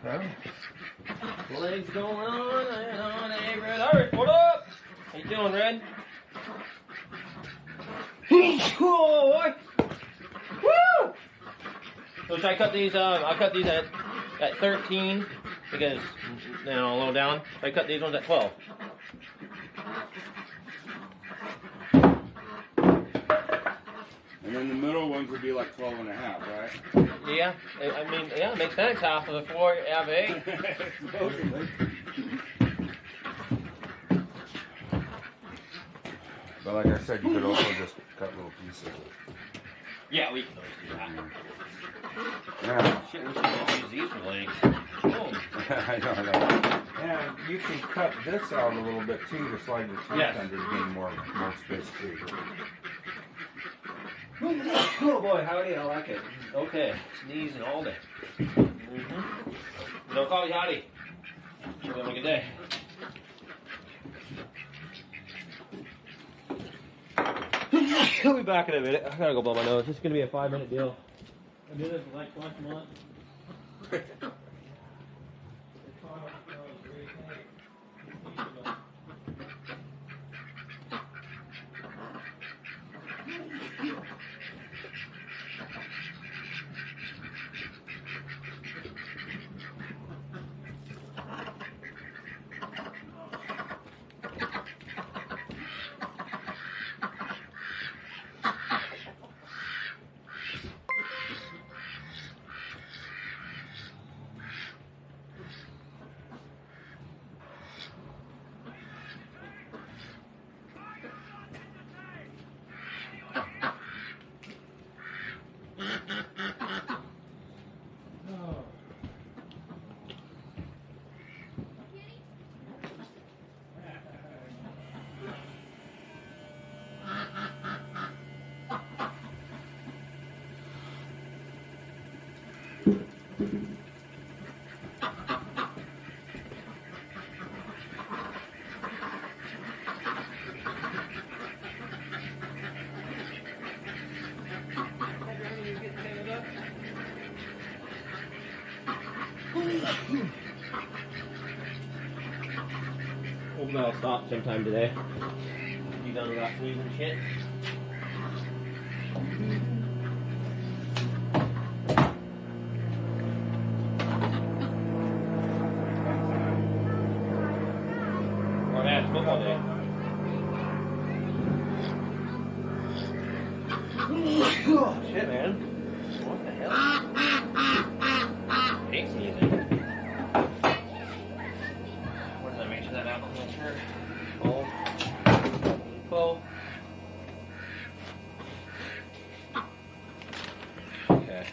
Huh? Legs going on and on. Hey, Red. All right, what up? How you doing, Red? Cool, boy. Woo! So should I cut these? I cut these at 13 because you know a little down. I cut these ones at 12. And then the middle ones would be like 12 and a half, right? Yeah, I mean, yeah, it makes sense. Half of the floor, half of 8. Supposedly. But like I said, you could also just cut little pieces. Yeah, we can always do that. Yeah. Shit, we should just use these for legs. Boom. I know. And you can cut this out a little bit too to slide the tank under to gain more space too. Oh boy, howdy, I like it. Okay, sneezing all day. Don't call me howdy. We're having a good day. I'll be back in a minute. I gotta go blow my nose. This is gonna be a 5-minute deal. I do this like twice a month. Hopefully I'll stop sometime today. You done with that sneezing shit? Oh yeah, it's football day. Oh shit, man. What the hell? I hate sneezing. Where did I make sure that alcohol shirt? Full. Full. Okay.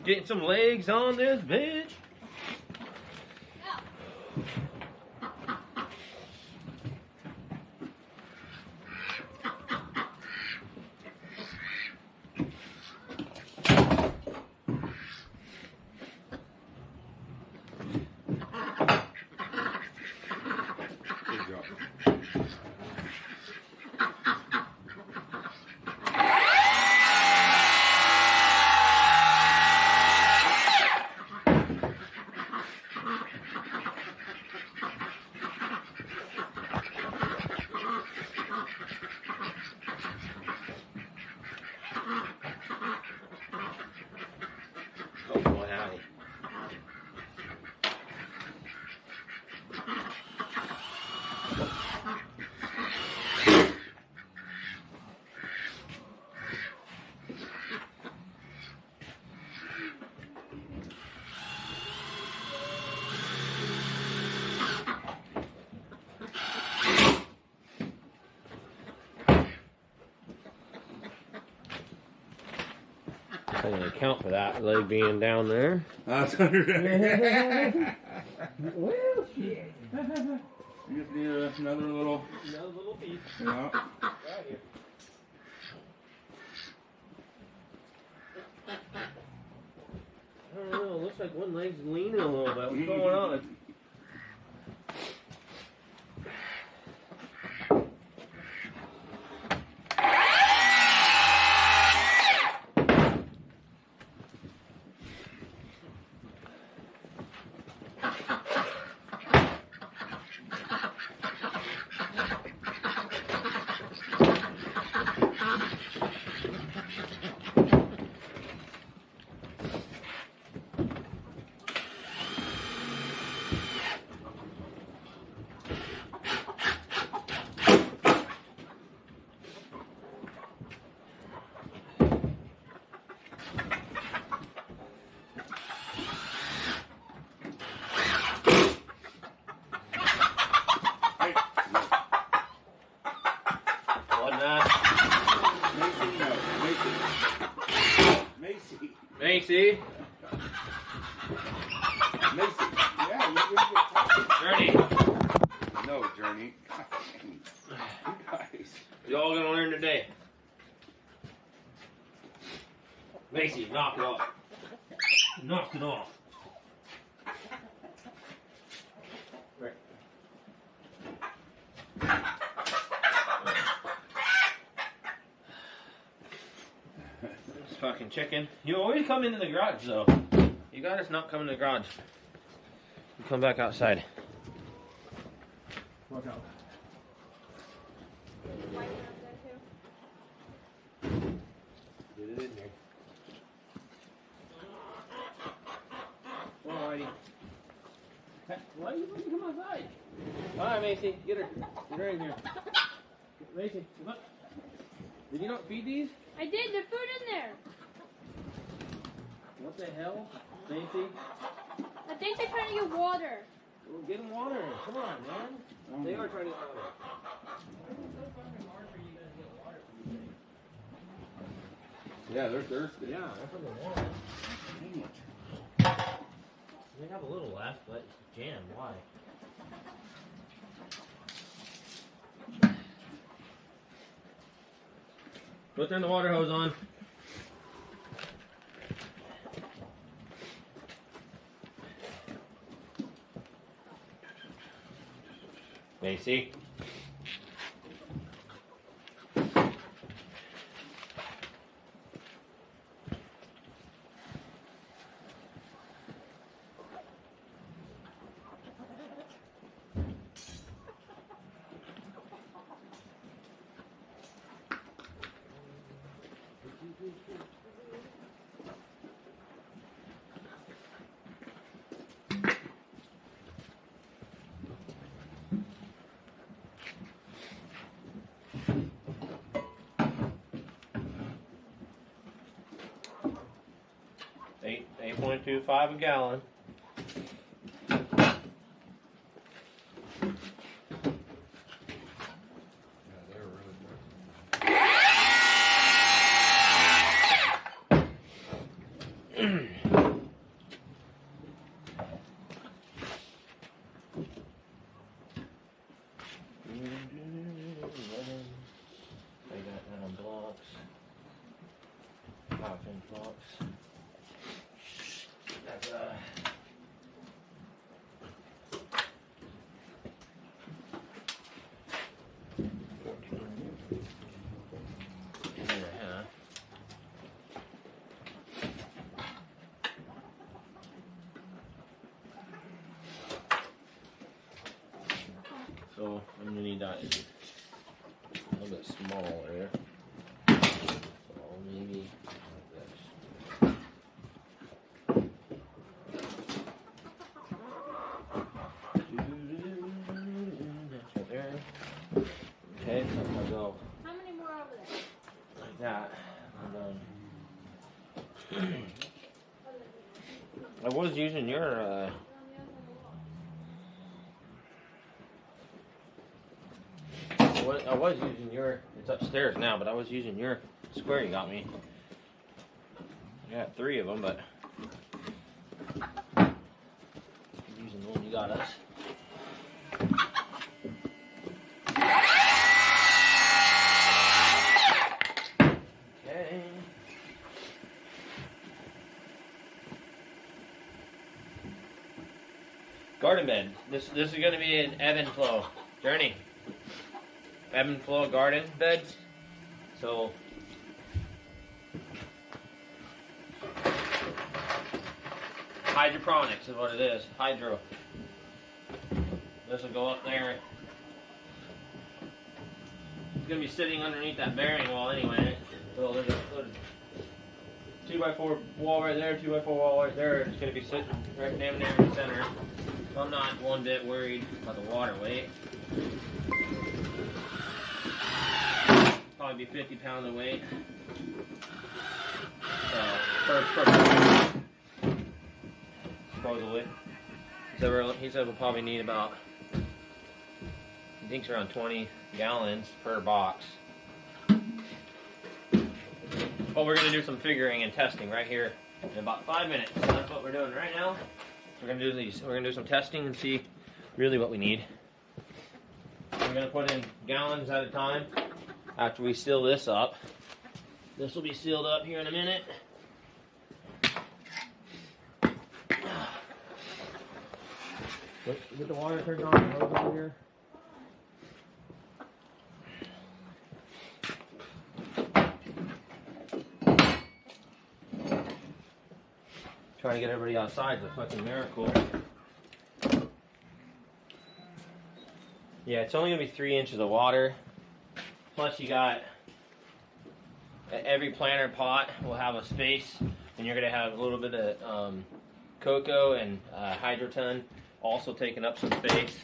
Getting some legs on this bitch. Good job. Oh boy, howdy. I didn't account for that leg being down there. That's under there. Well, shit. You just need another little. Another little piece. Yeah. Right here. like one leg's leaning a little bit. What's going on? Macy. Macy. Yeah, you get Journey. No, Journey. You guys. You all gonna learn today. Macy, knock it off. Knock it off. Right. This fucking chicken. You always come into the garage though. You got us not coming to the garage. You come back outside. Watch out. Get it in there. Come on, Whitey. Why are you supposed to come outside? Alright, Macy, get her. Get her in here. Macy, come on. Did you not feed these? I did. There's food in there. What the hell? Macy? I think they're trying to get water. Well, get them water. Come on, man. They are trying to get water. Yeah, they're thirsty. Yeah, that's what they want. Dang it. We have a little left, but it's jammed. Why? Go turn the water hose on. Macy. $8.25 a gallon. So I'm gonna need that a little bit smaller. So maybe like this. That's right there. Okay, so I'm gonna go How many more over there? like that. And then I was using your I was using your, it's upstairs now, but I was using your square you got me. I got 3 of them, but I'm using the one you got us. Okay. garden bed. This is going to be an ebb and flow journey. Ebb and flow garden beds. So hydroponics is what it is. Hydro. This will go up there. It's going to be sitting underneath that bearing wall anyway. So there's a 2x4 wall right there, 2x4 wall right there. It's going to be sitting right down there in the center. So I'm not one bit worried about the water weight. Probably be 50 pounds of weight. Per supposedly. He said we'll probably need about, he thinks around 20 gallons per box. But we're going to do some figuring and testing right here in about 5 minutes. So that's what we're doing right now. We're going to do these. We're going to do some testing and see really what we need. We're going to put in gallons at a time after we seal this up. This will be sealed up here in a minute. Get the water turned on over here. Trying to get everybody outside is a fucking miracle. Yeah, it's only going to be 3 inches of water. Plus you got, every planter pot will have a space, and you're going to have a little bit of cocoa and hydroton also taking up some space.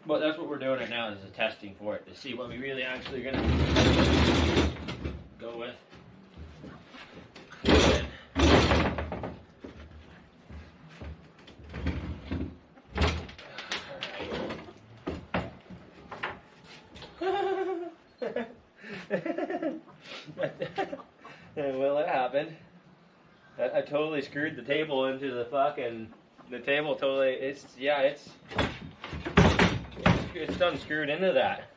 But that's what we're doing right now, is the testing for it, to see what we really actually are going to go with. Well, it happened. I totally screwed the table into the fucking, the table totally, it's done screwed into that.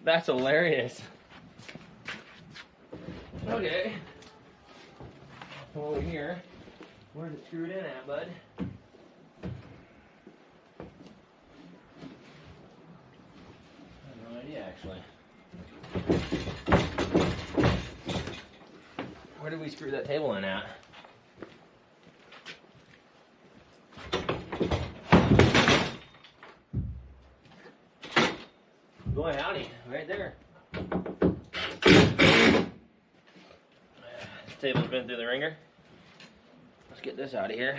That's hilarious. Okay. Over here. Where's it screwed in at, bud? I have no idea, actually. Where did we screw that table in at? Boy, howdy, right there. This table's been through the ringer. Let's get this out of here.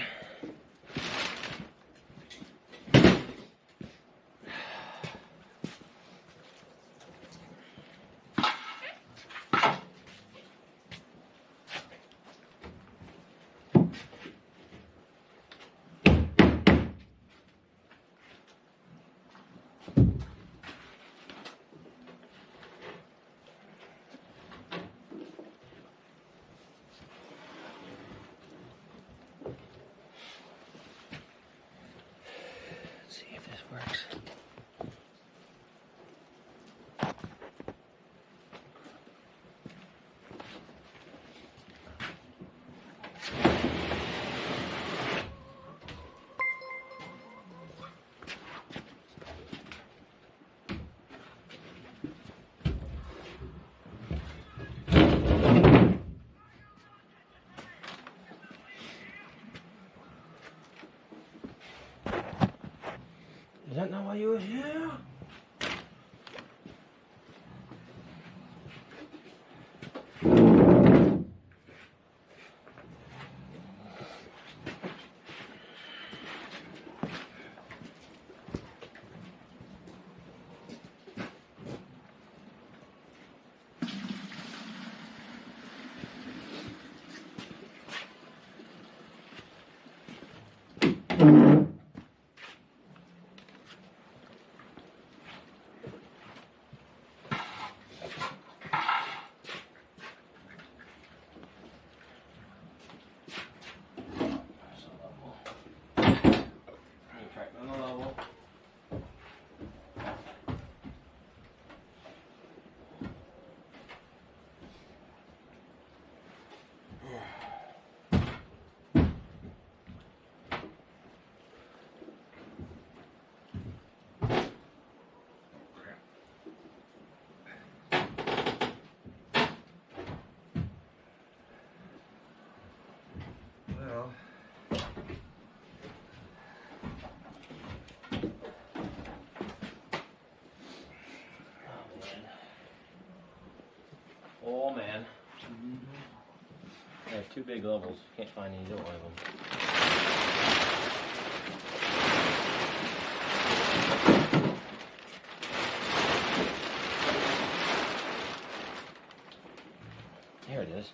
Oh man. I have two big levels. Can't find either one of them. There it is.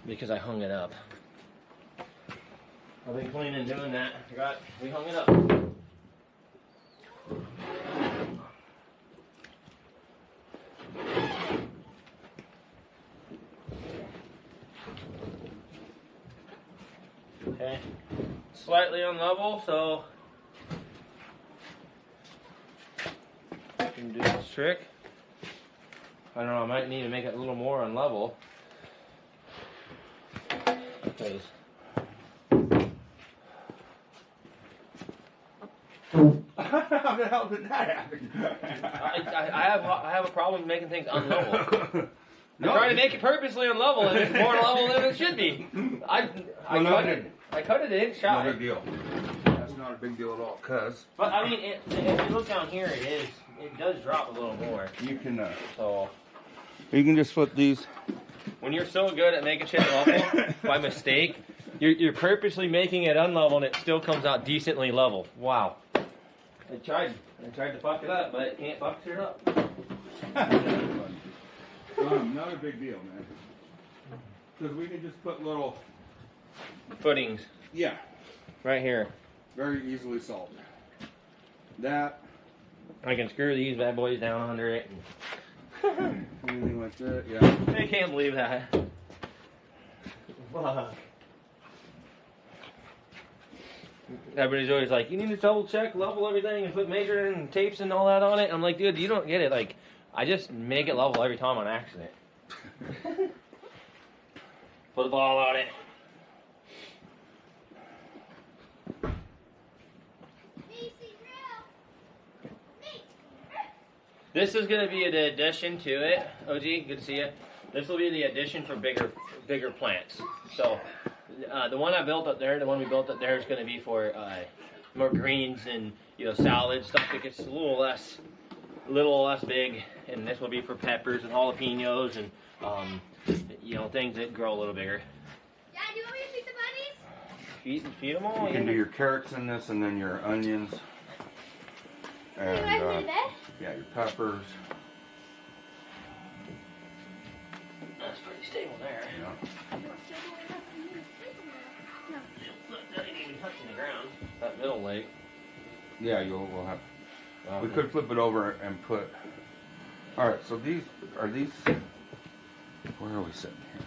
Because I hung it up. I've been cleaning doing that. We hung it up. Okay. Slightly unlevel, so I can do this trick. I don't know, I might need to make it a little more unlevel. Because how the hell did that happen? I have a problem making things unlevel. I'm trying to make it purposely unlevel, and it's more level than it should be. I cut it an inch shy. No big deal. That's not a big deal at all, cuz. But I mean, if you look down here, it does drop a little more. You can So you can just flip these. when you're so good at making shit level by mistake, you're purposely making it unlevel, and it still comes out decently level. Wow. I tried to fuck it up, but it can't fuck it up. Not a big deal, man. Because we can just put little Footings yeah, right here. very easily solved. That I can screw these bad boys down under it. And anything like that, yeah. I can't believe that. Fuck. Everybody's always like, you need to double check, level everything, and put measuring and tapes and all that on it. I'm like, dude, you don't get it. Like, I just make it level every time on accident. Put the ball on it. This is going to be the addition to it. OG, good to see you. This will be the addition for bigger plants. So the one I built up there, the one we built up there is going to be for more greens and salad stuff that gets a little less big. And this will be for peppers and jalapenos and things that grow a little bigger. Dad, do you want me to feed the bunnies? Feed them all. You can do your carrots in this, and then your onions, and You guys do that? yeah, your peppers. That's pretty stable there. Yeah. That ain't even touching the ground. That middle leg. Yeah, we'll have. We could flip it over and put. All right, so these. Where are we sitting here?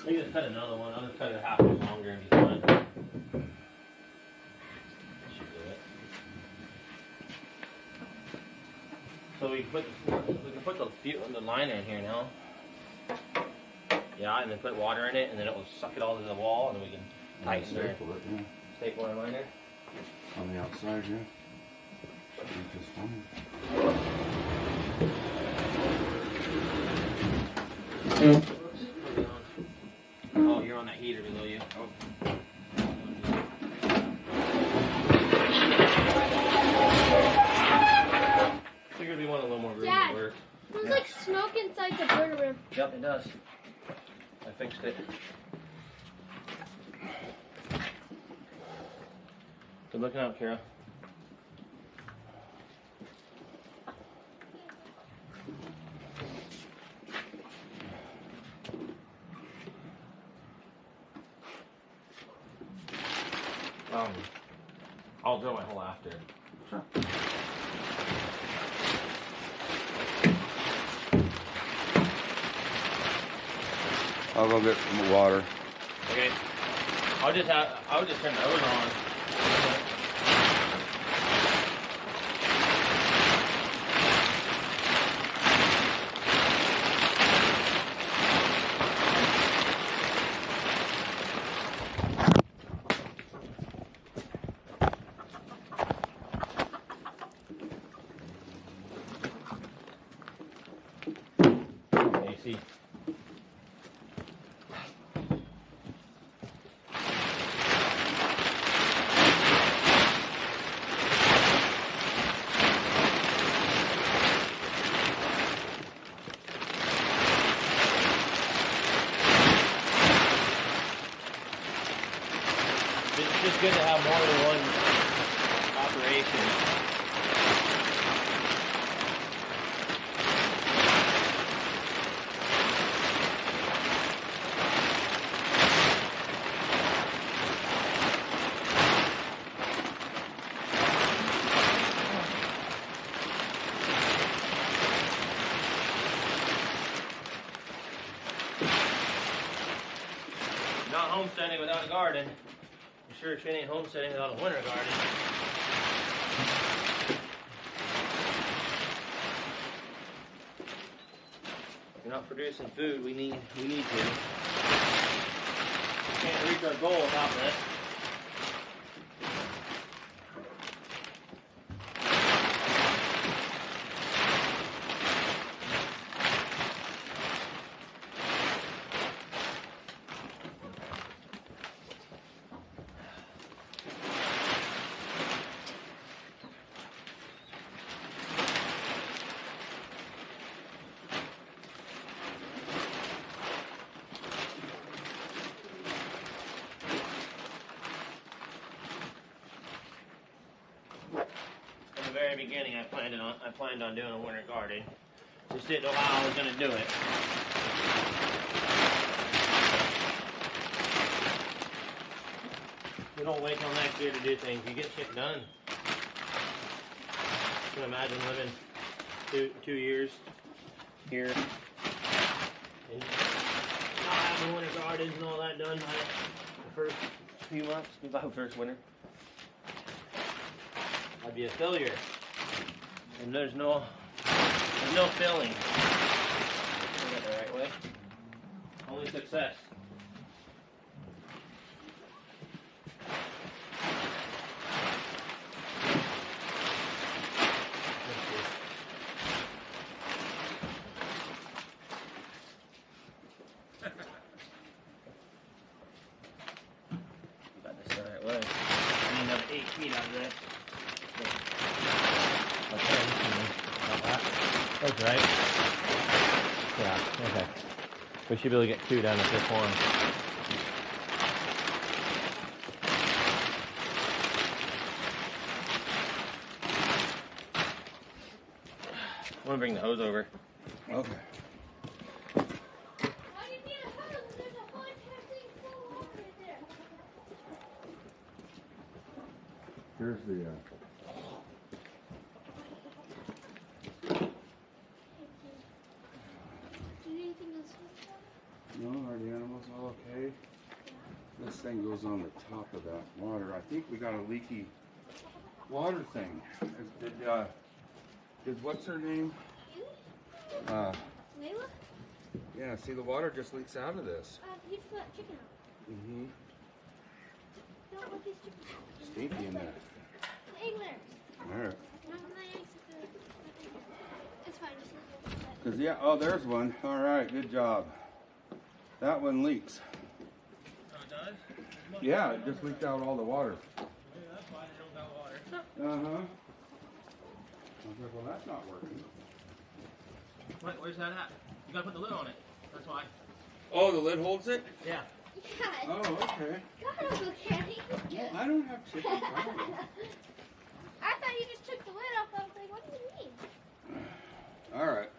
I can just cut another one. I'll just cut it half inch longer and be fine. That should do it. So we can put the liner in here now. Yeah, and then put water in it, and then it will suck it all to the wall, and then we can tighten it. Staple it, yeah. Staple our liner. On the outside, yeah. Should be just fine. Oh, you're on that heater below you. Oh. Figured we want a little more room Dad, to work. there's like smoke inside the burner room. Yep, it does. I fixed it. Good looking out, Kara. I'll drill my hole after. Sure. I'll go get some water. Okay. I would just turn the hose on. AC. just good to have more than one operation. Not homesteading without a garden. I'm sure it ain't homesteading without a winter garden. If you're not producing food, we need to. We can't reach our goal without this. From the very beginning, I planned on doing a winter garden. Just didn't know how I was going to do it. We don't wait till next year to do things. You get shit done. I can imagine living two years here and not having winter gardens and all that done by the first few months, by the first winter. I'd be a failure. And there's no failing. Doing it the right way. Only success. Got this the right way. I need another 8 feet out of this. That's right. Yeah, okay. We should be able to get 2 down at this one. I want to bring the hose over. Okay. Why do you need a hose? There's a whole entire thing full of water right there. Here's the. Do you need anything else with water? No, are the animals all okay? This thing goes on the top of that water. I think we got a leaky water thing. Did what's her name? You? Uh, Layla? yeah. See, the water just leaks out of this. You just let chicken out. Mm-hmm. Don't let these chickens out. Stinky in there. The egg layers. All right. None of the eggs are good. It's fine, just let them out. 'Cause yeah. Oh, there's one. All right. Good job. That one leaks. Oh, it does? Yeah, it just leaked out all the water. Yeah, that's why they don't got water. Uh-huh. I was like, well, that's not working. Wait, where's that at? You gotta put the lid on it. That's why. Oh, the lid holds it? Yeah. God. Oh, okay. God, Uncle Kenny. I don't have chickens. I don't know. I thought you just took the lid off. I was like, what do you mean? All right.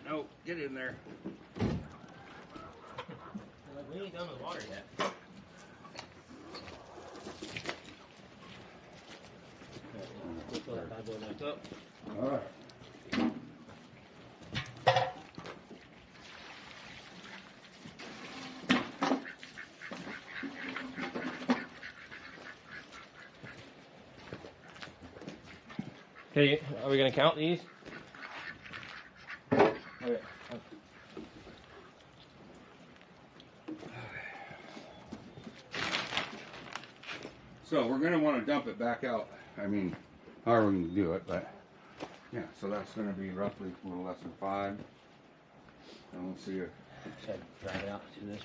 No, get in there. We ain't done with water yet. Fill that bad boy back up. All right. Okay, are we gonna count these? Okay. So we're going to want to dump it back out. I mean, however we can do it, but yeah. So that's going to be roughly a little less than 5. And we'll see if. Should I drag it out to this?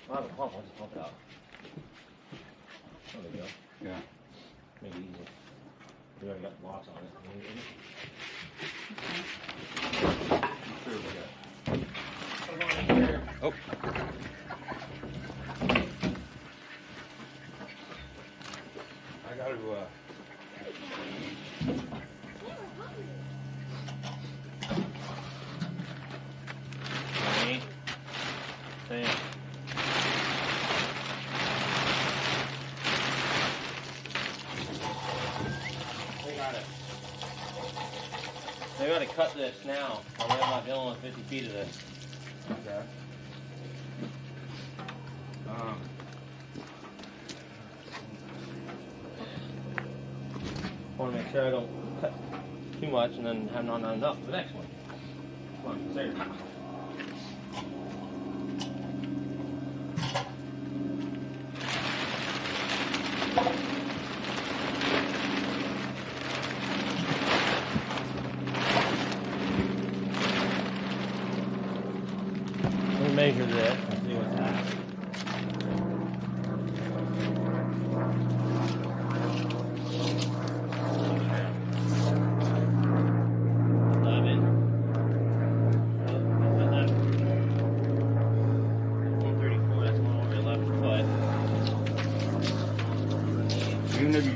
I'll have a pump. I'll just pump it out. There we go. Yeah. Make it easy. We already got the locks on it. Sure we got. Come on in here. Oh. I got to. Ready? Say it. They got it. They gotta cut this now. I'm not dealing with 50 feet of this. Okay. I want to make sure I don't cut too much and then have not enough for the next one. Come on, sir. Let me measure this and see what's happening.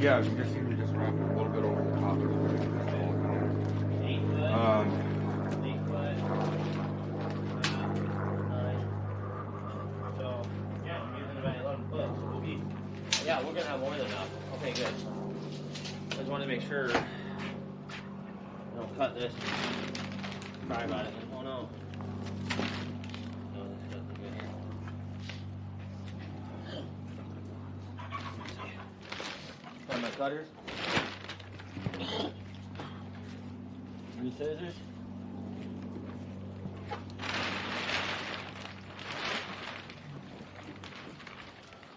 Yeah, you just need to just wrap it a little bit over the top of it. 8 foot. 8 foot. 9. So, yeah, I'm using about 11 foot. So we'll be, yeah, we're gonna have more than enough. Okay, good. I just wanted to make sure I don't cut this. Sorry about it. Oh no. No, this doesn't good here. Got my cutters. 3 scissors.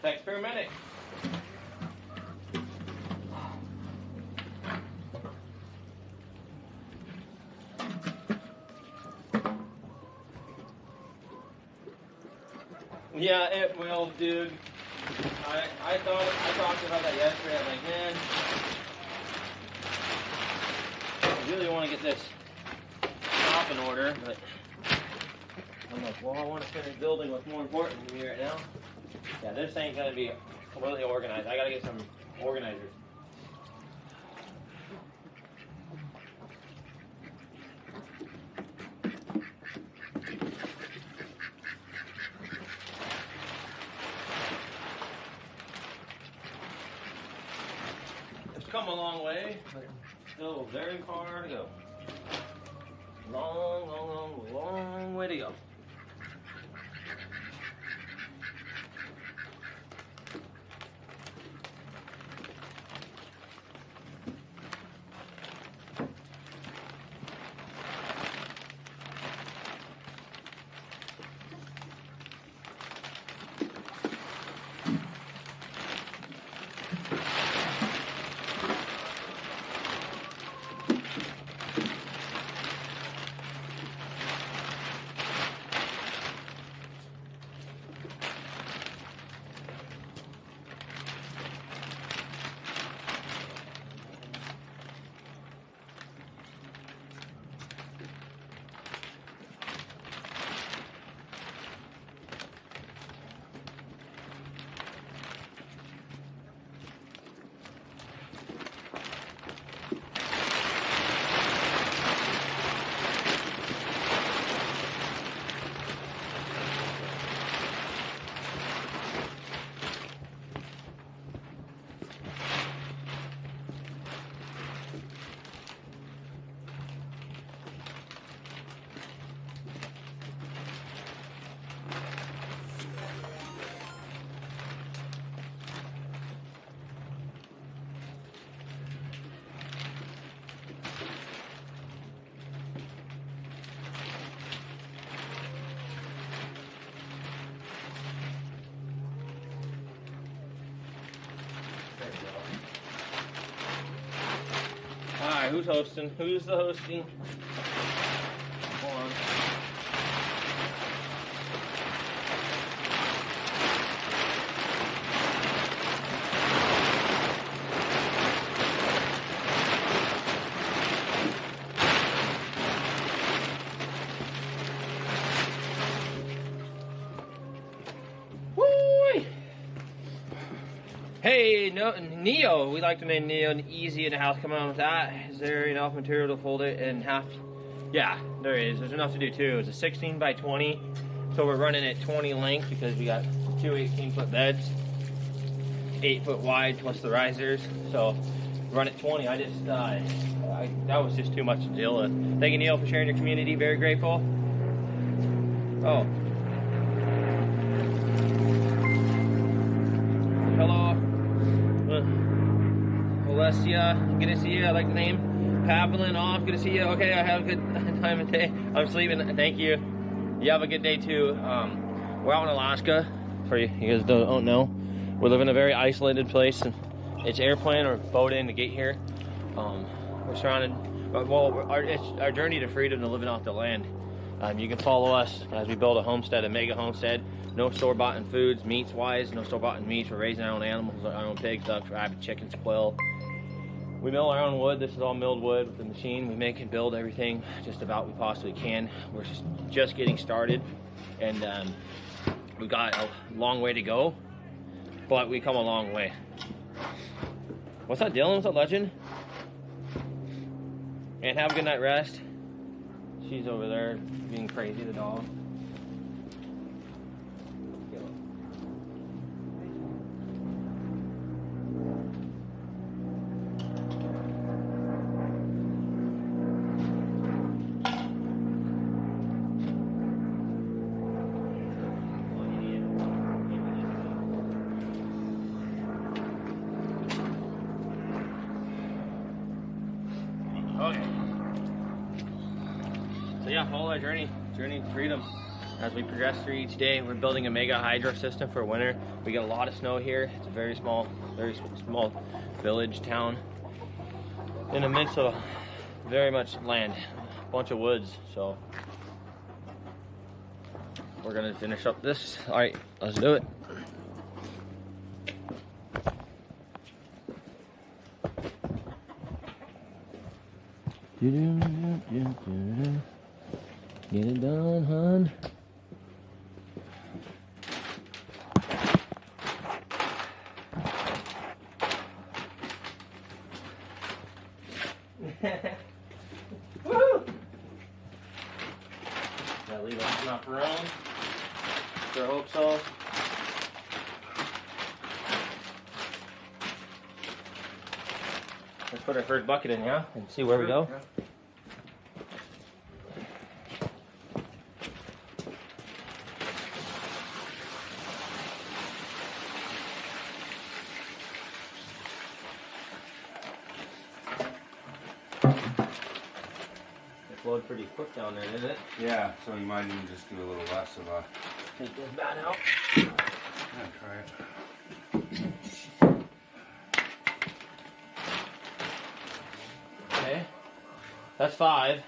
Thanks, paramedic. Yeah, it will, dude. I talked about that yesterday. I'm like, man, I really want to get this shop in order, but I'm like, well, I want to finish building what's more important to me right now. Yeah, this ain't gonna be completely organized. I gotta get some organizers. Come a long way, but still very far to go. Long, long, long, long way to go. Alright, who's hosting? Who's the hosting? Hold on. Hey, no, Neo. We like to name Neo and Easy in the house. Come on with that. Is there enough material to fold it in half? Yeah, there is. There's enough to do too. It's a 16 by 20. So we're running at 20 length because we got two 18-foot beds, 8 foot wide plus the risers. So run at 20. That was just too much to deal with. Thank you, Neil, for sharing your community. Very grateful. Oh. Hello. Alessia, good to see you. I like the name. Pavlin off, good to see you. Okay, I have a good time of day. I'm sleeping. Thank you. You have a good day too. We're out in Alaska. For you guys don't know, we live in a very isolated place, and it's airplane or boat in to get here. We're surrounded. Well, it's our journey to freedom to living off the land. You can follow us as we build a homestead, a mega homestead. No store-bought in foods, meats-wise. No store-bought in meats. We're raising our own animals, our own pigs, ducks, rabbits, chickens, quail. We mill our own wood. This is all milled wood with the machine. We make and build everything just about we possibly can. We're just getting started, and we've got a long way to go, but we come a long way. What's that, Dylan? What's that, Legend? And have a good night rest. She's over there being crazy, the dog. Okay. So yeah, follow our journey to freedom. As we progress through each day, we're building a mega hydro system for winter. We get a lot of snow here. It's a very small village town in the midst of very much land, a bunch of woods. So we're gonna finish up this. All right, let's do it. Get it done, hon. Woo! Gotta leave us enough room. Sure hope so. Let's put our first bucket in, yeah, and see where we go. Yeah. It flowed pretty quick down there, didn't it? Yeah, so you might even just do a little less of a... Take this bat out. Yeah, try it. Okay. That's 5.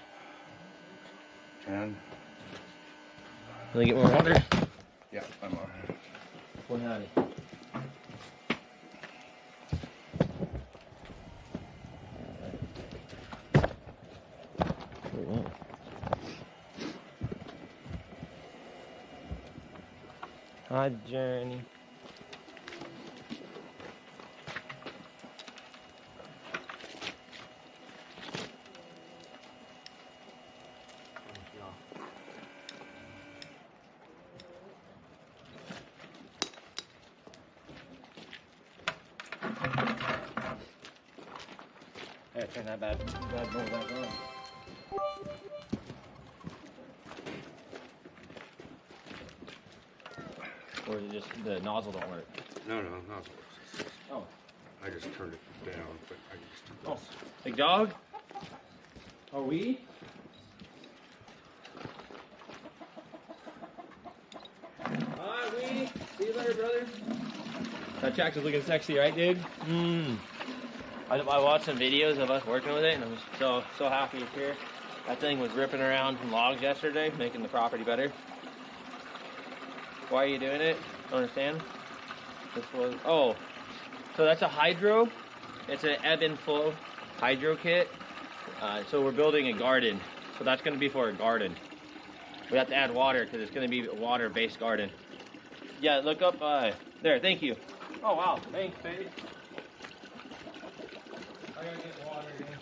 10. Let me get more water. Yeah, I'm on. One howdy. Hi, Journey. Hey, turn that bad boy back on. Or is it just the nozzle don't work? No, not Oh. I just turned it down, but I just took Oh, this. big dog? Are we? Alright, we. See you later, brother. That Jax is looking sexy, right, dude? I watched some videos of us working with it, and I was so happy it's here. That thing was ripping around some logs yesterday, making the property better. Why are you doing it? Don't understand. This was so that's a hydro. It's an ebb and flow hydro kit. So we're building a garden. So that's going to be for a garden. We have to add water because it's going to be a water-based garden. Yeah, look up there. Thank you. Oh wow, thanks, baby. I gotta get water again.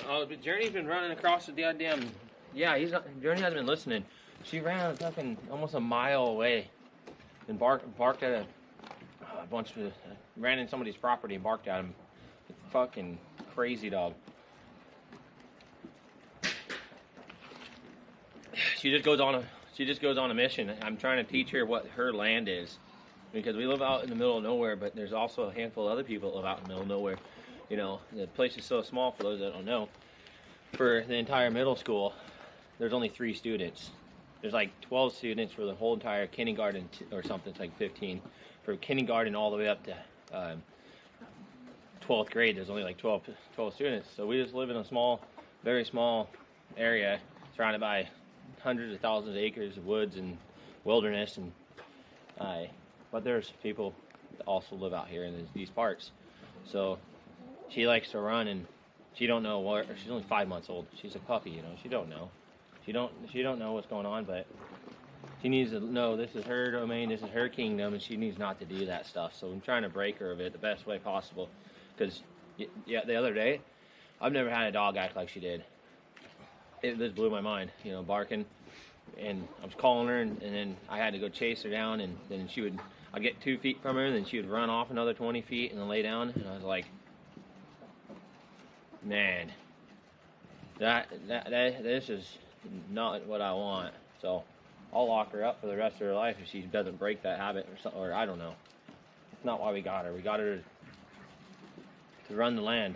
Oh, but Journey's been running across the goddamn. Yeah, Journey hasn't been listening. She ran fucking almost a mile away and barked at a bunch of. Ran in somebody's property and barked at him. It's fucking crazy dog. She just goes on a mission. I'm trying to teach her what her land is, because we live out in the middle of nowhere, but there's also a handful of other people that live out in the middle of nowhere. You know, the place is so small, for those that don't know. For the entire middle school, there's only 3 students. There's like 12 students for the whole entire kindergarten, or something. It's like 15. For kindergarten all the way up to 12th grade, there's only like 12 students. So we just live in a small, very small area surrounded by hundreds of thousands of acres of woods and wilderness. And but there's people that also live out here in these parts. So she likes to run, and she don't know what. She's only 5 months old. She's a puppy, you know. She don't know. She don't know what's going on, but she needs to know this is her domain, this is her kingdom, and she needs not to do that stuff. So I'm trying to break her of it the best way possible. Because yeah, the other day, I've never had a dog act like she did. It just blew my mind, you know, barking, and I was calling her, and then I had to go chase her down, and then I'd get 2 feet from her, and then she would run off another 20 feet and then lay down, and I was like, man, this is not what I want. So I'll lock her up for the rest of her life if she doesn't break that habit, or I don't know. It's not why we got her. We got her to run the land.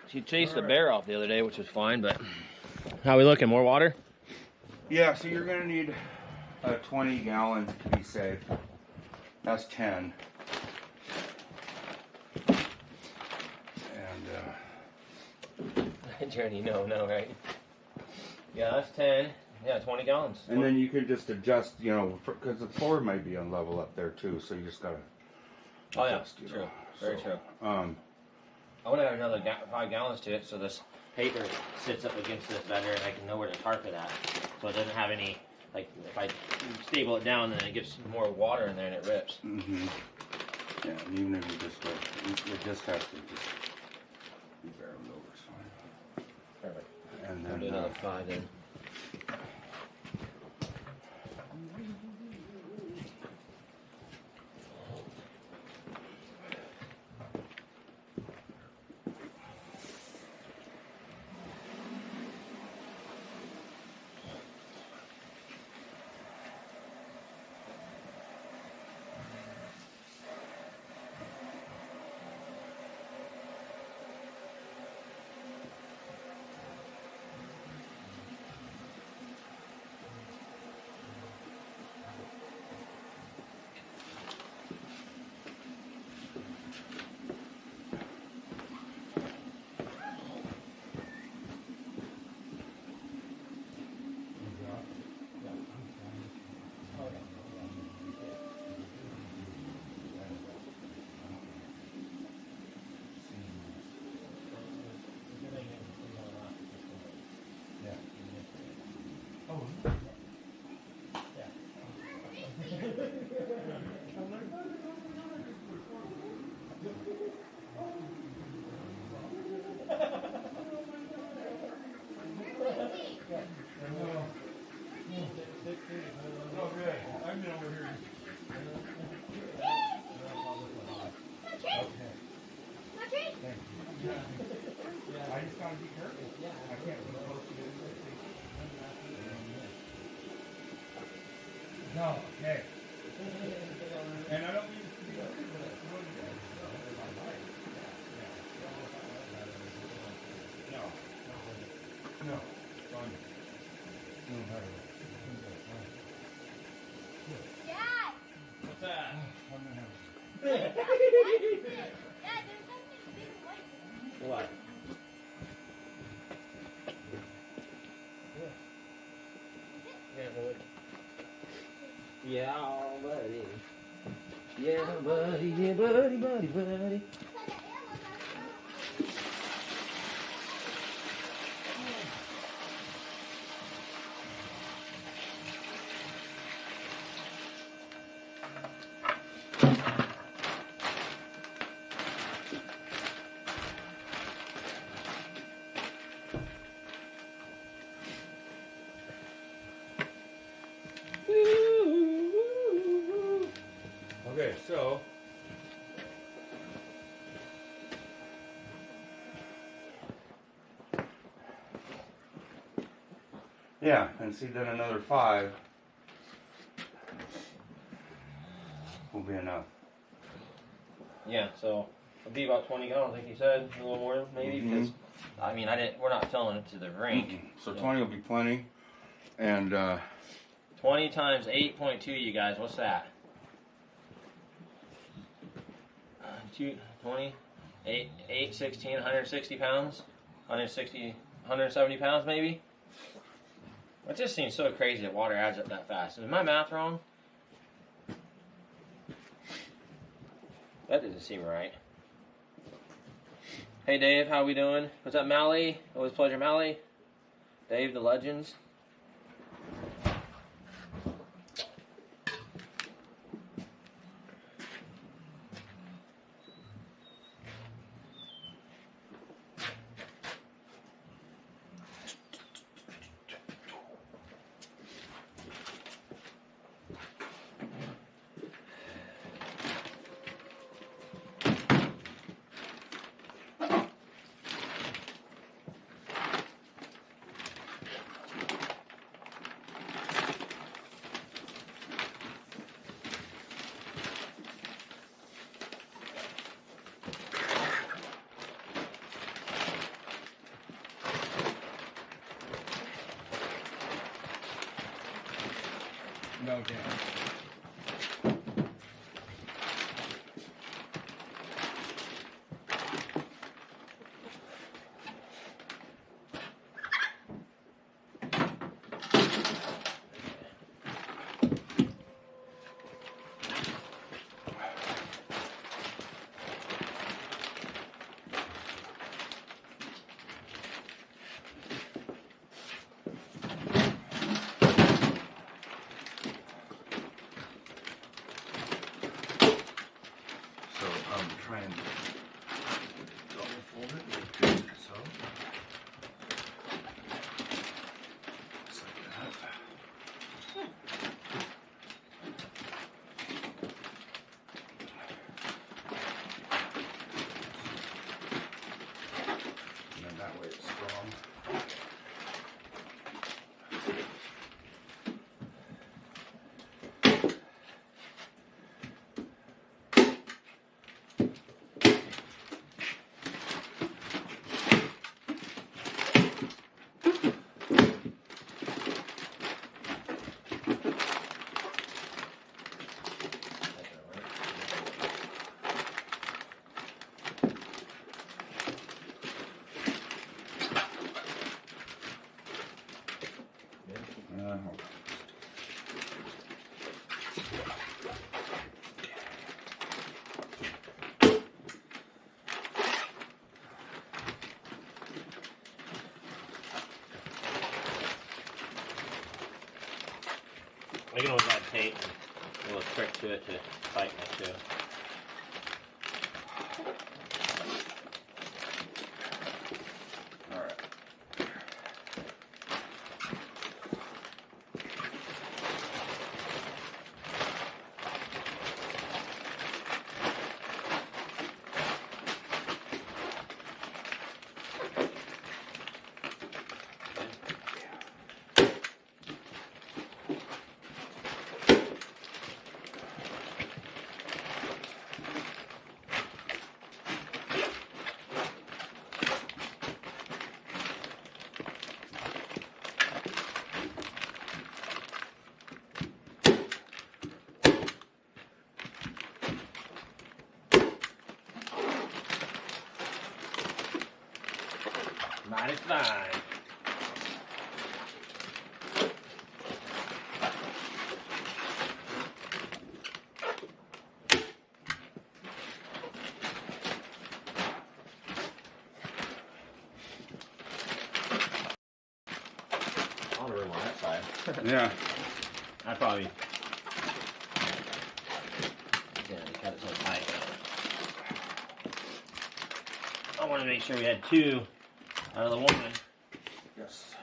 She chased a bear off the other day, which was fine, but how we looking? More water? Yeah, so you're gonna need a 20-gallon to be safe. That's 10. And Journey, no, right? Yeah, that's 10. Yeah, 20 gallons. And then you can just adjust, you know, because the floor might be on level up there too, so you just gotta adjust. Oh yeah, true. Very true. I want to add another 5 gallons to it, so this paper sits up against this better, and I can know where to tarp it at, so it doesn't have any, like, if I stable it down, then it gets more water in there and it rips. Mm-hmm. Yeah, and even if you just go, it just has to just be barreled over, it's fine. Perfect. And I'll do then another 5 then. I just gotta be careful. I can't be close to it. No, okay. And I don't mean to be no. No. Fine. No, Dad! What's that? Dad, there's something big white. What? Yeah, buddy. Yeah, buddy. Yeah, buddy. Okay, so yeah, and see then another 5 will be enough. Yeah, so it'll be about 20 gallons, like you said, a little more maybe. Mhm. Because I mean, we're not filling it to the rink. So 20 will be plenty, and 20 times 8.2, you guys. What's that? 20, 8, 16, 160 pounds, 170 pounds maybe. It just seems so crazy that water adds up that fast. Is my math wrong? That doesn't seem right. Hey Dave, how we doing? What's up, Mally? Always a pleasure, Mally. Dave, the Legends. no damage. Try and double fold it like so. Just like that. And then that way it's strong. I can always add tape and a little trick to it to tighten it too. Alright. time. A lot of room on that side. Yeah. I probably. Yeah, they cut it so tight. I want to make sure we had 2 out of the 1. Yes.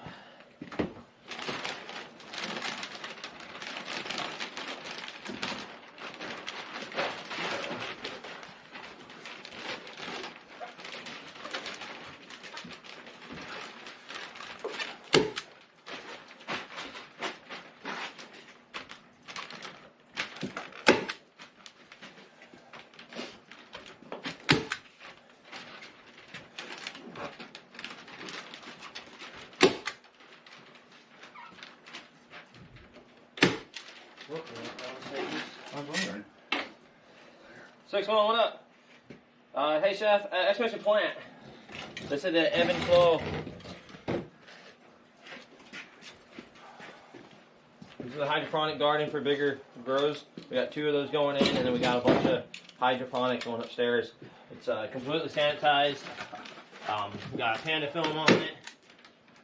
I'm wondering. 6-1, what up? Hey chef, exclamation plant. This is the ebb and flow. This is a hydroponic garden for bigger grows. We got 2 of those going in, and then we got a bunch of hydroponic going upstairs. It's completely sanitized. We got a Panda film on it.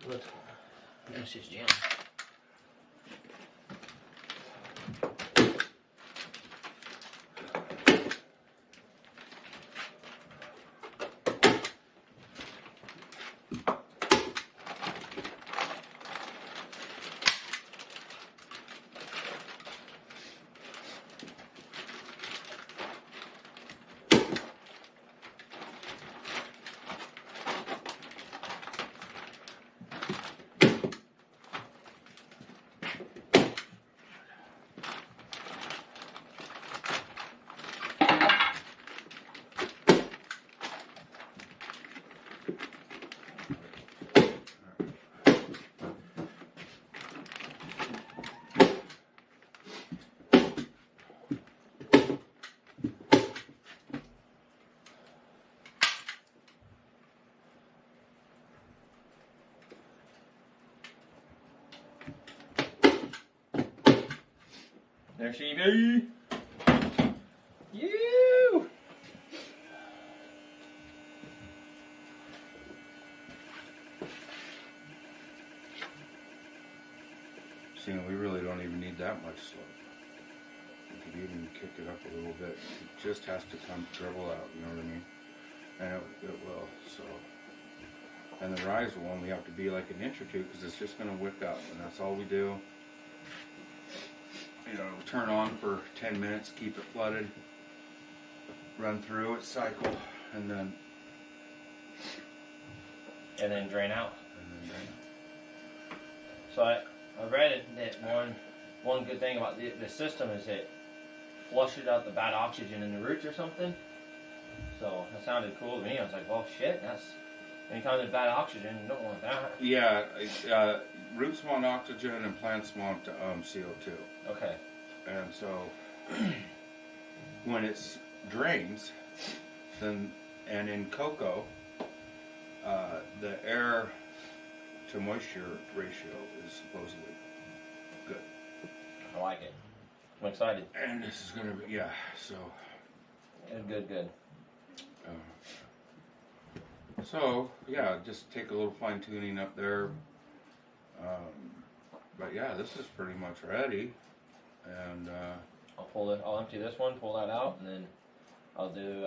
Let's just jam. There she be. You. See, we really don't even need that much slope. We could even kick it up a little bit. It just has to come dribble out, you know what I mean? And it will, so. And the rise will only have to be like an inch or 2 because it's just going to wick up, and that's all we do. You know, turn on for 10 minutes, keep it flooded, run through it, cycle, and then drain out. drain it. So I read it that one good thing about the system is it flushes out the bad oxygen in the roots or something. So that sounded cool to me. I was like, well, shit, that's anytime there's bad oxygen, you don't want that. Yeah, roots want oxygen and plants want CO2. Okay. And so when it drains, then and in cocoa, the air to moisture ratio is supposedly good. I like it. I'm excited. And this is gonna be so. Good. So yeah, just take a little fine tuning up there. But yeah, this is pretty much ready. And I'll empty this one, pull that out, and then I'll do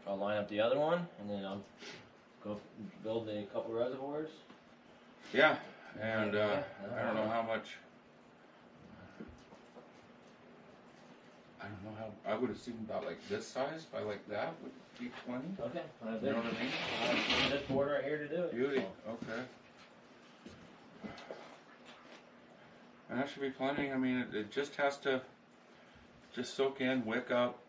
I'll line up the other one, and then I'll go build a couple reservoirs. yeah, and I don't know how much. I don't know how. I would assume about like this size by like that would be 20. Okay. You know what I mean? I have this board right here to do it. Beauty. So. Okay. And that should be plenty. I mean, it just has to just soak in, wick up,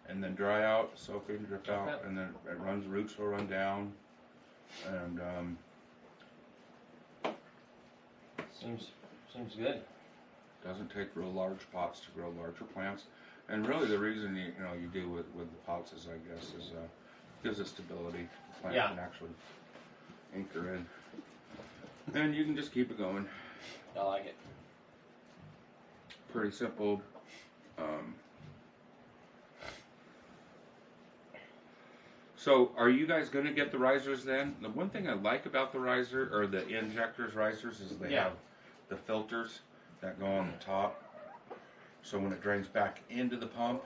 and then dry out, soak in, drip out, Okay. and then it runs. Roots will run down, and Seems good. doesn't take real large pots to grow larger plants. And really, the reason you do with the pots is, I guess, is Gives it stability. The plant Yeah. can actually anchor in. And you can just keep it going. I like it. Pretty simple. So are you guys going to get the risers then? The one thing I like about the riser, or the injectors risers, is they Yeah. have the filters that go on the top. So when it drains back into the pump,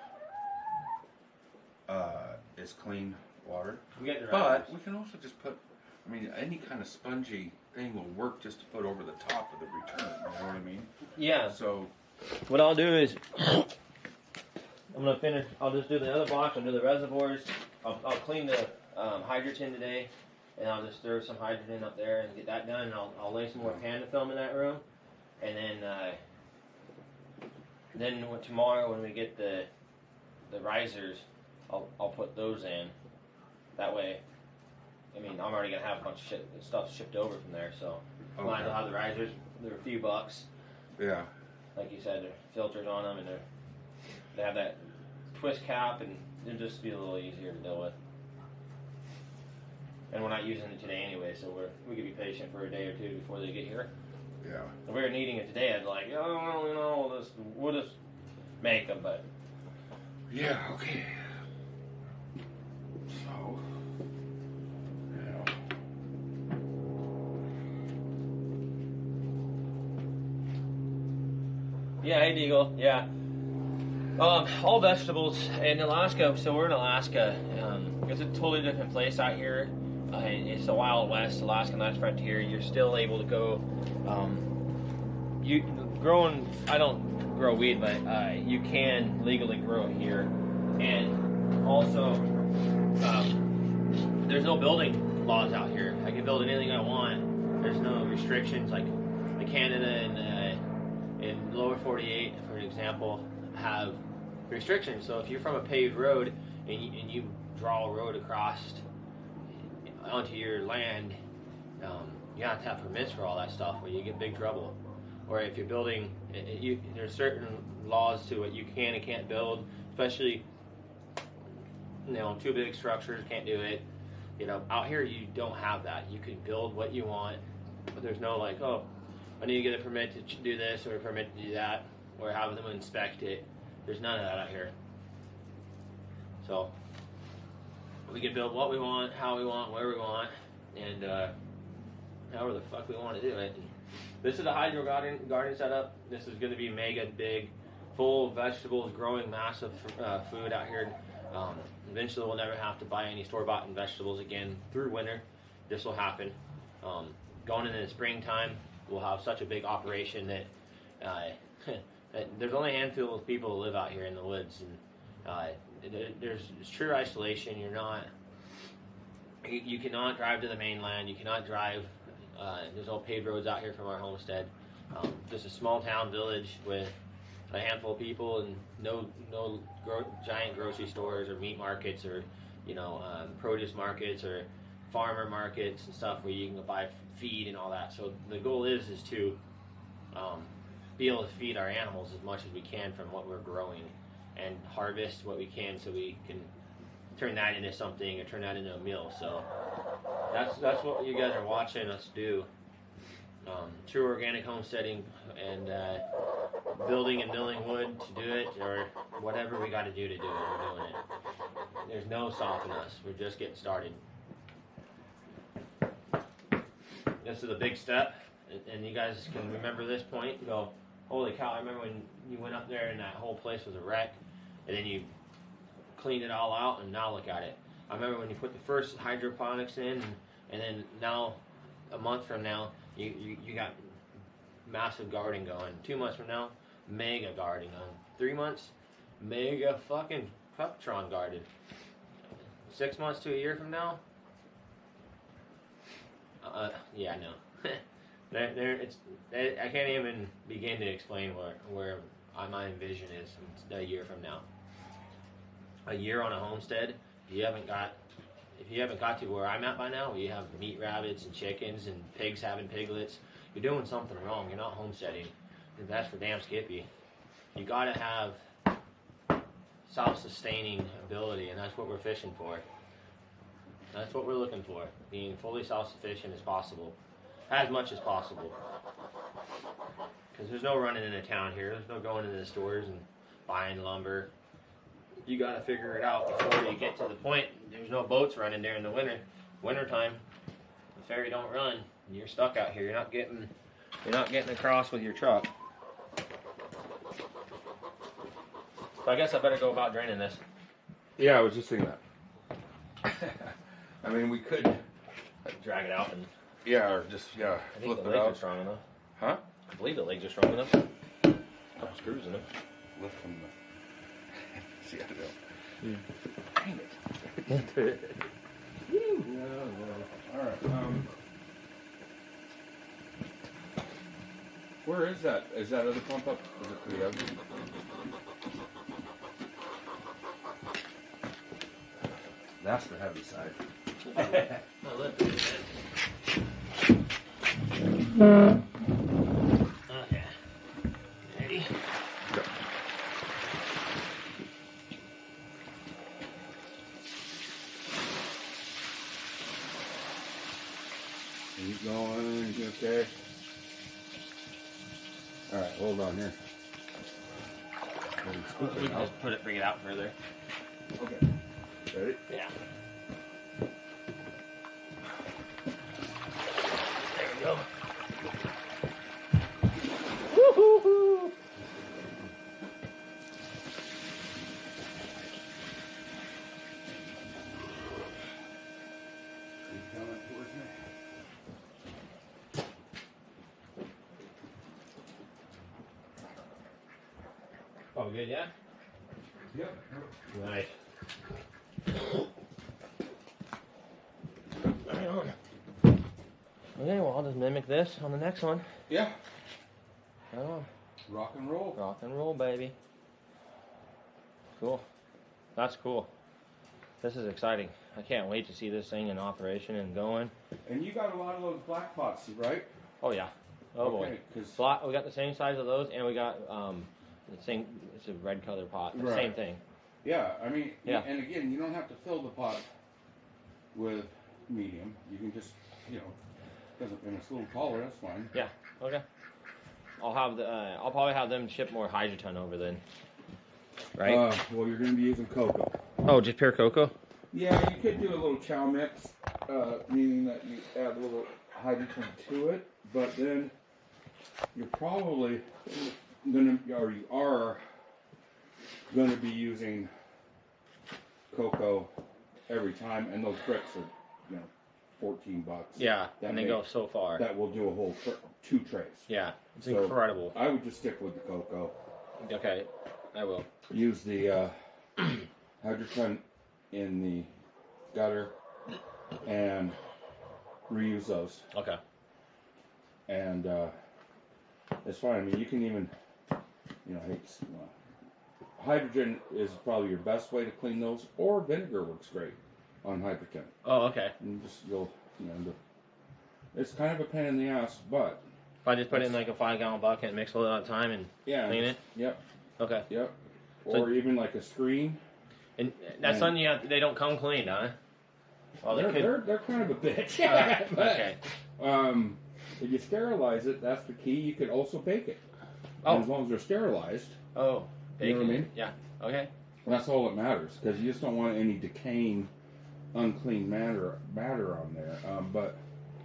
it's clean water. We get the But risers. we can also just put, I mean, any kind of spongy thing will work just to put over the top of the return. You know what I mean? Yeah. So, What I'll do is, I'm gonna finish. I'll just do the other box. I'll do the reservoirs. I'll clean the hydrogen today, and I'll just throw some hydrogen up there and get that done. And I'll lay some more Panda film in that room, and then tomorrow when we get the risers, I'll put those in. That way, I mean, I'm already gonna have a bunch of stuff shipped over from there, so might as well have the risers. They're a few bucks. yeah. Like you said, there are filters on them, and they have that twist cap, and they'll just be a little easier to deal with. And we're not using it today anyway, so we could be patient for a day or two before they get here. Yeah. If we were needing it today, I'd like, oh, well, you know, we'll just make them, but Yeah, okay. So, yeah. yeah, hey, Deagle, yeah. All vegetables in Alaska. So we're in Alaska. It's a totally different place out here. It's the Wild West, Alaskan Ice Frontier. You're still able to go. I don't grow weed, but you can legally grow it here. And also, there's no building laws out here. I can build anything I want. There's no restrictions like Canada and in lower 48, for example, have restrictions. So if you're from a paved road and you draw a road across onto your land, you have to have permits for all that stuff, or you get big trouble. Or if you're building, there's certain laws to what you can and can't build, especially too big structures, can't do it. Out here you don't have that. You can build what you want, but there's no like, oh, I need to get a permit to do this or a permit to do that, or have them inspect it. There's none of that out here. So we can build what we want, how we want, where we want, and however the fuck we want to do it. And this is a hydro garden setup. This is going to be mega big, full of vegetables, growing massive food out here. Eventually we'll never have to buy any store-bought vegetables again through winter. This will happen. Going into the springtime, we'll have such a big operation that there's only a handful of people who live out here in the woods, and there's true isolation. You cannot drive to the mainland. You cannot drive. There's no paved roads out here from our homestead. Just a small town village with a handful of people and no giant grocery stores or meat markets or produce markets or farmer markets and stuff where you can go buy feed and all that. So the goal is to be able to feed our animals as much as we can from what we're growing and harvest what we can so we can turn that into something or turn that into a meal. So that's what you guys are watching us do. True organic homesteading and building and milling wood to do it, or whatever we got to do it, we're doing it. There's no stopping us. We're just getting started. This is a big step, and you guys can remember this point and go, holy cow, I remember when you went up there and that whole place was a wreck, and then you cleaned it all out, and now look at it. I remember when you put the first hydroponics in, and then now, a month from now, you got massive garden going. 2 months from now, mega garden going. 3 months, mega fucking Peptron garden. 6 months to a year from now, yeah, no. I can't even begin to explain where my vision is a year from now. A year on a homestead, if you haven't got to where I'm at by now, where you have meat rabbits and chickens and pigs having piglets, you're doing something wrong. You're not homesteading. And that's for damn skippy. You gotta have self-sustaining ability, and that's what we're fishing for. That's what we're looking for. Being fully self-sufficient as possible. As much as possible. Because there's no running into town here. There's no going into the stores and buying lumber. You got to figure it out before you get to the point. There's no boats running during the wintertime. The ferry don't run. And you're stuck out here. You're not getting across with your truck. So I guess I better go about draining this. Yeah, I was just thinking that. I mean, we could Drag it out and or just I think flip the it legs are out. strong enough. Huh? I believe the legs are strong enough. Couple screws in them. Lift from the. See, I don't know. Dang it. All right. Where is that? Is that other pump up? Is it pretty ugly? That's the heavy side. Okay. Ready? Go. Keep going. You okay? All right, hold on here. We can just bring it out further. Okay. Ready? Yeah. There we go. Woo-hoo-hoo! Keep coming towards me. Oh, good, yeah? Yep. Nice. Right on. Okay, well, I'll just mimic this on the next one. Yeah. Right on. Rock and roll. Rock and roll, baby. Cool. That's cool. This is exciting. I can't wait to see this thing in operation and going. And you got a lot of those black pots, right? Oh, yeah. Oh, boy. Okay, 'cause- We got the same size of those, and we got the same, it's a red color pot. Right. Same thing. Yeah, I mean, Yeah. and again, you don't have to fill the pot with medium. You can just, doesn't, and it's a little taller, that's fine. Yeah, okay. I'll probably have them ship more hydroton over then. Right? Well, you're going to be using cocoa. Oh, just pure cocoa? Yeah, you could do a little chow mix, meaning that you add a little hydrogen to it, but then you're probably going to, or you are going to be using cocoa every time, and those bricks are, $14. Yeah, That and they may- go so far. That will do a whole 2 trays. Yeah, it's So- incredible. I would just stick with the cocoa. Okay, I will. Use the hydrogen in the gutter and reuse those. Okay. And it's fine. I mean, you can even, hydrogen is probably your best way to clean those, or vinegar works great on hydrogen. Oh, okay. And it's kind of a pain in the ass, but If I just put it in like a 5-gallon bucket and mix it all the time and clean it? Yep, Okay. yep. So- Or even like a screen. And that's something they don't come clean, huh? Well, they could. They're kind of a bitch. But, Okay. If you sterilize it, that's the key. You could also bake it. Oh. And as long as they're sterilized, Oh, You know what I bacon. mean? Yeah. Okay. that's all that matters. Because you just don't want any decaying, unclean matter on there. But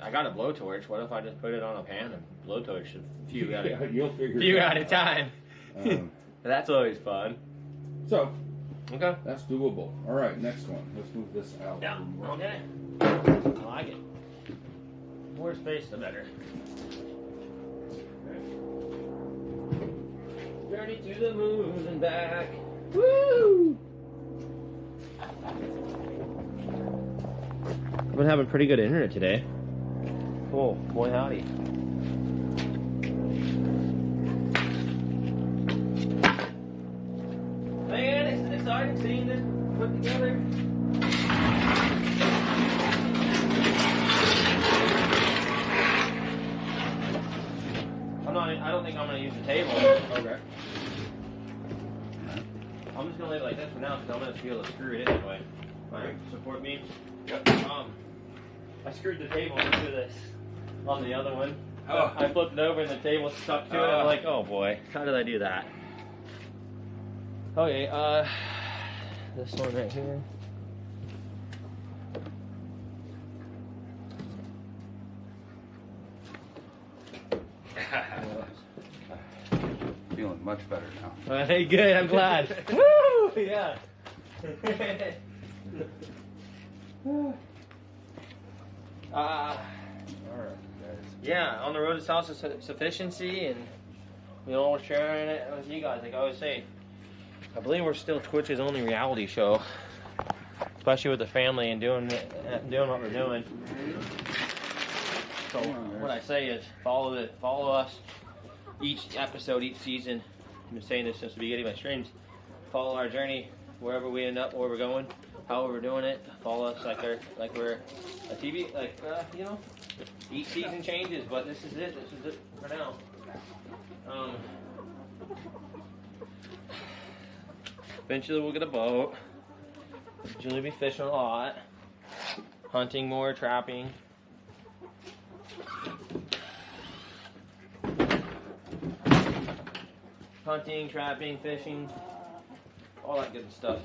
I got a blowtorch. What if I just put it on a pan and blowtorch a few at a you'll figure few it at out. a time? That's always fun. So Okay. that's doable. All right, next one. Let's move this out. Yeah. a little more. Okay. I like it. More space, the better. Journey to the moon and back. Woo! I've been having pretty good internet today. Oh, boy howdy. Man, it's exciting seeing this put together. I don't think I'm going to use the table. Okay. I'm just going to leave it like this for now because I'm going to be able to screw it in anyway. Alright, support beams. I screwed the table into this on the other one. Oh. I flipped it over and the table stuck to it. I'm like, oh boy, how did I do that? Okay, this one right here. Feeling much better now. Hey, good, I'm glad. Woo! Yeah. Yeah, on the road to self-sufficiency, and you know, we're sharing it with you guys. Like I always say, I believe we're still Twitch's only reality show, especially with the family and doing what we're doing. So what I say is follow us each episode, each season. I've been saying this since the beginning of my streams. Follow our journey wherever we end up, where we're going, however we're doing it. Follow us like we're a TV, you know. Each season changes, but this is it. This is it for now. Eventually we'll get a boat. Eventually we'll be fishing a lot, hunting more, trapping. Hunting, trapping, fishing, all that good stuff.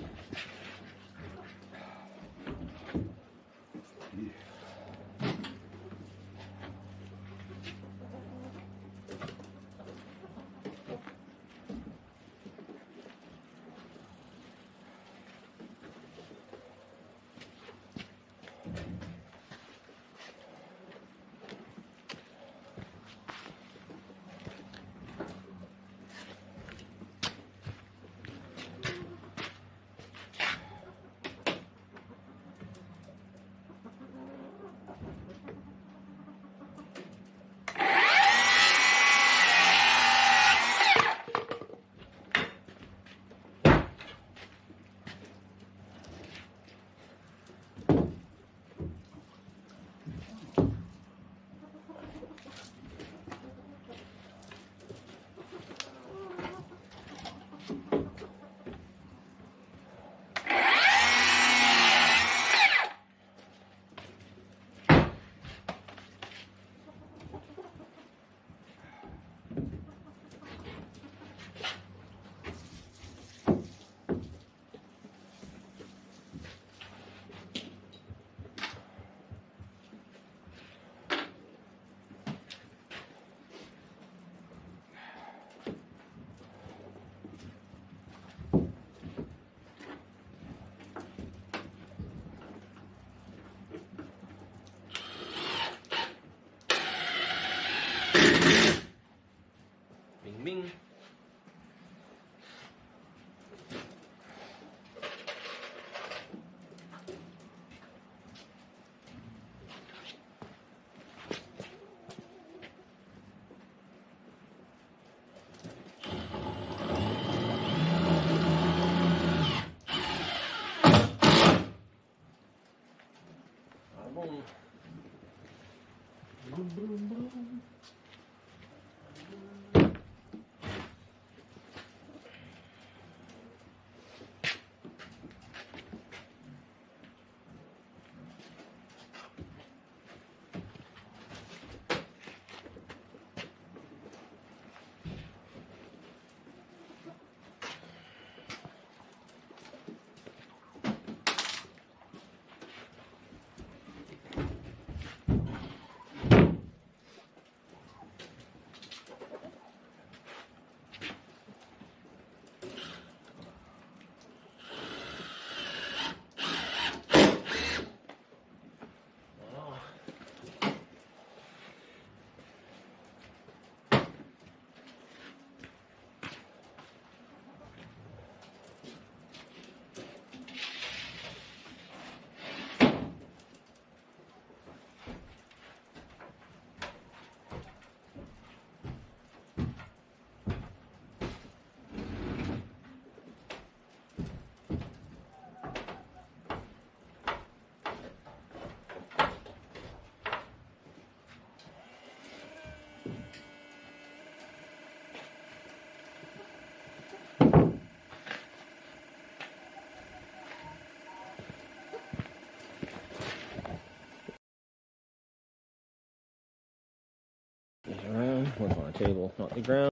table, not the ground.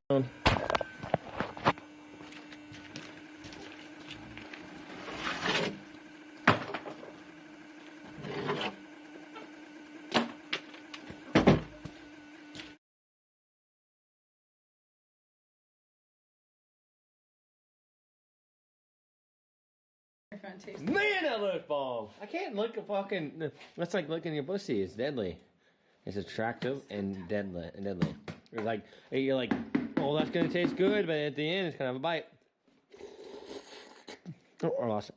Man, that looks bomb. I can't look at fucking. That's like looking at your pussy. It's deadly. It's attractive and deadly. It's like you're like, oh, that's gonna taste good, but at the end, it's gonna have a bite.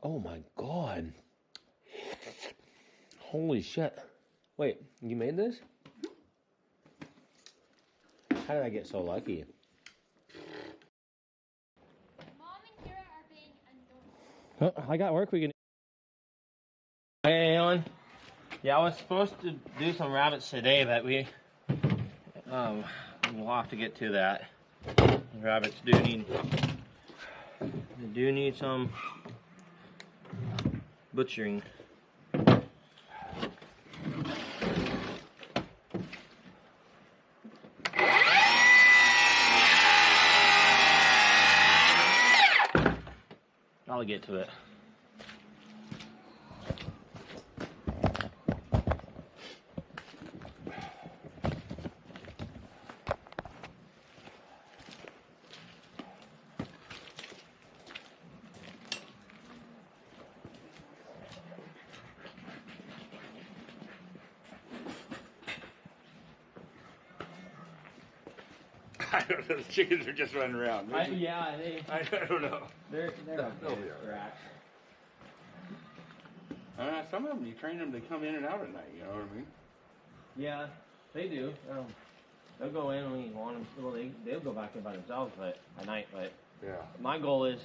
Oh my god! Holy shit! Wait, you made this? How did I get so lucky? Mom and Kira are being annoying. I got work we can. Hey, Alan. Yeah, I was supposed to do some rabbits today, but we'll have to get to that. The rabbits do need some butchering. I'll get to it. I don't know. The chickens are just running around. I don't know. They're They'll be all right. Some of them, you train them to come in and out at night. You know what I mean? Yeah, they do. They'll go in when you want them. Well, they'll go back in by themselves, but at night. But Yeah. my goal is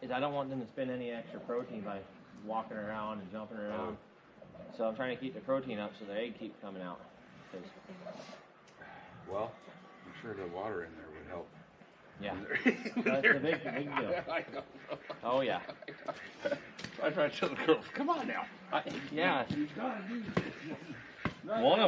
I don't want them to spend any extra protein by walking around and jumping around. So I'm trying to keep the protein up so the egg keeps coming out. Well, I'm sure the water in there would help. Yeah, that's the big deal. I know. Oh yeah. I try to tell the girls, come on now. Yeah. You gotta do this. One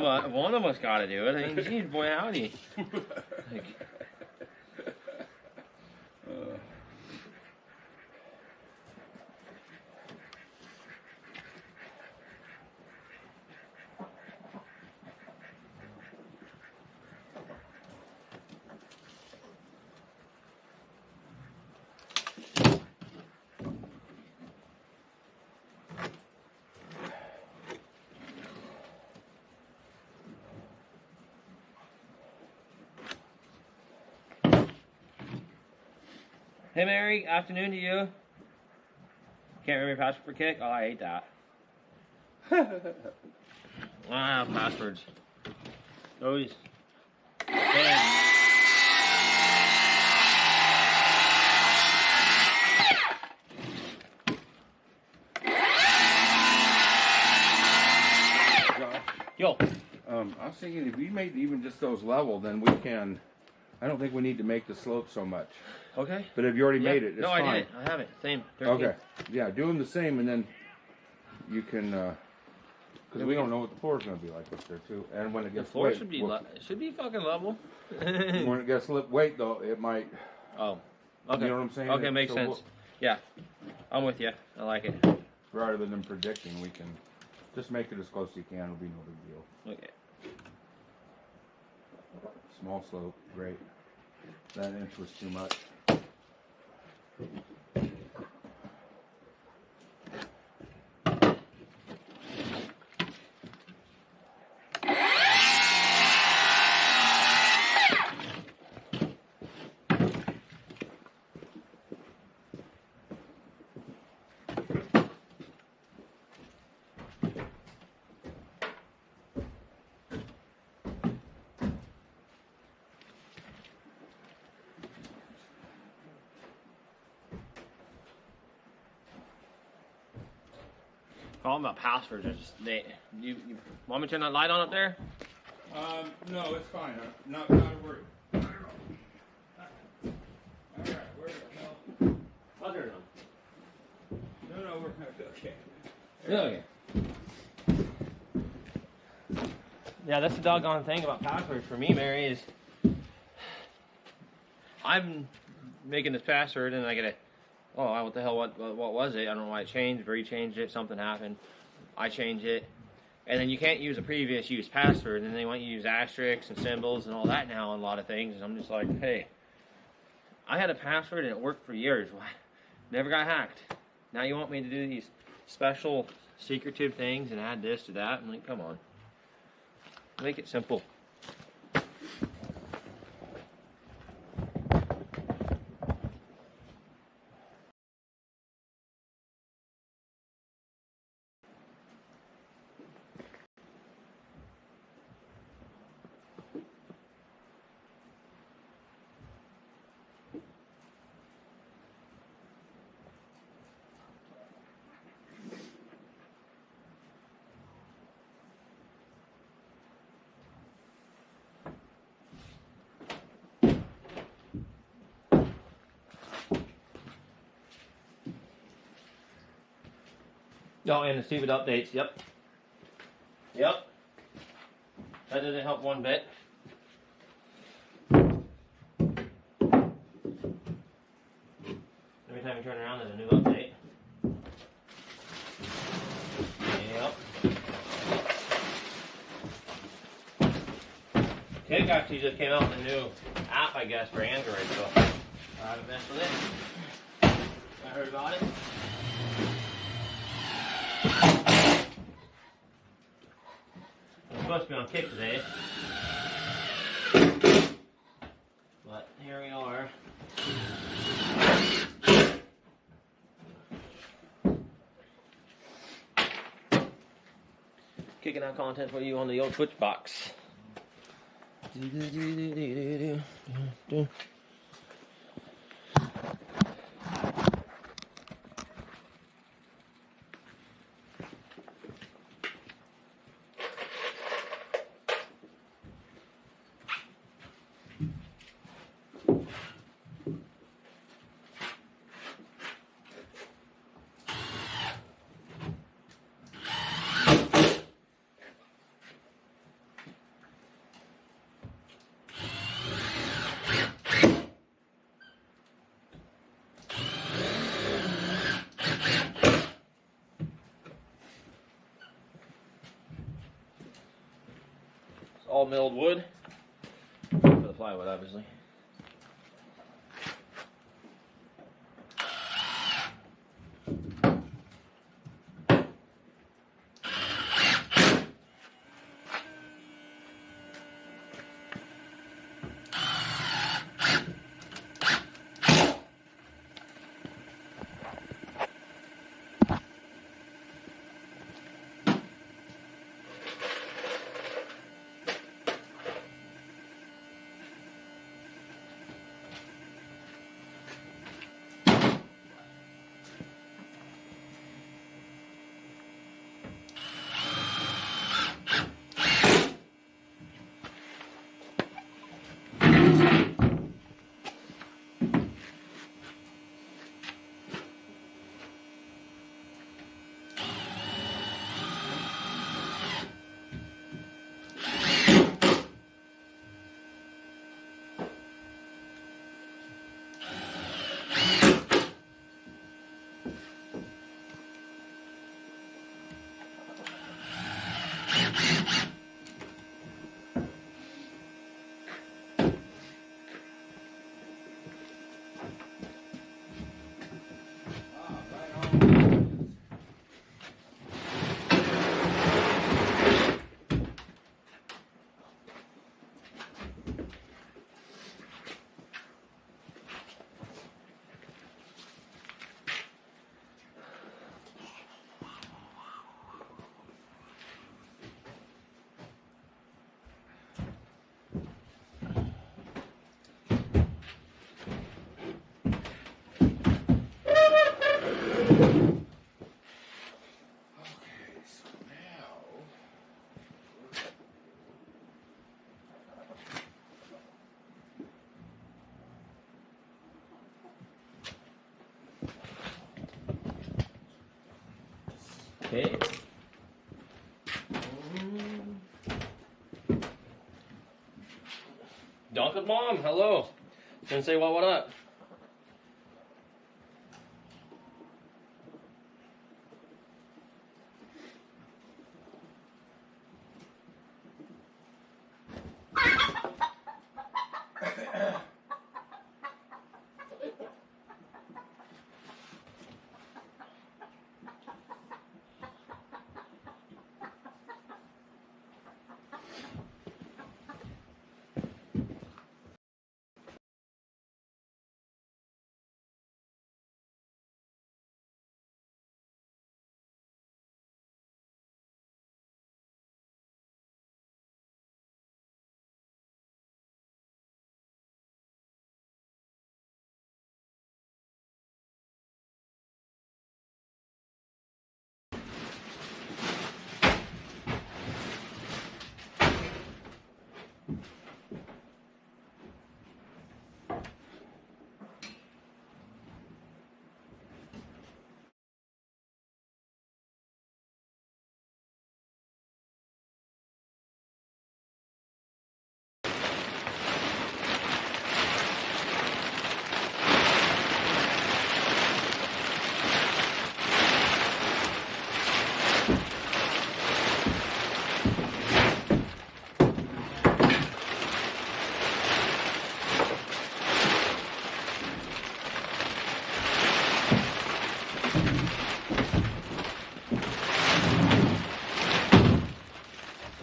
of us got to do it. I mean, geez, boy, howdy. Like, hey, Mary, afternoon to you. Can't remember your password for kick? Oh, I hate that. I don't have passwords. Always. Damn. Yo. I was thinking if we made even just those level, then we can. I don't think we need to make the slope so much. Okay. But if you already made it, it's fine. No, I did. I have it. Same. 13. Okay. Yeah, do them the same, and then you can. Because we don't know what the floor is going to be like up there too, and when it The gets floor wet, should be fucking level. when it gets weight though, it might. Oh. Okay. You know what I'm saying? Okay, makes So sense. Yeah. I'm with you. I like it. Rather than predicting, we can just make it as close as you can. It'll be no big deal. Okay. Small slope, great. That inch was too much. All about passwords are just you want me to turn that light on up there? No, it's fine. Not worried. All right, where the hell? I'll turn it on. No, we're okay. Okay. Yeah, that's the doggone thing about passwords for me, Mary, is I'm making this password and I get a, oh, what the hell, what was it? I don't know why it changed. Bree changed it, something happened. I changed it. And then you can't use a previous used password, and they want you to use asterisks and symbols and all that now on a lot of things. And I'm just like, hey, I had a password and it worked for years. Never got hacked. Now you want me to do these special secretive things and add this to that? I'm like, come on. Make it simple. Oh, and the stupid updates, yep. Yep. That doesn't help one bit. Every time you turn around, there's a new update. Yep. Kick actually just came out with a new app, I guess, for Android, so I haven't messed with it. I heard about it. I'm supposed to be on kick today, but here we are. Kicking out content for you on the old Twitch box. All milled wood for the plywood, obviously. Okay. Donka's mom, hello. Sensei, what up?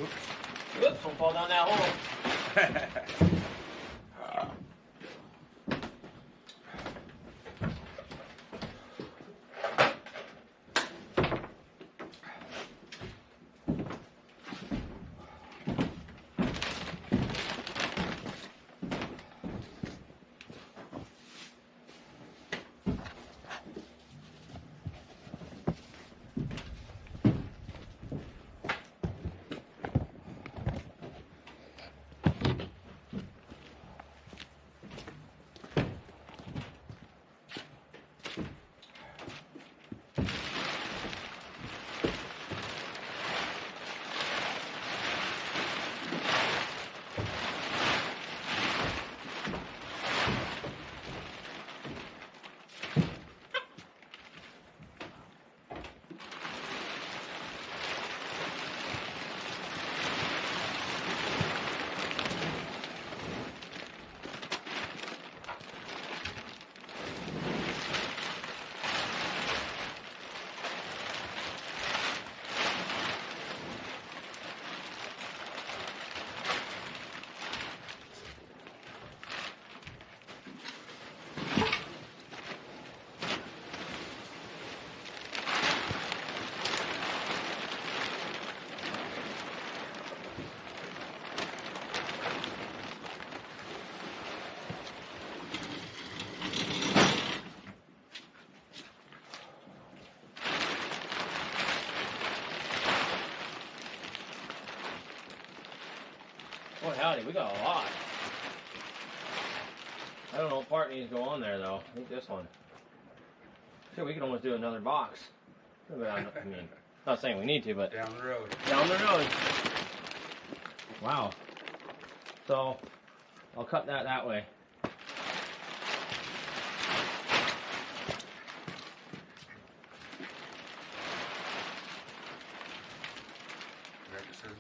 Oops, don't fall down that hole. Boy, howdy, we got a lot. I don't know what part needs to go on there, though. I think this one. Sure, we could almost do another box. I mean, not saying we need to, but Down the road. down the road. Wow. So, I'll cut that way. Grab the scissors.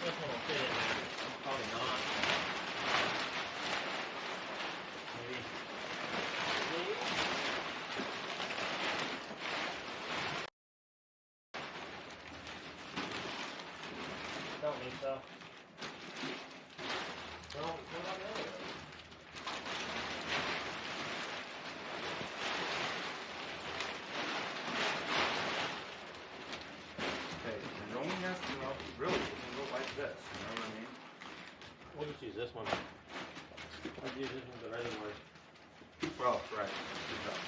This one will fit in there. Probably not. Maybe. Don't think so. No, what about the other one? Okay, it only has to go, really, it can go like this, you know what I mean? We'll just use this one. I'll use this one for the reservoir. Well, right, good job.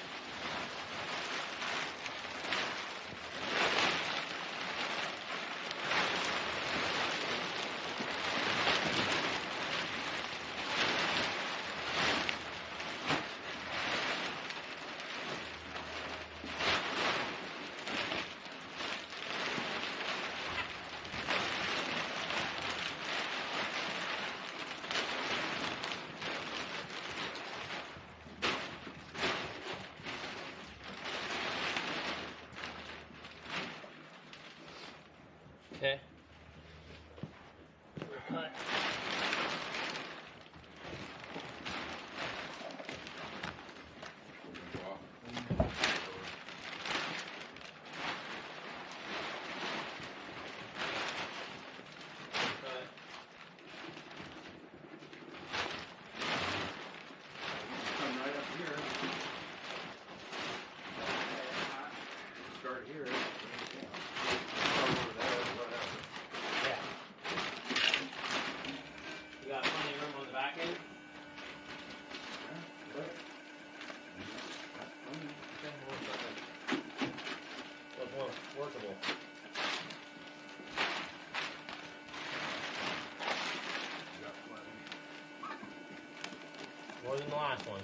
more than the last one.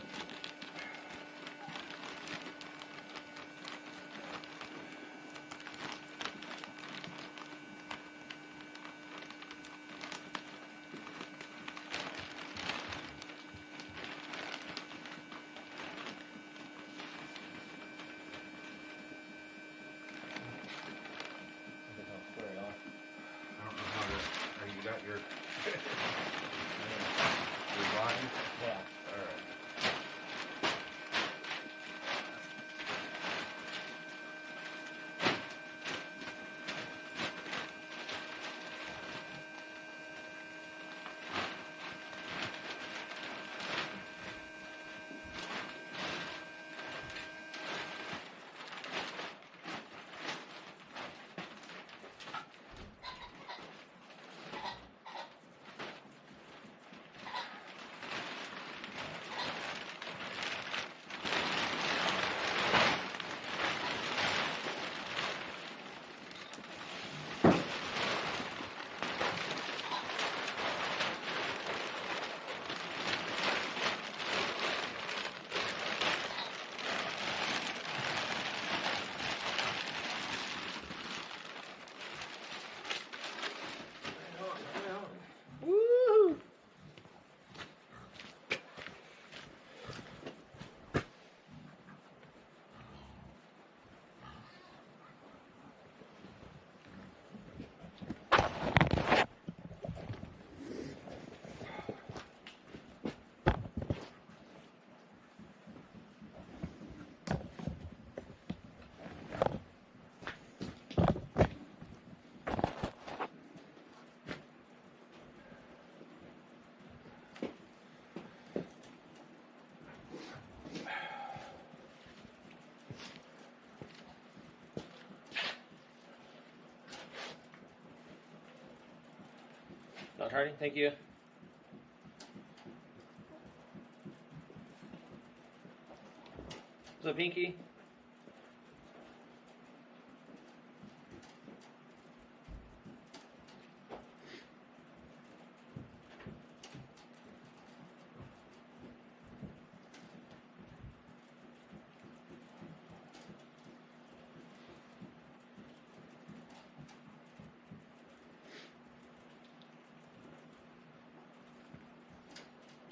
I don't know how to. You got your line? Yeah. All right. Woo! Not hurting, thank you. What's up, Pinky?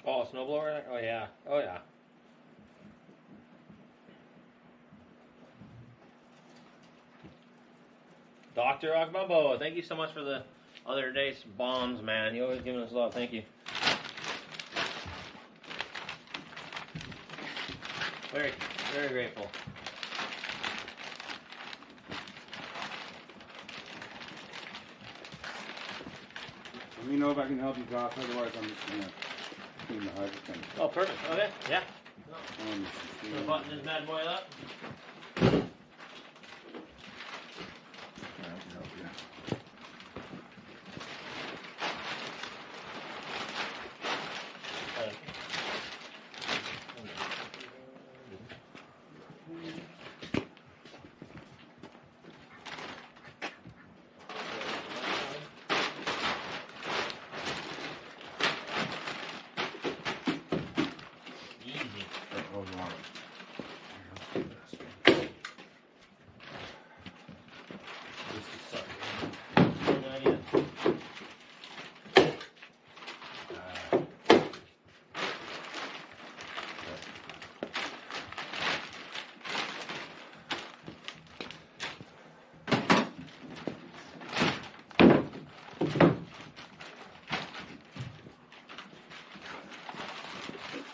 Oh, snowblower? Oh yeah. Oh yeah. Dr. Akbumbo, thank you so much for the other day's bombs, man. You always giving us love. Thank you. Very, very grateful. Let me know if I can help you, Doc. Otherwise, I'm just gonna clean the hydroponic. Oh, perfect. Okay, yeah. Um, Gonna button this bad boy up. I can help you. Easy. Hold on. Here, let's do this. This is sorry. Good idea.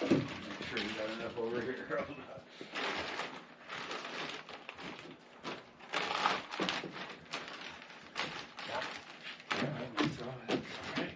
Make sure you got enough over here. Yeah, I think so. That's all right.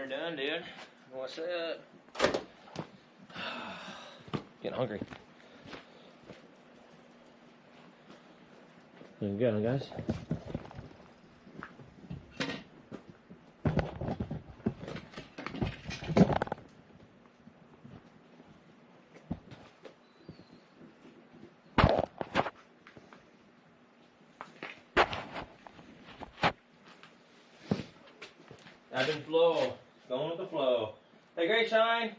Dinner done, dude. What's up? Getting hungry. Doing good, guys. Ebb and flow. Going with the flow. Hey, great shine.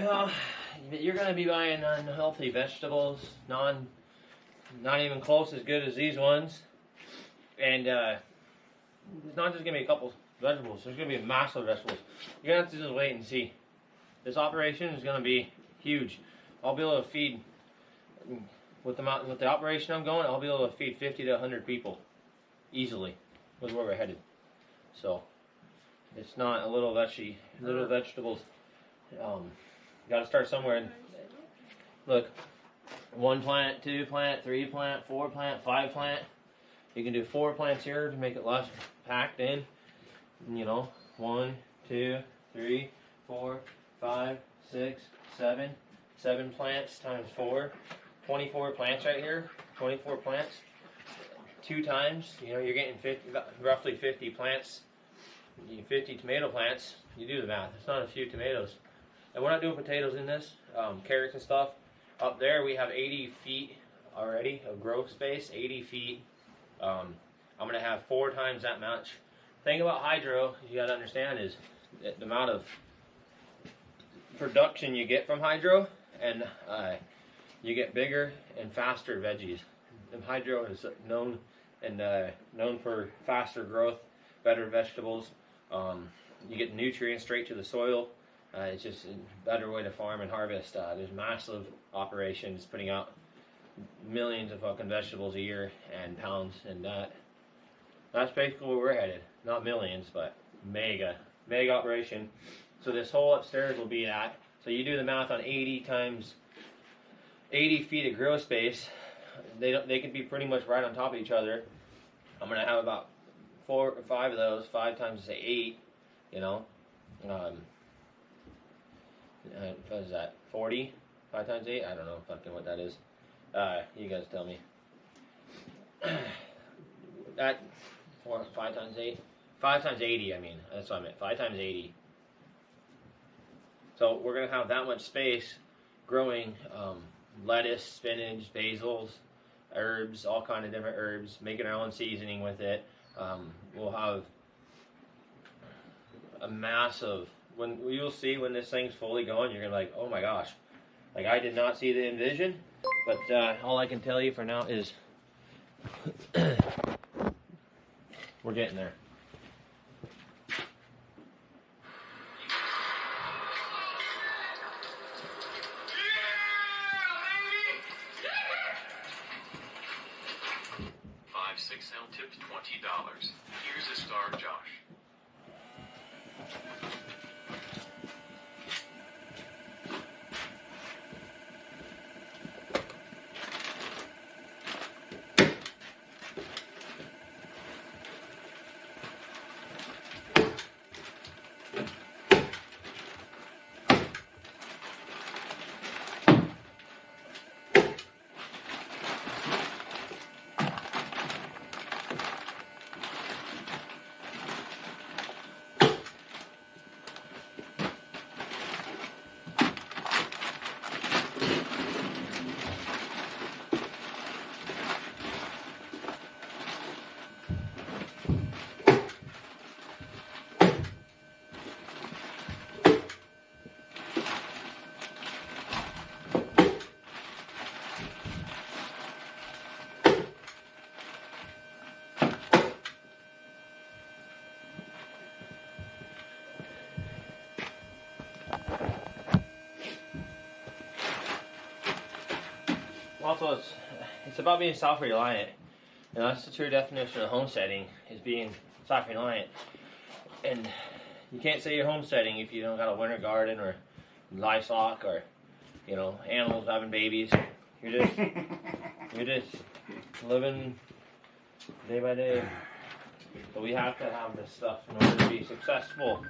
Well, you're going to be buying unhealthy vegetables, not even close as good as these ones. And it's not just going to be a couple vegetables. There's going to be massive vegetables. You're going to have to just wait and see. This operation is going to be huge. I'll be able to feed, with the operation I'm going, I'll be able to feed 50 to 100 people easily with where we're headed. So it's not a little vegetables. Got to start somewhere. Look, 1 plant, 2 plant, 3 plant, 4 plant, 5 plant. You can do 4 plants here to make it less packed in. You know, 1, 2, 3, 4, 5, 6, 7. 7 plants times 4. 24 plants right here. 24 plants. 2 times. You know, you're getting roughly 50 plants. 50 tomato plants. You do the math. It's not a few tomatoes. And we're not doing potatoes in this. Carrots and stuff. Up there we have 80 feet already of growth space. 80 feet. I'm going to have 4 times that much. Thing about hydro, you got to understand, is the amount of production you get from hydro, and you get bigger and faster veggies. And hydro is known for faster growth, better vegetables. You get nutrients straight to the soil. It's just a better way to farm and harvest. There's massive operations putting out millions of fucking vegetables a year and pounds, and that's basically where we're headed. Not millions, but mega operation. So this whole upstairs will be that. So you do the math on 80 times 80 feet of grow space. They could be pretty much right on top of each other. I'm gonna have about 4 or 5 of those. 5 times say 8. You know, what is that? 40? 5 times 8? I don't know fucking what that is. You guys tell me. That 5 times 8. 5 times 80. I mean, that's what I meant. 5 times 80. So we're gonna have that much space growing lettuce, spinach, basils, herbs, all kind of different herbs. Making our own seasoning with it. We'll have a massive. When you'll see when this thing's fully going, you're gonna be like, oh my gosh, like I did not see the envision. But all I can tell you for now is we're getting there. Tips $20. Here's a star, Josh. Also, it's about being self-reliant, and that's the true definition of homesteading, is being self-reliant. And you can't say you're homesteading if you don't got a winter garden or livestock or, you know, animals having babies. You're just living day by day. So we have to have this stuff in order to be successful.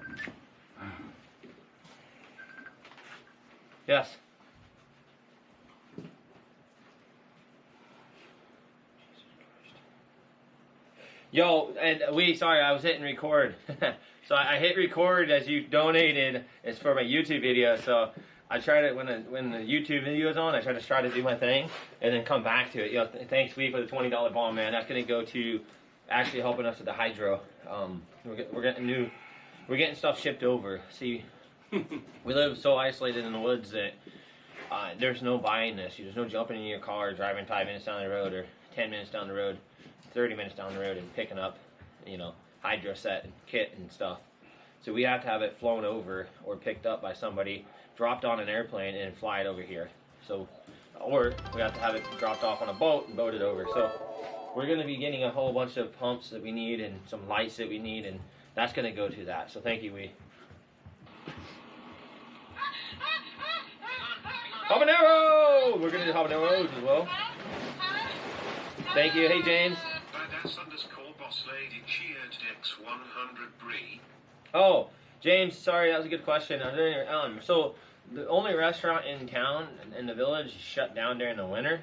Yes. Yo, and sorry, I was hitting record. So I hit record as you donated. It's for my YouTube video. So I try to, when the YouTube video is on, I try to do my thing and then come back to it. Yo, thanks, Lee, for the $20 bomb, man. That's gonna go to actually helping us with the hydro. We're getting stuff shipped over. See, we live so isolated in the woods that there's no buying this. There's no jumping in your car, driving 5 minutes down the road or 10 minutes down the road, 30 minutes down the road, and picking up, hydro set and kit and stuff. So we have to have it flown over or picked up by somebody, dropped on an airplane, and fly it over here. So, or we have to have it dropped off on a boat and boated over. So we're going to be getting a whole bunch of pumps that we need and some lights that we need, and that's going to go to that. So thank you, Wee. Habanero! We're going to do habaneros as well. Thank you. Hey, James. Oh, James, sorry, that was a good question. So the only restaurant in town, in the village, shut down during the winter.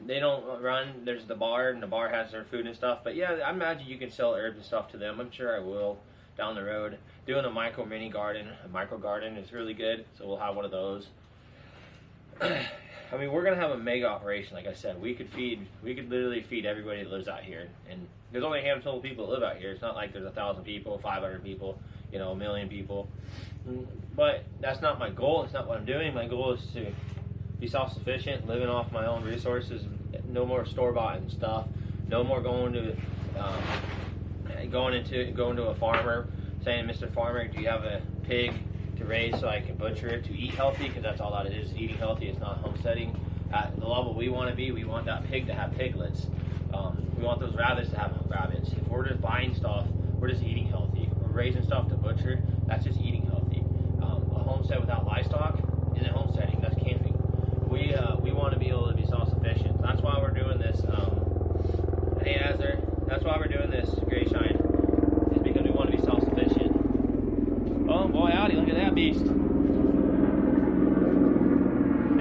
They don't run. There's the bar, and the bar has their food and stuff. But yeah, I imagine you can sell herbs and stuff to them. I'm sure I will down the road. Doing a micro garden is really good. So we'll have one of those. I mean, we're gonna have a mega operation. Like I said, we could literally feed everybody that lives out here. And there's only a handful of people that live out here. It's not like there's 1,000 people, 500 people, 1 million people. But that's not my goal. It's not what I'm doing. My goal is to be self-sufficient, living off my own resources. No more store-bought and stuff. No more going to a farmer saying, "Mr. Farmer, do you have a pig to raise so I can butcher it to eat healthy?" Because that's all that it is eating healthy. It's not homesteading. At the level we want to be, we want that pig to have piglets. We want those rabbits to have rabbits. If we're just buying stuff, we're just eating healthy. If we're raising stuff to butcher, that's just eating healthy. A homestead without livestock isn't homesteading. That's camping. We want to be able to be self-sufficient. That's why we're doing this. Hey, Azar. That's why we're doing this, Gray Shine. Is because we want to be self-sufficient. Oh boy, howdy! Look at that beast. It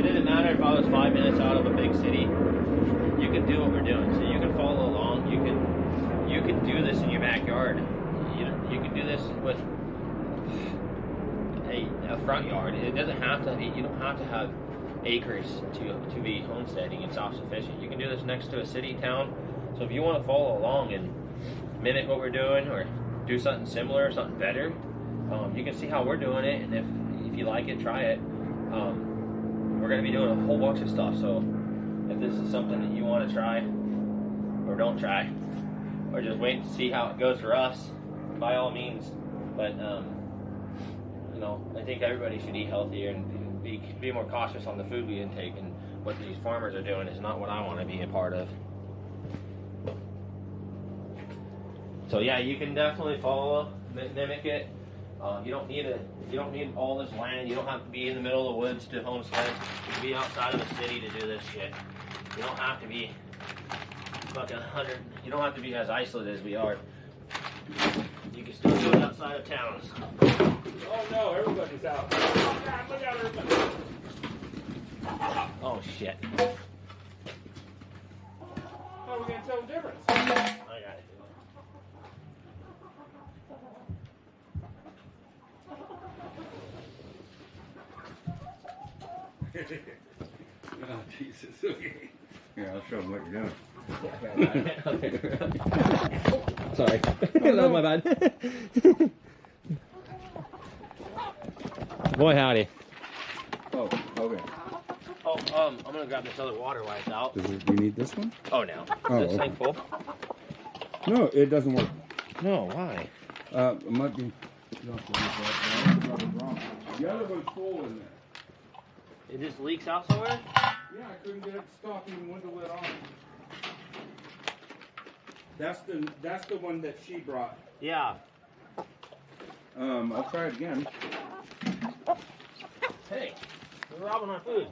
didn't matter if I was 5 minutes out of a big city. You can do what we're doing, so you can follow along. You can do this in your backyard. You can do this with a front yard. It doesn't have to. You don't have to have acres to be homesteading and self-sufficient. You can do this next to a city, town. So if you want to follow along and mimic what we're doing, or do something similar, something better, you can see how we're doing it. And if you like it, try it. We're going to be doing a whole bunch of stuff. So if this is something that you want to try, or don't try, or just wait to see how it goes for us, by all means. But I think everybody should eat healthier and be more cautious on the food we intake. And what these farmers are doing is not what I want to be a part of. So yeah, you can definitely follow, mimic it. You don't need all this land. You don't have to be in the middle of the woods to homestead. You can be outside of the city to do this shit. You don't have to be fucking 100. You don't have to be as isolated as we are. You can still do it outside of towns. Oh no, everybody's out. Oh God, look out, everybody. Oh shit. How are we gonna tell the difference? I got it. Oh, Jesus. Okay. Here, I'll show them what you're doing. Sorry. No, my bad. Boy, howdy. Oh, okay. Oh, I'm gonna grab this other water while it's out. Do you need this one? Oh, no. Oh, Is this okay. thing full? No, it doesn't work. No, why? It might be. You don't have to use that. The other one's full in there. It just leaks out somewhere? Yeah, I couldn't get it to stop even with the lid on. That's the one that she brought. Yeah. I'll try it again. Hey, you're robbing our food.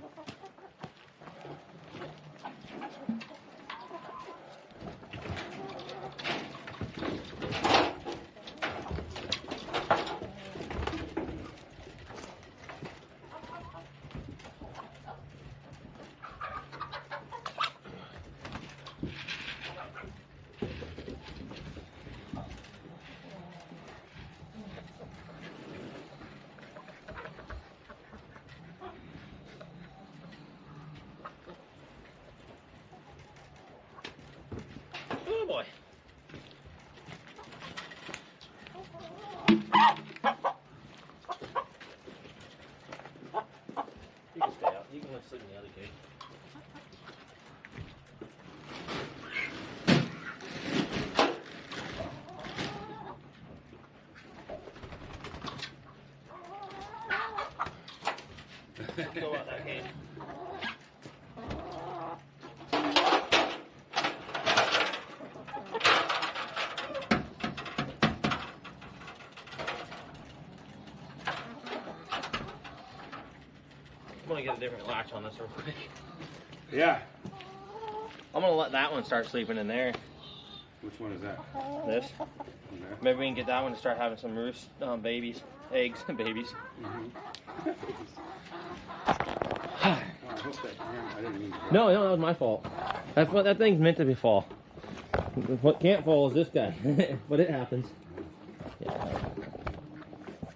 gonna sleep in the other cage. Go out that cage. I'm gonna get a different latch on this real quick. Yeah. I'm gonna let that one start sleeping in there. Which one is that? This. Okay. Maybe we can get that one to start having some roost babies, eggs, babies. Mm-hmm. Oh, I hope that I didn't mean to. No, that was my fault. That's what that thing's meant to fall. What can't fall is this guy, but it happens. Yeah.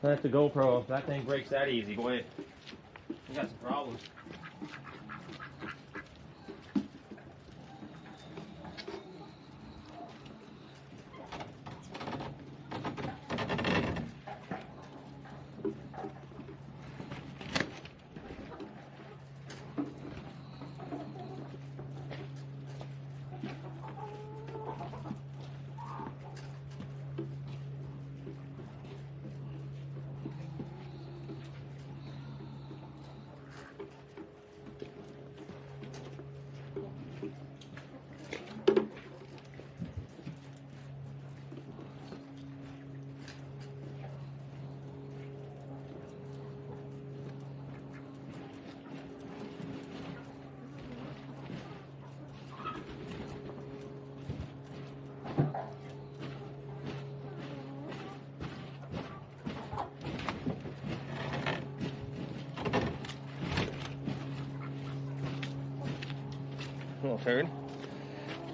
That's the GoPro. If that thing breaks that easy, boy, we got some problems. Little turd.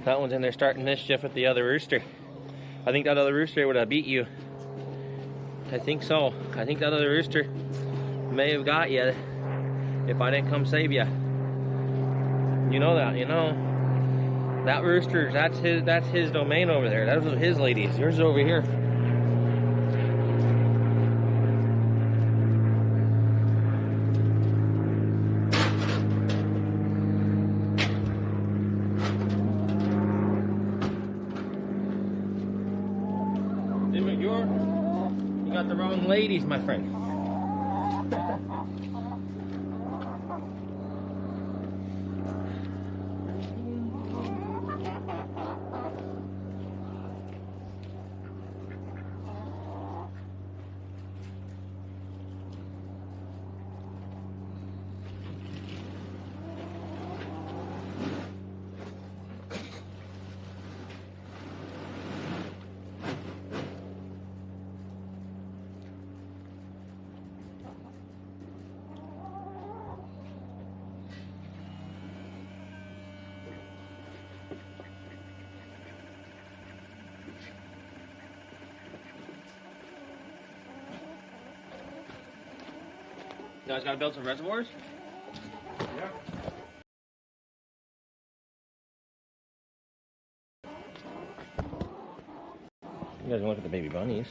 That one's in there starting mischief with the other rooster. I think that other rooster would have beat you. I think so. I think that other rooster may have got you if I didn't come save you. You know that, you know. That rooster, that's his domain over there. Those are his ladies. Yours is over here. You got the wrong ladies, my friend. You guys gotta build some reservoirs? Yeah. You guys can look at the baby bunnies.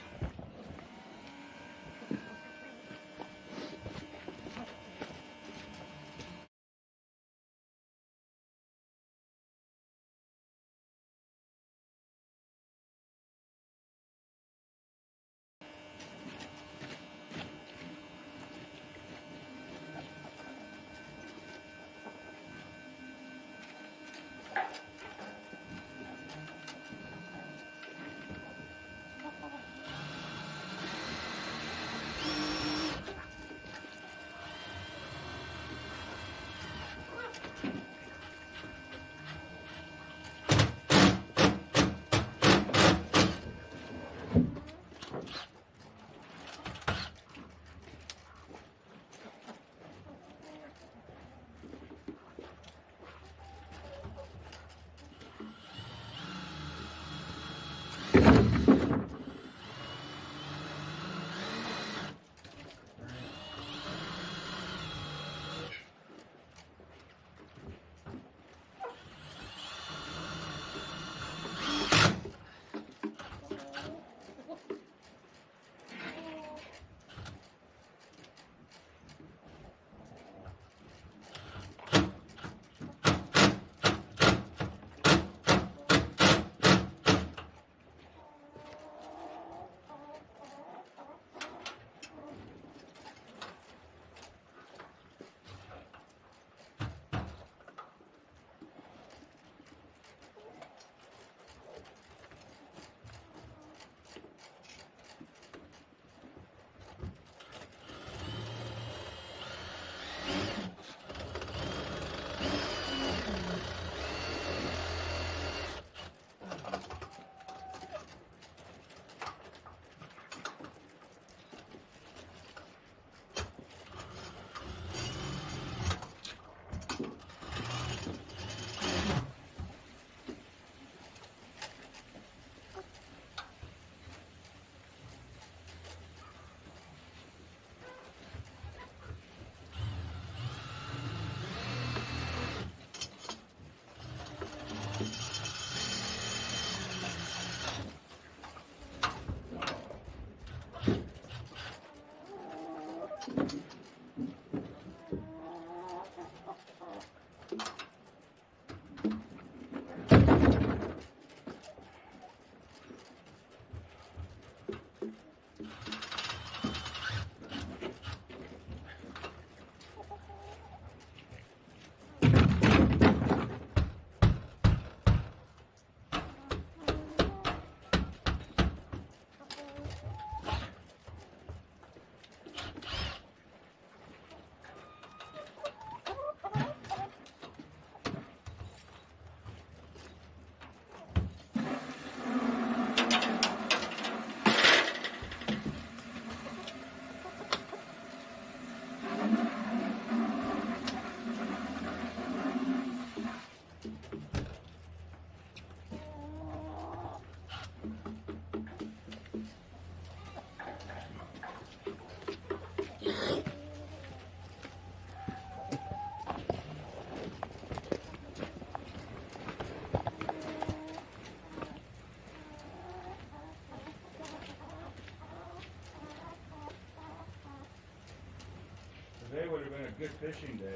fishing day.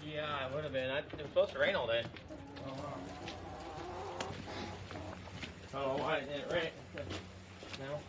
Yeah, it would have been. It was supposed to rain all day. Oh, wow. I don't know why it didn't rain. No.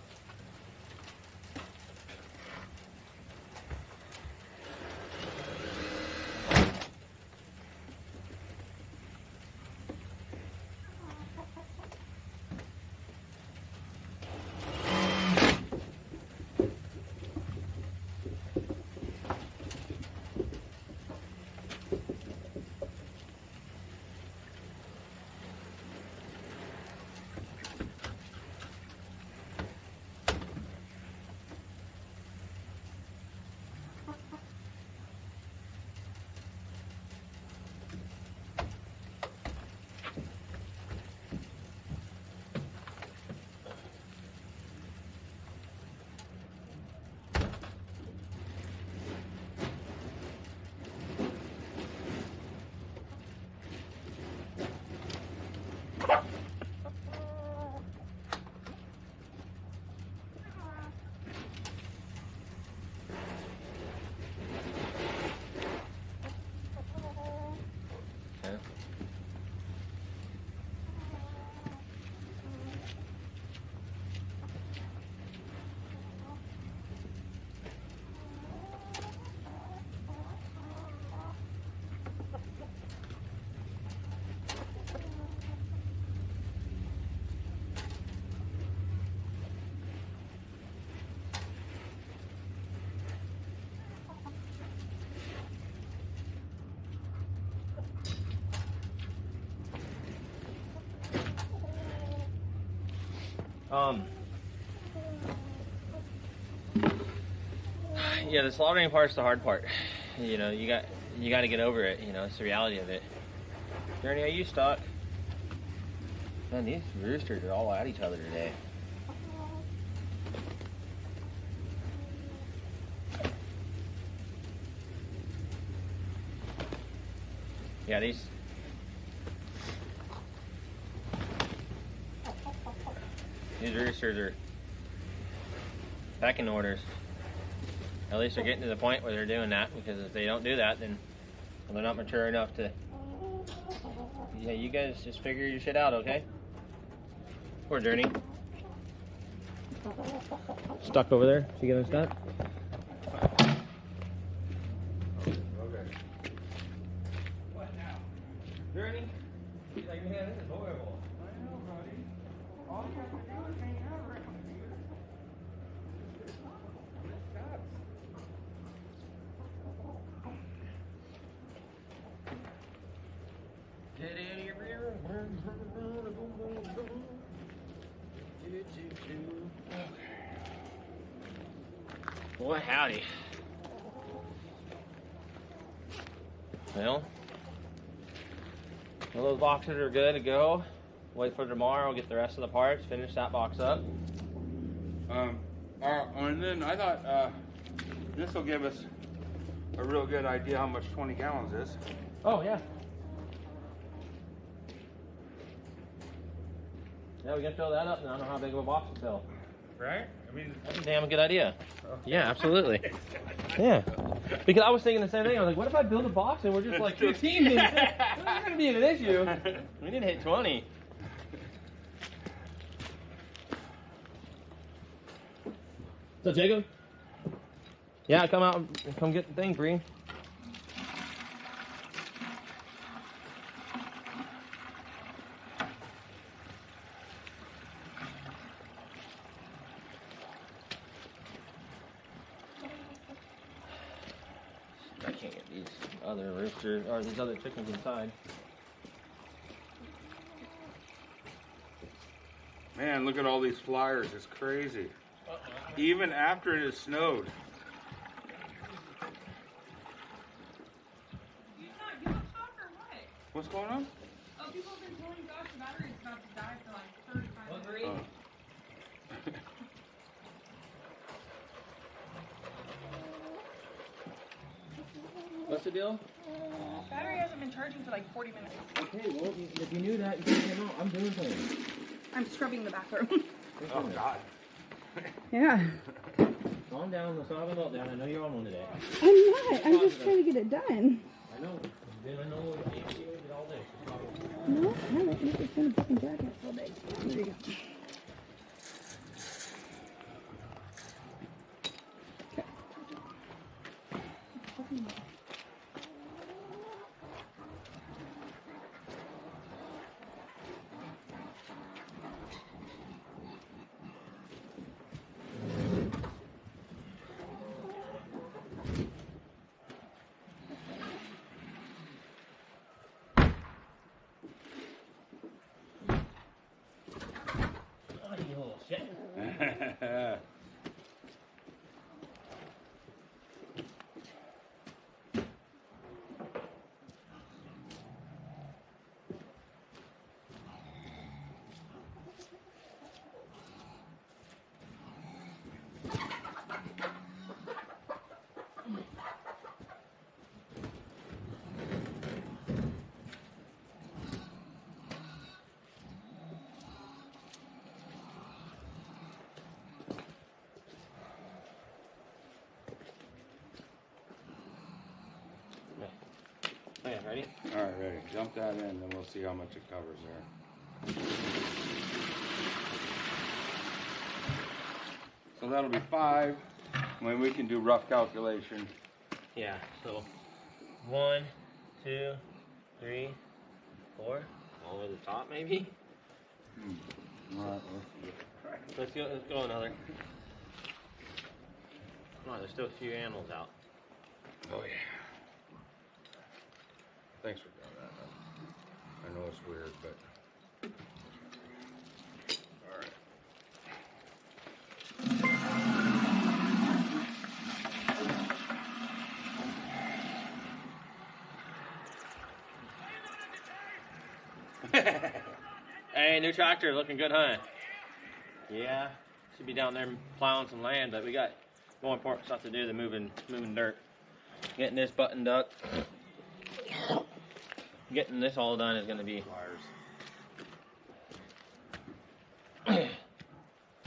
Yeah, the slaughtering part's the hard part. You know, you got to get over it. You know, it's the reality of it. Journey, are you stuck? Man, these roosters are all at each other today. Yeah, these roosters are pecking orders. At least they're getting to the point where they're doing that, because if they don't do that, then they're not mature enough to... Yeah, you guys just figure your shit out, okay? Poor Journey. Stuck over there? She getting stuck? Okay. What now? Journey? She's like, man, this is horrible. I know, buddy. All you have to do is hang out around here. This sucks. Get in here. Boy, howdy. Well, those boxes are good to go. Wait for tomorrow, get the rest of the parts, finish that box up. And then I thought this will give us a real good idea how much 20 gallons is. Oh, yeah. Yeah, we can fill that up, and I don't know how big of a box to fill. Right? I mean, That's a damn good idea. Yeah, absolutely. Yeah. Because I was thinking the same thing. I was like, what if I build a box and we're just like 15? That's not going to be an issue. We need to hit 20. So, Jacob? Yeah, come out and come get the thing, Bree. I can't get these other roosters or these other chickens inside. man, look at all these flyers. It's crazy. Even after it has snowed. You don't talk or what? What's going on? Oh, people have been telling Josh the battery's about to die for like 35 minutes. What's the deal? Battery hasn't been charging for like 40 minutes. Okay, well, if you knew that, you could have came out. I'm doing things. I'm scrubbing the bathroom. Oh, God. Yeah. Oh, calm down. Let's not have a meltdown. I know you're on one today. I'm not. I'm just trying to get it done. I know. Then I know you did all this. No, I haven't. You've just been putting jackets all day. There you go. Oh, you little shit. Okay, ready? All right, ready. Dump that in, then we'll see how much it covers there. So that'll be 5. When we can do rough calculation. Yeah, so 1, 2, 3, 4. All over the top, maybe? All right, let's see. Let's go another. Come on, there's still a few animals out. Oh yeah. Thanks for doing that. I know it's weird, but. All right. Hey, new tractor, looking good, huh? Yeah, should be down there plowing some land, but we got more important stuff to do than moving dirt. Getting this buttoned up, getting this all done is going to be.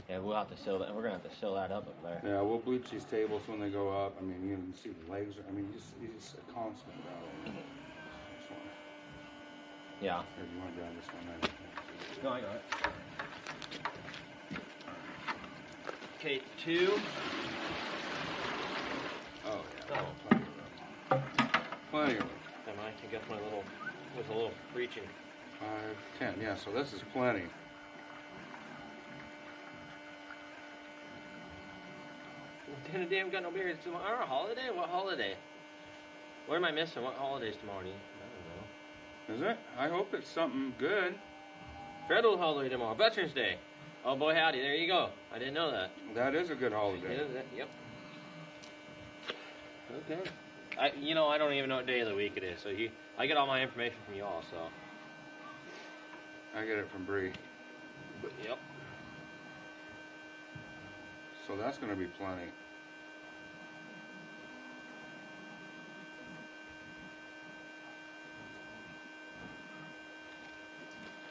Yeah, we'll have to seal that. We're gonna have to seal that up there. Yeah, we'll bleach these tables when they go up. I mean, you can see the legs. I mean, it's a constant battle. Yeah. Or do you want to grab this one? No, I got it. Okay, 2. Oh, yeah. Oh. Plenty of room. Am I guess my little was a little reaching. 5, 10. Yeah, so this is plenty. Damn, we got no beer. It's tomorrow. Holiday? What holiday? What am I missing? What holiday's tomorrow? I don't know. Is it? I hope it's something good. Federal holiday tomorrow. Veterans Day. Oh boy, howdy. There you go. I didn't know that. That is a good holiday. Yep. Okay. I don't even know what day of the week it is. So I get all my information from you all. So. I get it from Bree. Yep. So that's going to be plenty.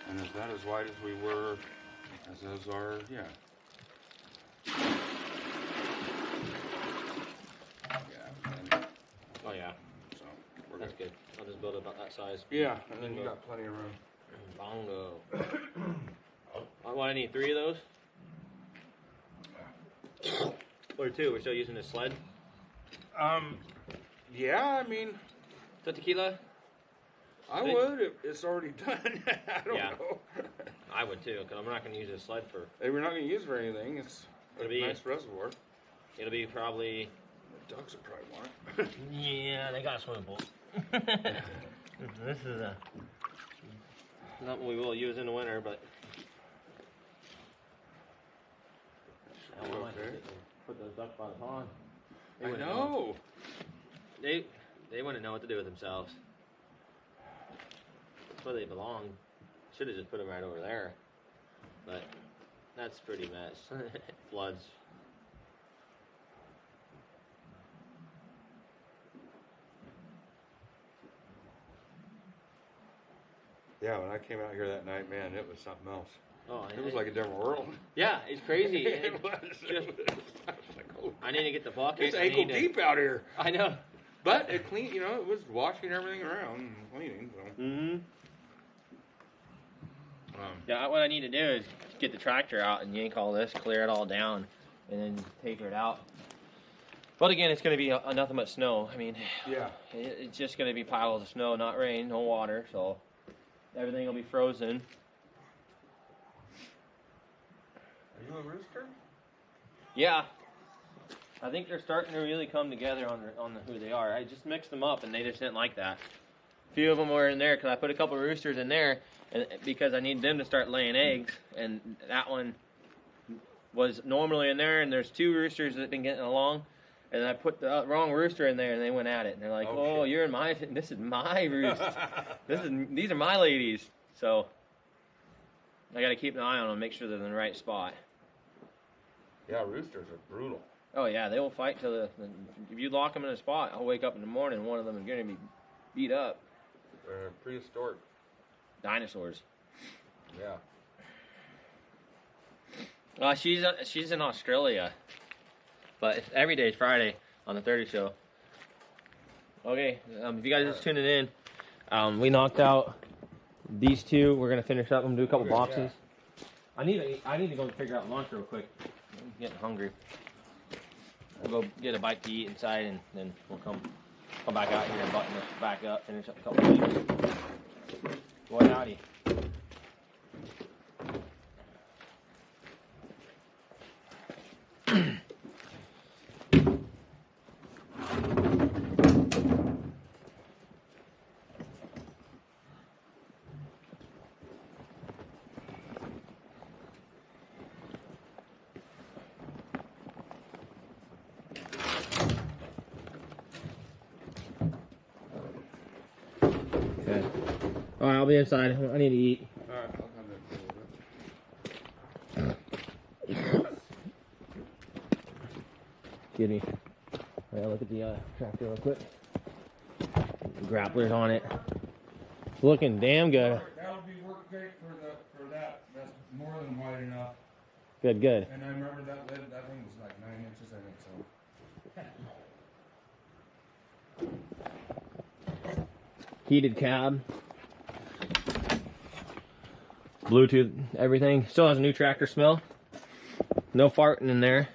And is that as wide as we were, as our, yeah. Yeah, plenty. Oh yeah. So, we're That's good. I'll just build it about that size. Yeah, and then you got plenty of room. Bongo. What, I need 3 of those? Or 2? We're still using this sled? Yeah, I mean, Is that tequila? I would. It's already done. I don't Yeah. know. I would too, because I'm not going to use this sled for. Hey, we're not going to use it for anything. It's a It'll be- nice reservoir. It'll be probably. The ducks would probably want it. Yeah, they got a swimming pool. This is something we will use in the winter, but. I don't know if I Okay. can put those ducks by the pond. They I wouldn't know. They wouldn't know what to do with themselves. That's where they belong. Should have just put them right over there. But that's pretty mess. Floods. Yeah, when I came out here that night, man, it was something else. Oh, It was like a different world. yeah, it's crazy. It was. Just- I was like, I need to get the bucket. It's ankle deep out here. I know. But it cleaned, it was washing everything around and cleaning. So. Mm-hmm. Yeah, what I need to do is get the tractor out and yank all this, clear it all down, and then taper it out. But again, it's going to be nothing but snow. I mean, yeah, it's just going to be piles of snow, not rain, no water, so everything will be frozen. Are you a rooster? Yeah, I think they're starting to really come together on who they are. I just mixed them up, and they just didn't like that. A few of them were in there because I put a couple of roosters in there, and because I need them to start laying eggs, and that one was normally in there, and there's 2 roosters that have been getting along, and I put the wrong rooster in there, and they went at it, and they're like, "Oh, you're in my, this is my roost, these are my ladies," so I got to keep an eye on them, make sure they're in the right spot. Yeah, roosters are brutal. Oh yeah, they will fight till if you lock them in a spot, I'll wake up in the morning and one of them is going to be beat up. They're prehistoric. Dinosaurs. Yeah. She's in Australia, but every day is Friday on the 30 show. Okay, if you guys are just tuning in, we knocked out these 2. We're gonna finish up and do a couple boxes. Yeah. I need to go and figure out lunch real quick. I'm getting hungry. I'll go get a bite to eat inside, and then we'll come back out here and button this back up, finish up a couple things. Boy, howdy. Okay. All right, I'll be inside. I need to eat. All right, I'll come back for a little bit. Excuse me. I'll look at the tractor real quick. Grapplers on it. It's looking damn good. That'll be work great for that. That's more than wide enough. Good, good. And I remember that thing was like 9 inches, I think, so. Heated cab. Bluetooth, everything. Still has a new tractor smell. No farting in there.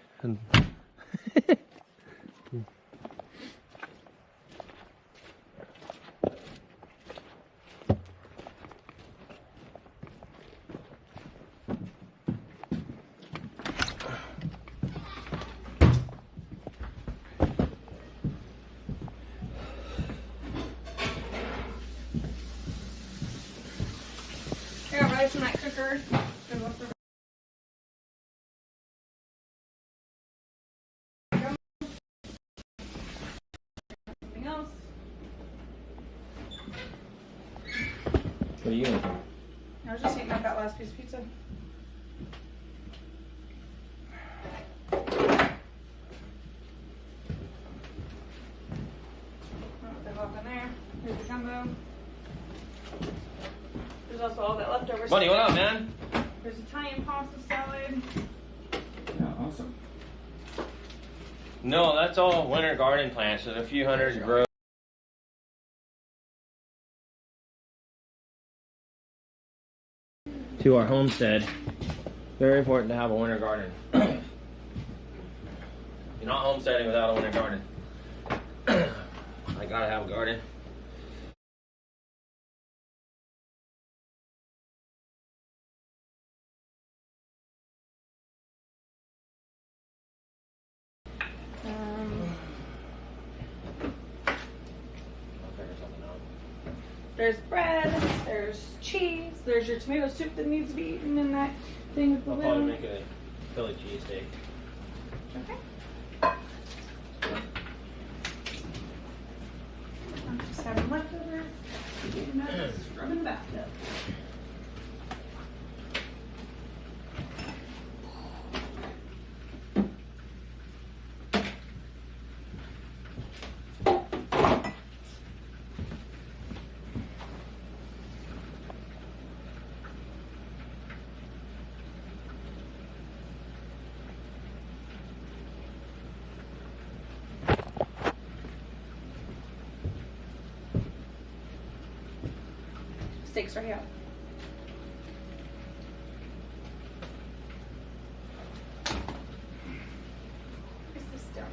Here, I'll buy some that cooker. Something else. What are you gonna do? I was just eating up that last piece of pizza. In there. Here's the gumbo. There's also all that leftover Buddy, stuff. what up, man? There's Italian pasta salad. Yeah, awesome. No, that's all winter garden plants. There's a few hundred grow. To our homestead. Very important to have a winter garden. You're not homesteading without a winter garden. I gotta have a garden. There's bread, there's cheese, there's your tomato soup that needs to be eaten in that thing with the I'll probably lid. make a Philly cheesesteak. Okay. I'm just having leftovers. Getting that, scrubbing the bathtub. steaks right here. Is this done?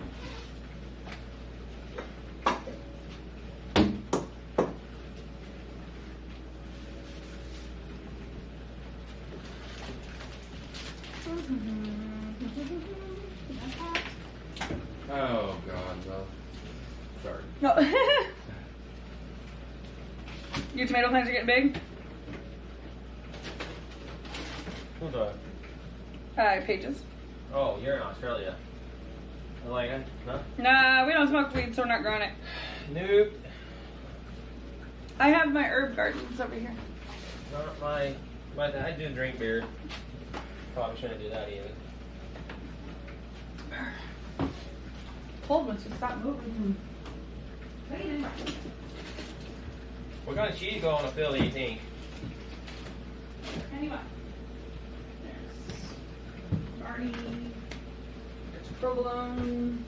Oh God, well, sorry. No. Your tomato plants are getting big? Who's that? Pages. Oh, you're in Australia. I like it? No? Nah, we don't smoke weed, so we're not growing it. Nope. I have my herb gardens over here. Not my. I do drink beer. Probably shouldn't do that either. Told us to stop moving. What kind of cheese go on a Philly, do you think? Anyway. There's Marty. There's provolone.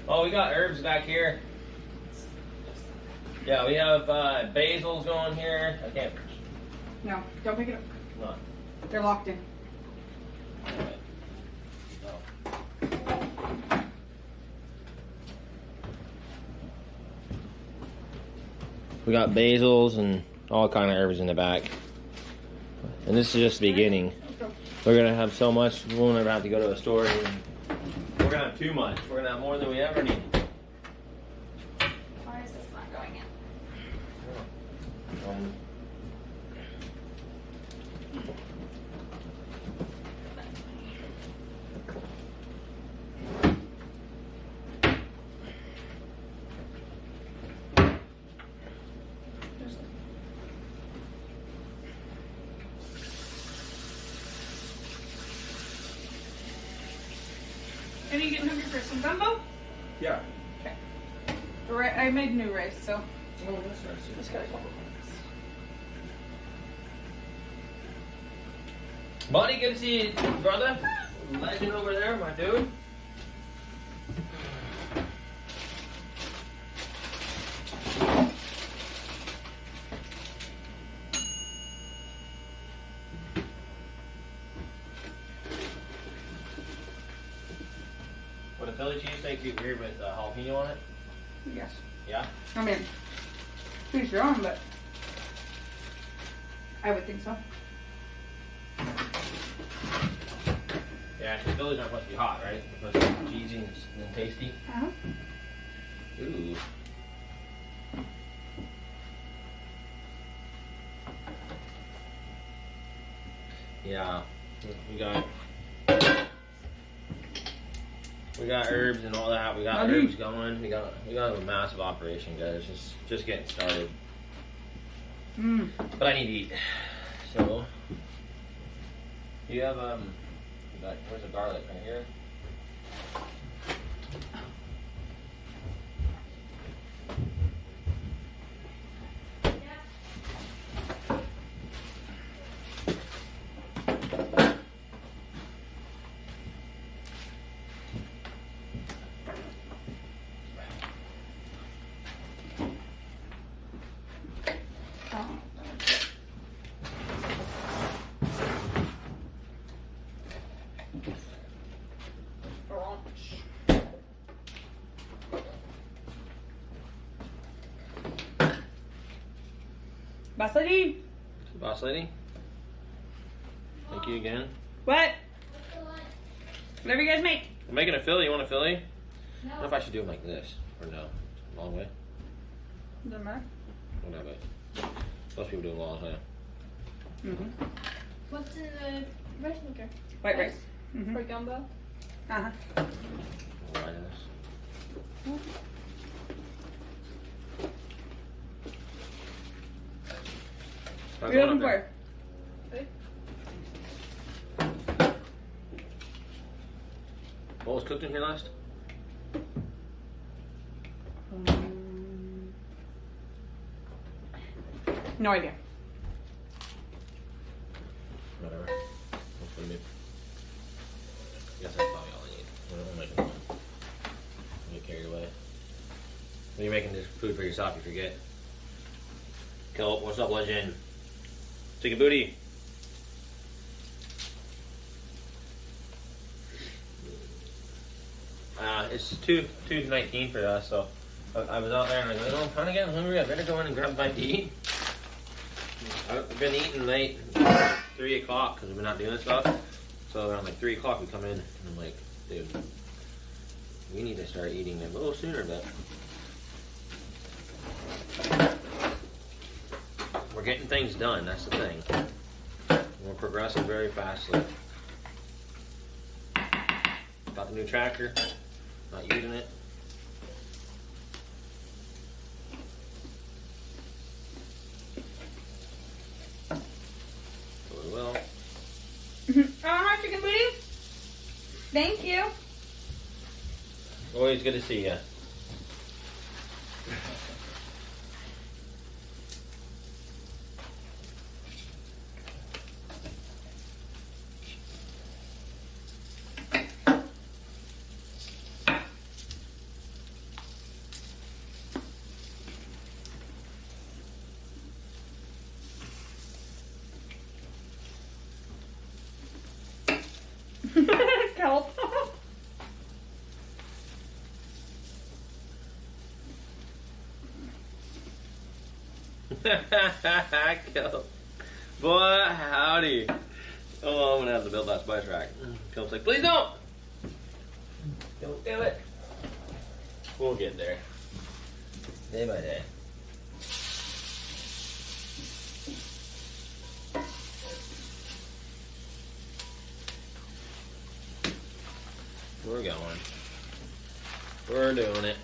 Oh, we got herbs back here. Yeah, we have basils going here. I can't. No, don't pick it up. No. They're locked in. Alright. No. We got basils and all kind of herbs in the back. And this is just the beginning. We're gonna have so much, we won't ever have to go to a store. And we're gonna have too much. We're gonna have more than we ever need. Why is this not going in? Are you getting hungry for some gumbo? Yeah. Okay. I made new rice, so Oh, that's nice. just got a couple minutes. Buddy, good to see you, brother. Legend over there, my dude. Would a Philly cheesesteak be weird with jalapeno on it? Yes. Yeah? I mean, who's your own, but I would think so. Yeah, because Phillies aren't supposed to be hot, right? They're supposed to be cheesy and tasty. Uh-huh. Ooh. Yeah, we got herbs and all that. We got herbs going. We got a massive operation, guys. Just getting started. But I need to eat. So you have where's the garlic right here? Boss lady? Boss lady? Thank you again. What? Whatever you guys make. I'm making a Philly. You want a Philly? No. I don't know if I should do it like this or no. Long way. Doesn't matter. Whatever. Most people do it long way. Mm-hmm. What's in the rice maker? White rice. Mm-hmm. For gumbo? Uh-huh. Why this? What are you looking for? What was cooked in here last? No idea. Whatever. Hopefully maybe. I guess that's probably all I need. We'll make it one. Get carried away. When you're making this food for yourself, you forget. Kelp, what's up, legend? Chicken booty. It's 2:19 for us, so I was out there and I go, I'm kind of getting hungry. I better go in and grab a bite to eat. I've been eating late, 3 o'clock, because we're not doing stuff. So around like 3 o'clock we come in, and I'm like, dude, we need to start eating a little sooner, but we're getting things done. That's the thing. We're progressing very fastly. Got the new tractor. Not using it. So we will. Oh, hi, chicken booty. Thank you. Always good to see you. Kelp. Kelp. Boy, howdy. Oh, I'm gonna have to build that spice rack. Kelp's like, please don't! Don't do it. We'll get there. Day by day. We're going. We're doing it.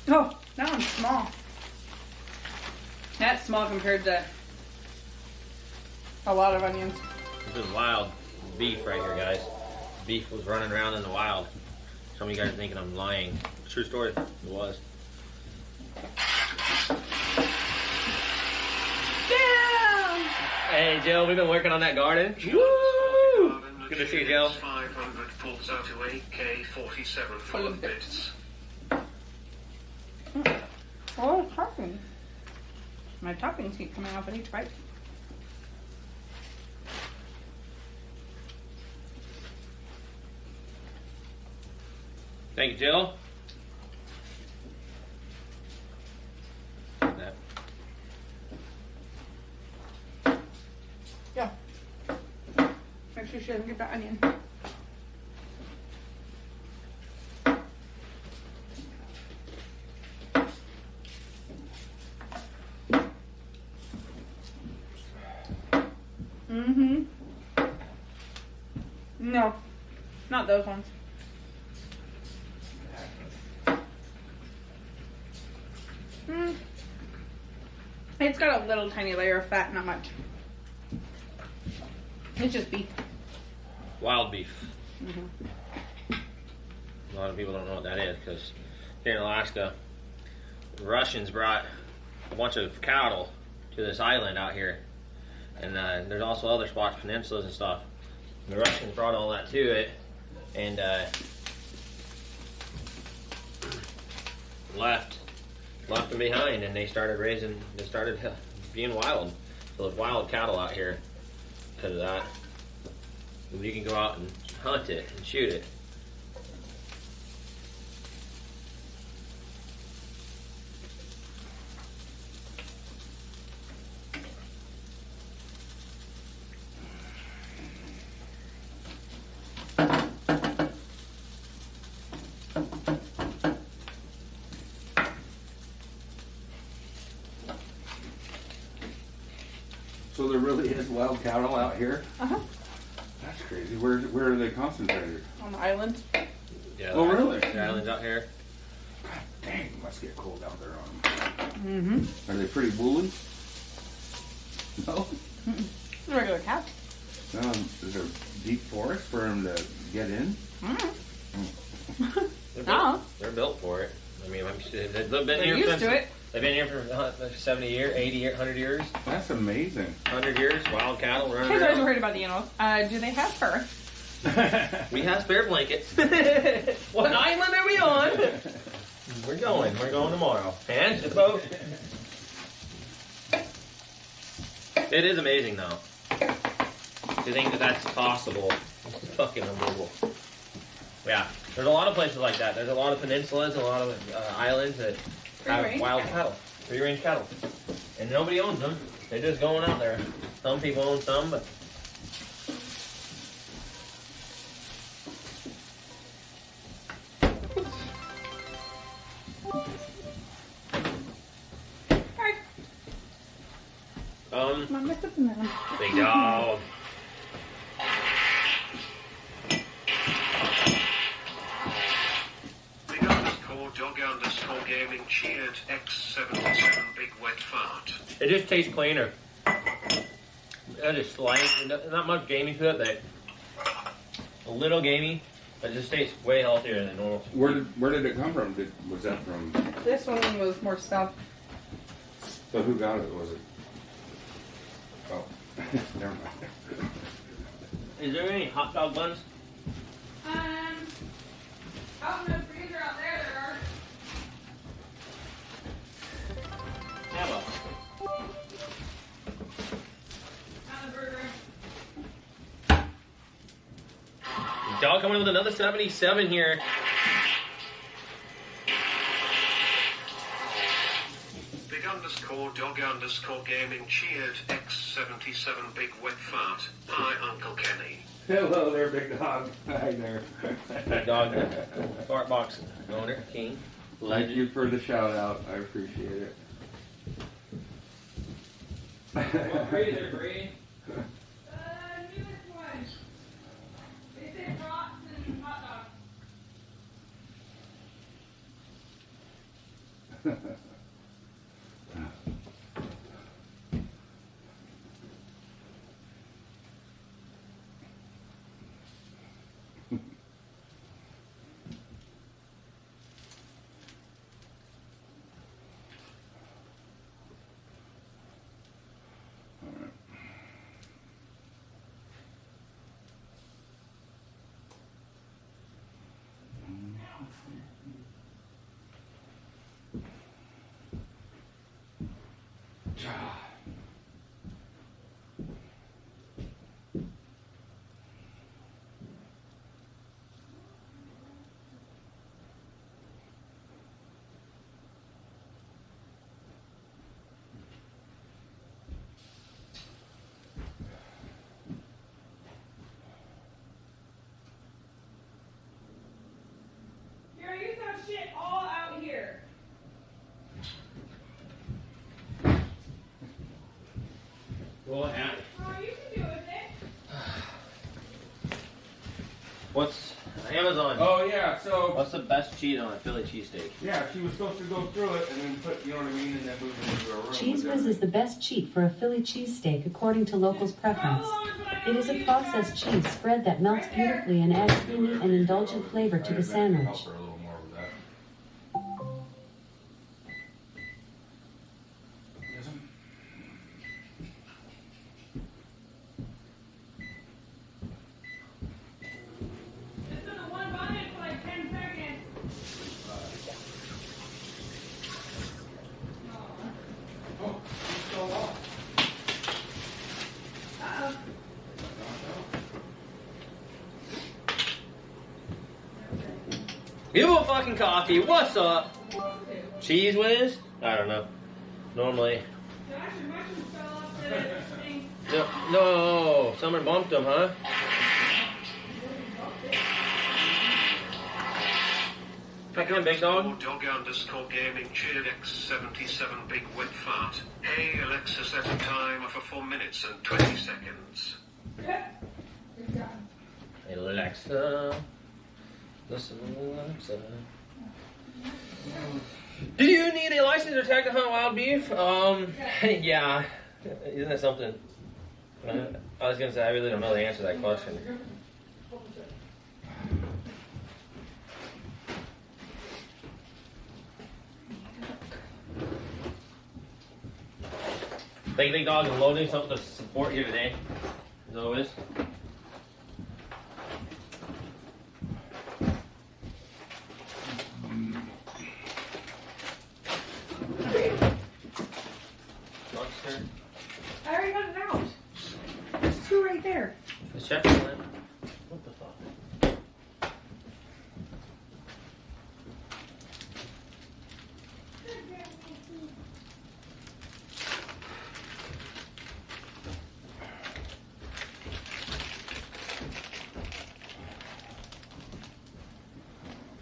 Oh, that one's small. That's small compared to a lot of onions. This is wild beef right here, guys. Beef was running around in the wild. Some of you guys are thinking I'm lying. True story. It was. Yeah! Hey, Jill, we've been working on that garden. Woo! Good to see you, Jill. 500 pulls out to AK-47 full of bits. Oh, toppings. My toppings keep coming off at each bite. Thank you, Jill. That. Yeah. Make sure she doesn't get that onion. Mm-hmm. No, not those ones. It's got a little tiny layer of fat, not much. It's just beef. Wild beef. Mm-hmm. A lot of people don't know what that is because here in Alaska, the Russians brought a bunch of cattle to this island out here. And there's also other spots, peninsulas and stuff. And the Russians brought all that to it and left them behind, and they started being wild. So there's wild cattle out here because of that. And you can go out and hunt it and shoot it. So there really is wild cattle out here? Uh-huh. That's crazy. Where are they concentrated? On the island. Yeah, Oh, really? The islands out here. God dang, it must get cold out there on them. Mm-hmm. Are they pretty woolly? No? Regular cow. Is there deep forest for them to get in? Mm. They're built for it. I mean, they've been They're here used to it. They've been here for 70 years, 80 years, 100 years. That's amazing. 100 years, wild cattle running Kids are always around. worried about the animals. Do they have fur? We have spare blankets. What island are we on? We're going tomorrow. And the boat. It is amazing though. To think that that's possible. It's fucking unbelievable. Yeah, there's a lot of places like that. There's a lot of peninsulas and a lot of islands that have wild cattle, free-range cattle, and nobody owns them. They're just going out there. Some people own some, but Come on, mess up in there. big dog. Big underscore dog underscore gaming cheered X77 big wet fart. It just tastes cleaner. That is slight, not much gamey to it, but a little gamey, but it just tastes way healthier than normal. Where did it come from? Was that from? This one was more stuff. So who got it? Was it? Oh, never mind. Is there any hot dog buns? Out in the freezer out there are. Have a. Out in the burger. Dog coming with another 77 here. Big underscore dog underscore gaming cheered X77 big wet fart. Hi, Uncle Kenny. Hello there, big dog. Hi there. Big dog, fart box owner, king. Thank you for the shout out. I appreciate it. What breed is it, Bree? Newest one. They say brats and hot dogs. Here, you some shit all out here. Well, yeah. Oh, you can do with it. What's Amazon? Oh yeah, so What's the best cheese on a Philly cheesesteak? yeah, she was supposed to go through it and then put, you know what I mean, and then move it into a room. Cheese Whiz is the best cheat for a Philly cheesesteak according to locals' preference. It is a processed cheese spread that melts beautifully and adds creamy and indulgent flavor to the sandwich. Help her a little more with that. Yes, ma'am. Just do the one button for like 10 seconds. Oh, she's still off. Uh-oh. Beautiful fucking coffee. What's up? Cheese Whiz? I don't know. Normally. Josh, your mushrooms fell off the thing. No, someone bumped them, huh? Fucking big dog. Dog underscore gaming cheered X77 big wet fart. Hey Alexa, set a timer for 4 minutes and 20 seconds. Good job. Alexa. Listen, Alexa. Do you need a license to attack to hunt wild beef? Yeah. Isn't that something? I was gonna say I really don't know the answer to that question. Thank you, dog, and loading something to support here today, as always. I already got it out. right there. Let's check on it. What the fuck?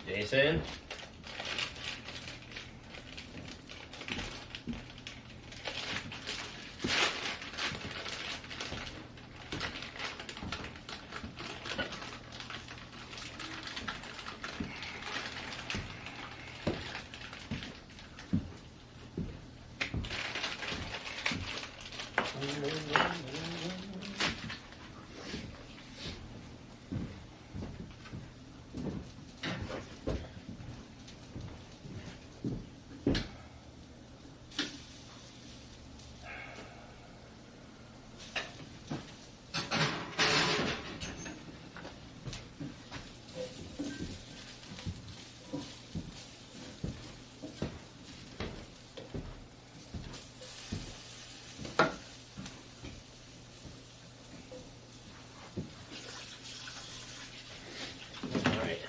Jason? Alright.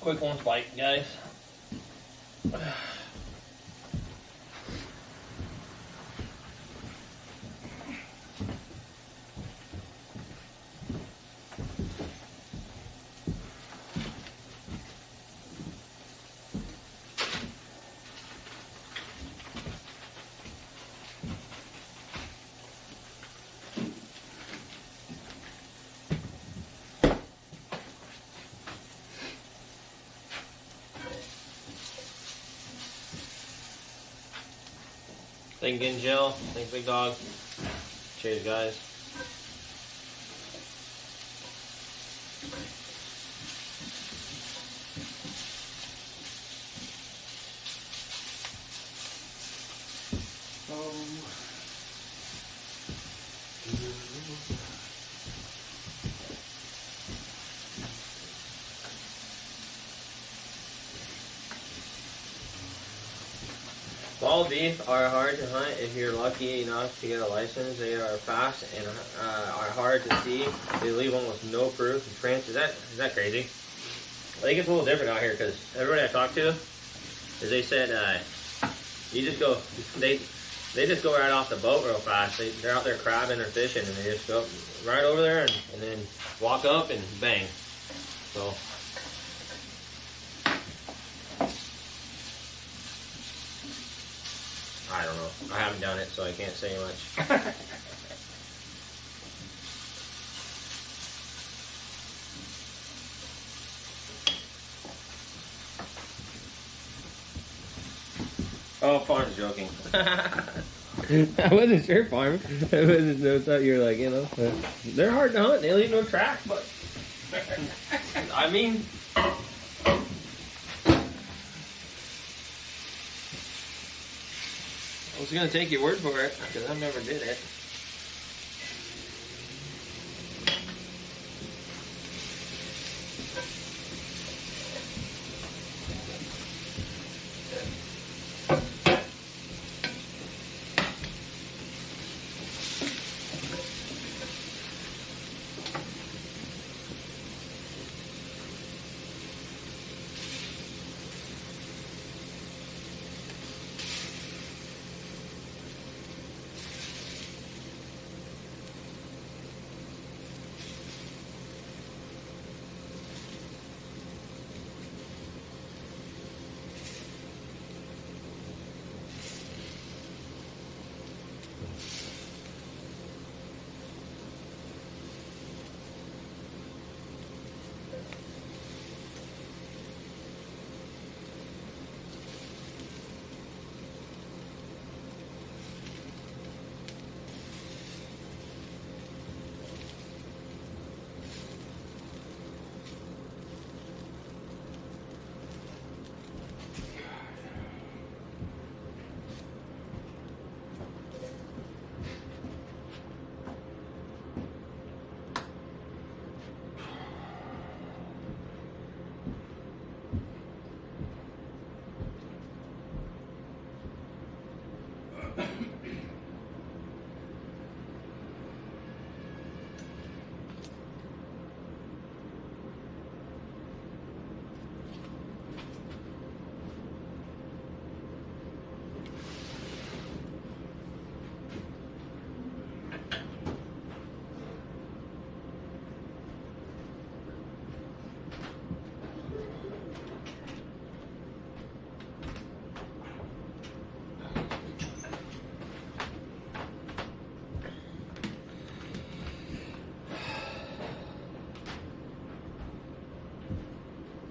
Quick one bite, guys. Thank you, Jill. Thanks, Big Dog. Cheers, guys. Wild beef are hard to hunt if you're lucky enough to get a license. They are fast and are hard to see. They leave almost no proof in prints. Is that crazy? I think it's a little different out here because everybody I talked to, is they said you just go, they just go right off the boat real fast. They're out there crabbing or fishing and they just go right over there and then walk up and bang. So. I don't know. I haven't done it, so I can't say much. Oh, Farm's joking. I wasn't sure, Farm. I wasn't thought you were like, you know, they're hard to hunt. They leave no track, but I mean. I was going to take your word for it, because I never did it.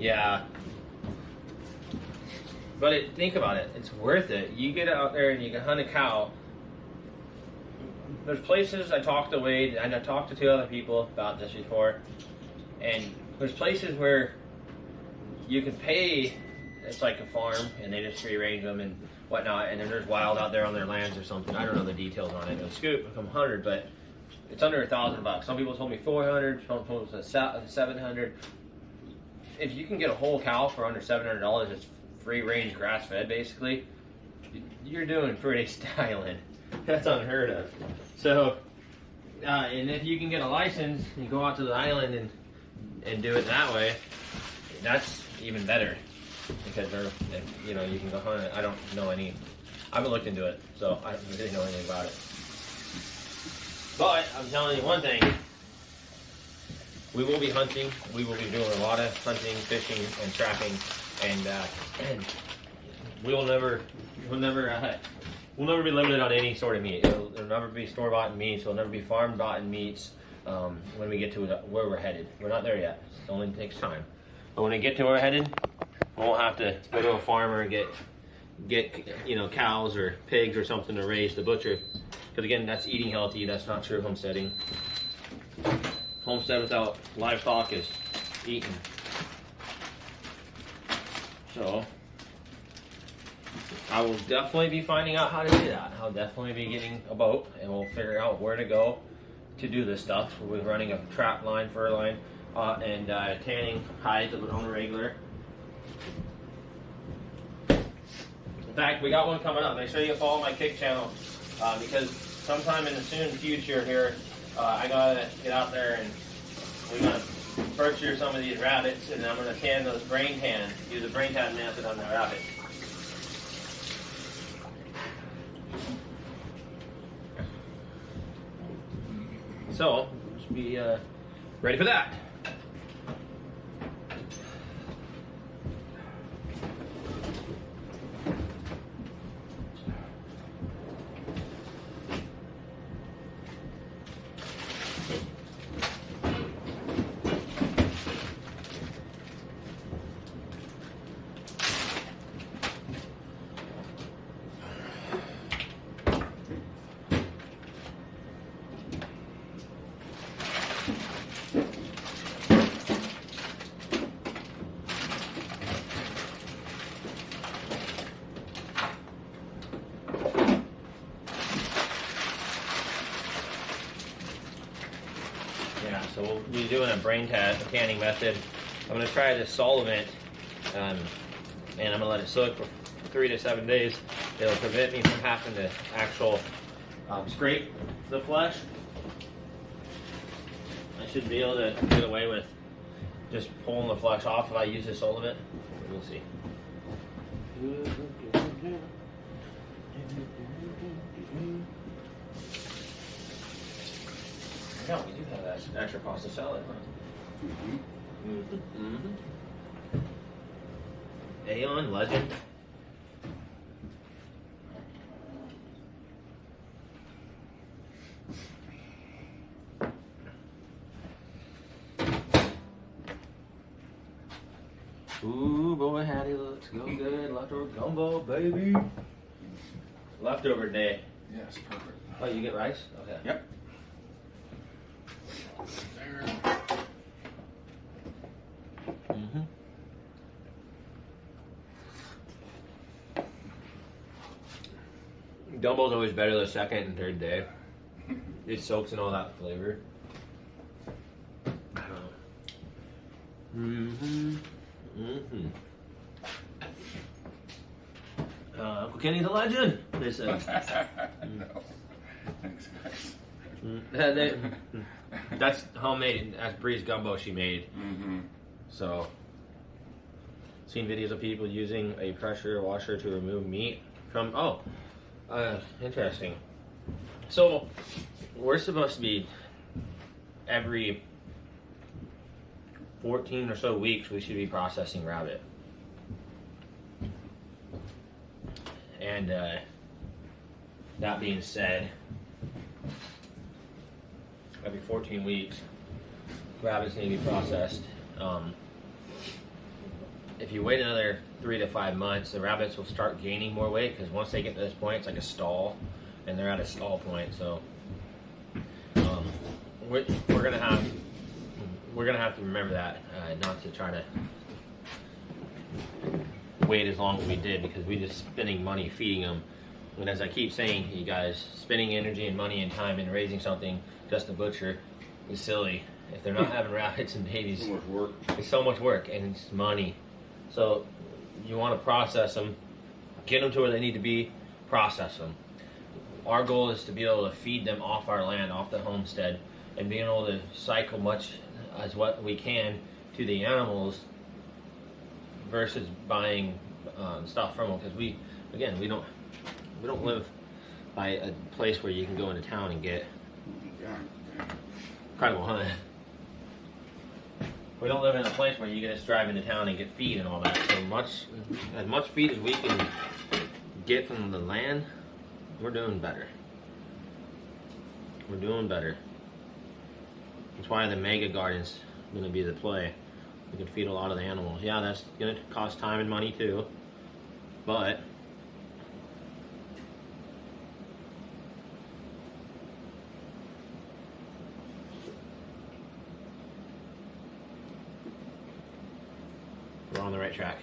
Yeah. But think about it. It's worth it. You get out there and you can hunt a cow. There's places I talked to Wade, and I talked to 2 other people about this before, and there's places where you can pay. It's like a farm, and they just free range them and whatnot. And then there's wild out there on their lands or something. I don't know the details on it. It'll scoop become 100, but it's under $1,000. Some people told me 400. Some people told me 700. If you can get a whole cow for under $700, it's free range grass fed basically. You're doing pretty styling. That's unheard of. So, and if you can get a license and go out to the island and do it that way, that's even better. Because you know, you can go hunt it. I don't know any. I haven't looked into it, so I don't really know anything about it. But I'm telling you one thing: we will be hunting. We will be doing a lot of hunting, fishing, and trapping, and we'll never be limited on any sort of meat. It'll never be store-bought meats. It'll never be farm-bought meats. When we get to where we're headed, we're not there yet. It only takes time. But when we get to where we're headed, we won't have to go to a farmer and get you know, cows or pigs or something to raise the butcher. Because again, that's eating healthy. That's not true homesteading. Homestead without livestock is eating. So I will definitely be finding out how to do that. I'll definitely be getting a boat, and we'll figure out where to go to do this stuff. We'll be running a trap line, fur line, and tanning hides on a regular. In fact, we got one coming up. Make sure you follow my Kick channel, because sometime in the soon future here, I gotta get out there and we're gonna butcher some of these rabbits, and I'm gonna tan those brain tan, do the brain tan method on the rabbit. So, just be ready for that. So we'll be doing a brain tanning method. I'm going to try this solvent, and I'm going to let it soak for 3 to 7 days. It'll prevent me from having to scrape the flesh. I should be able to get away with just pulling the flesh off if I use this solvent. We'll see. Yeah, we do have that extra pasta salad, huh? Aeon Legend. Ooh, boy, howdy, looks go good. Leftover gumbo, baby. Leftover day. Yes, perfect. Oh, you get rice? Okay. Yep. Gumbo's always better the second and third day. It soaks in all that flavor. Uncle Kenny the legend, they said. No. Thanks, guys. That's homemade. That's Bree's gumbo she made. So, seen videos of people using a pressure washer to remove meat from. Interesting. So, we're supposed to be every 14 or so weeks we should be processing rabbit. And that being said, every 14 weeks rabbits need to be processed. if you wait another 3 to 5 months, the rabbits will start gaining more weight because once they get to this point, it's like a stall, and they're at a stall point. So we're gonna have to remember that, not to try to wait as long as we did, because we just spending money feeding them. And as I keep saying to you guys, spending energy and money and time in raising something just to butcher is silly. If they're not having rabbits and babies, So much work. it's so much work and it's money. So you want to process them, get them to where they need to be, process them. Our goal is to be able to feed them off our land, off the homestead, and being able to cycle much as what we can to the animals versus buying stuff from them. Because we don't live by a place where you can go into town and get incredible hunt. We don't live in a place where you can just drive into town and get feed and all that. So as much feed as we can get from the land, we're doing better. We're doing better. That's why the mega garden's going to be the play. We can feed a lot of the animals. Yeah, that's going to cost time and money too, but we're on the right track.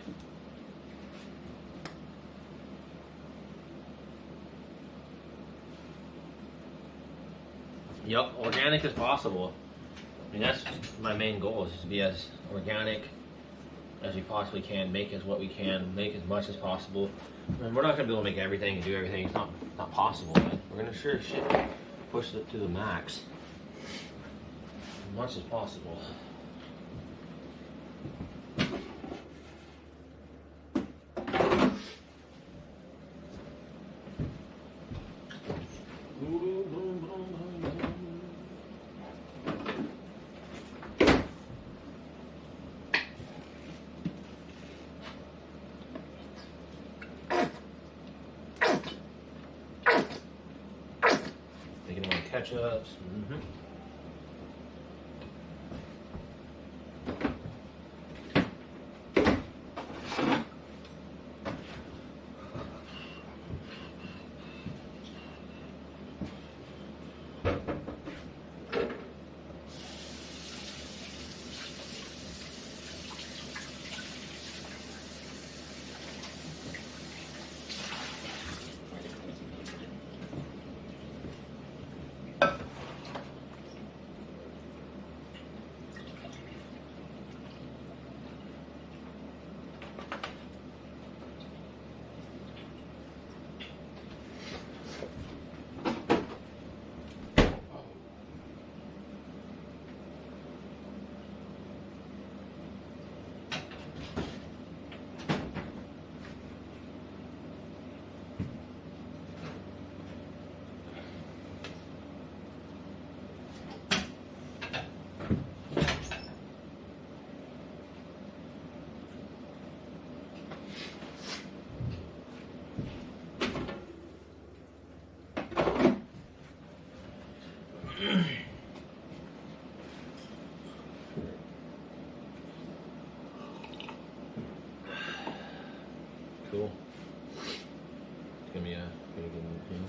Yep, organic as possible. I mean, that's my main goal, is to be as organic as we possibly can, make as what we can, make as much as possible. And we're not going to be able to make everything and do everything. It's not possible, but we're going to sure as shit push it to the max as much as possible. Making more ketchups. Cool. It's gonna be a pretty good routine.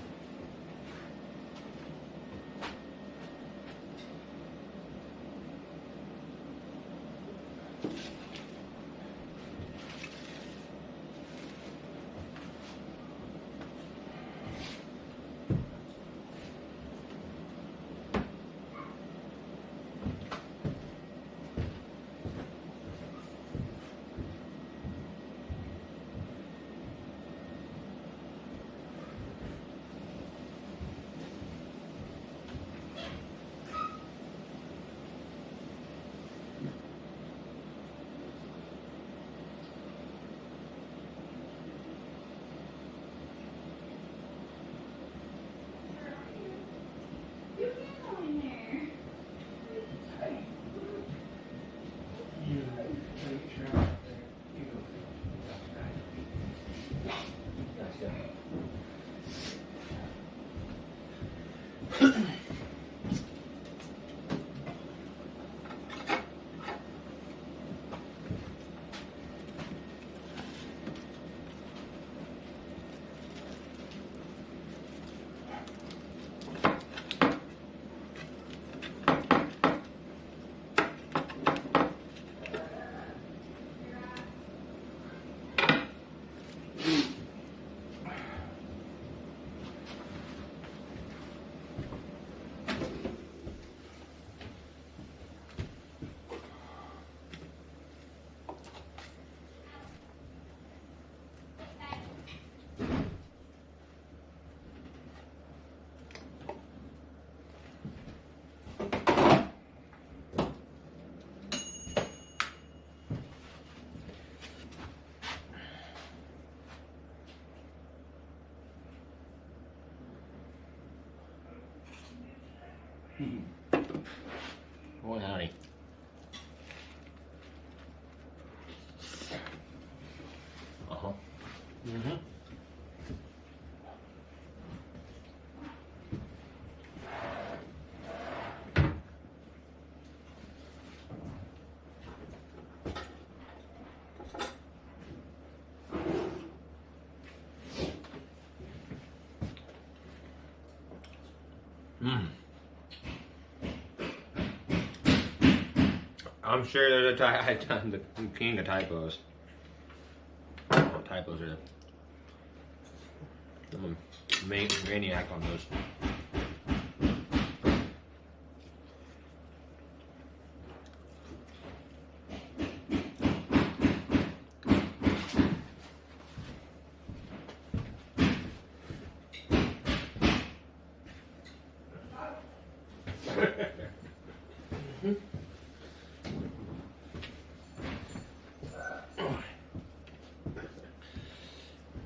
Boy, howdy. Uh-huh. Mm-hmm. Mm. I'm sure there's the king of typos. Oh, typos are I'm a maniac on those.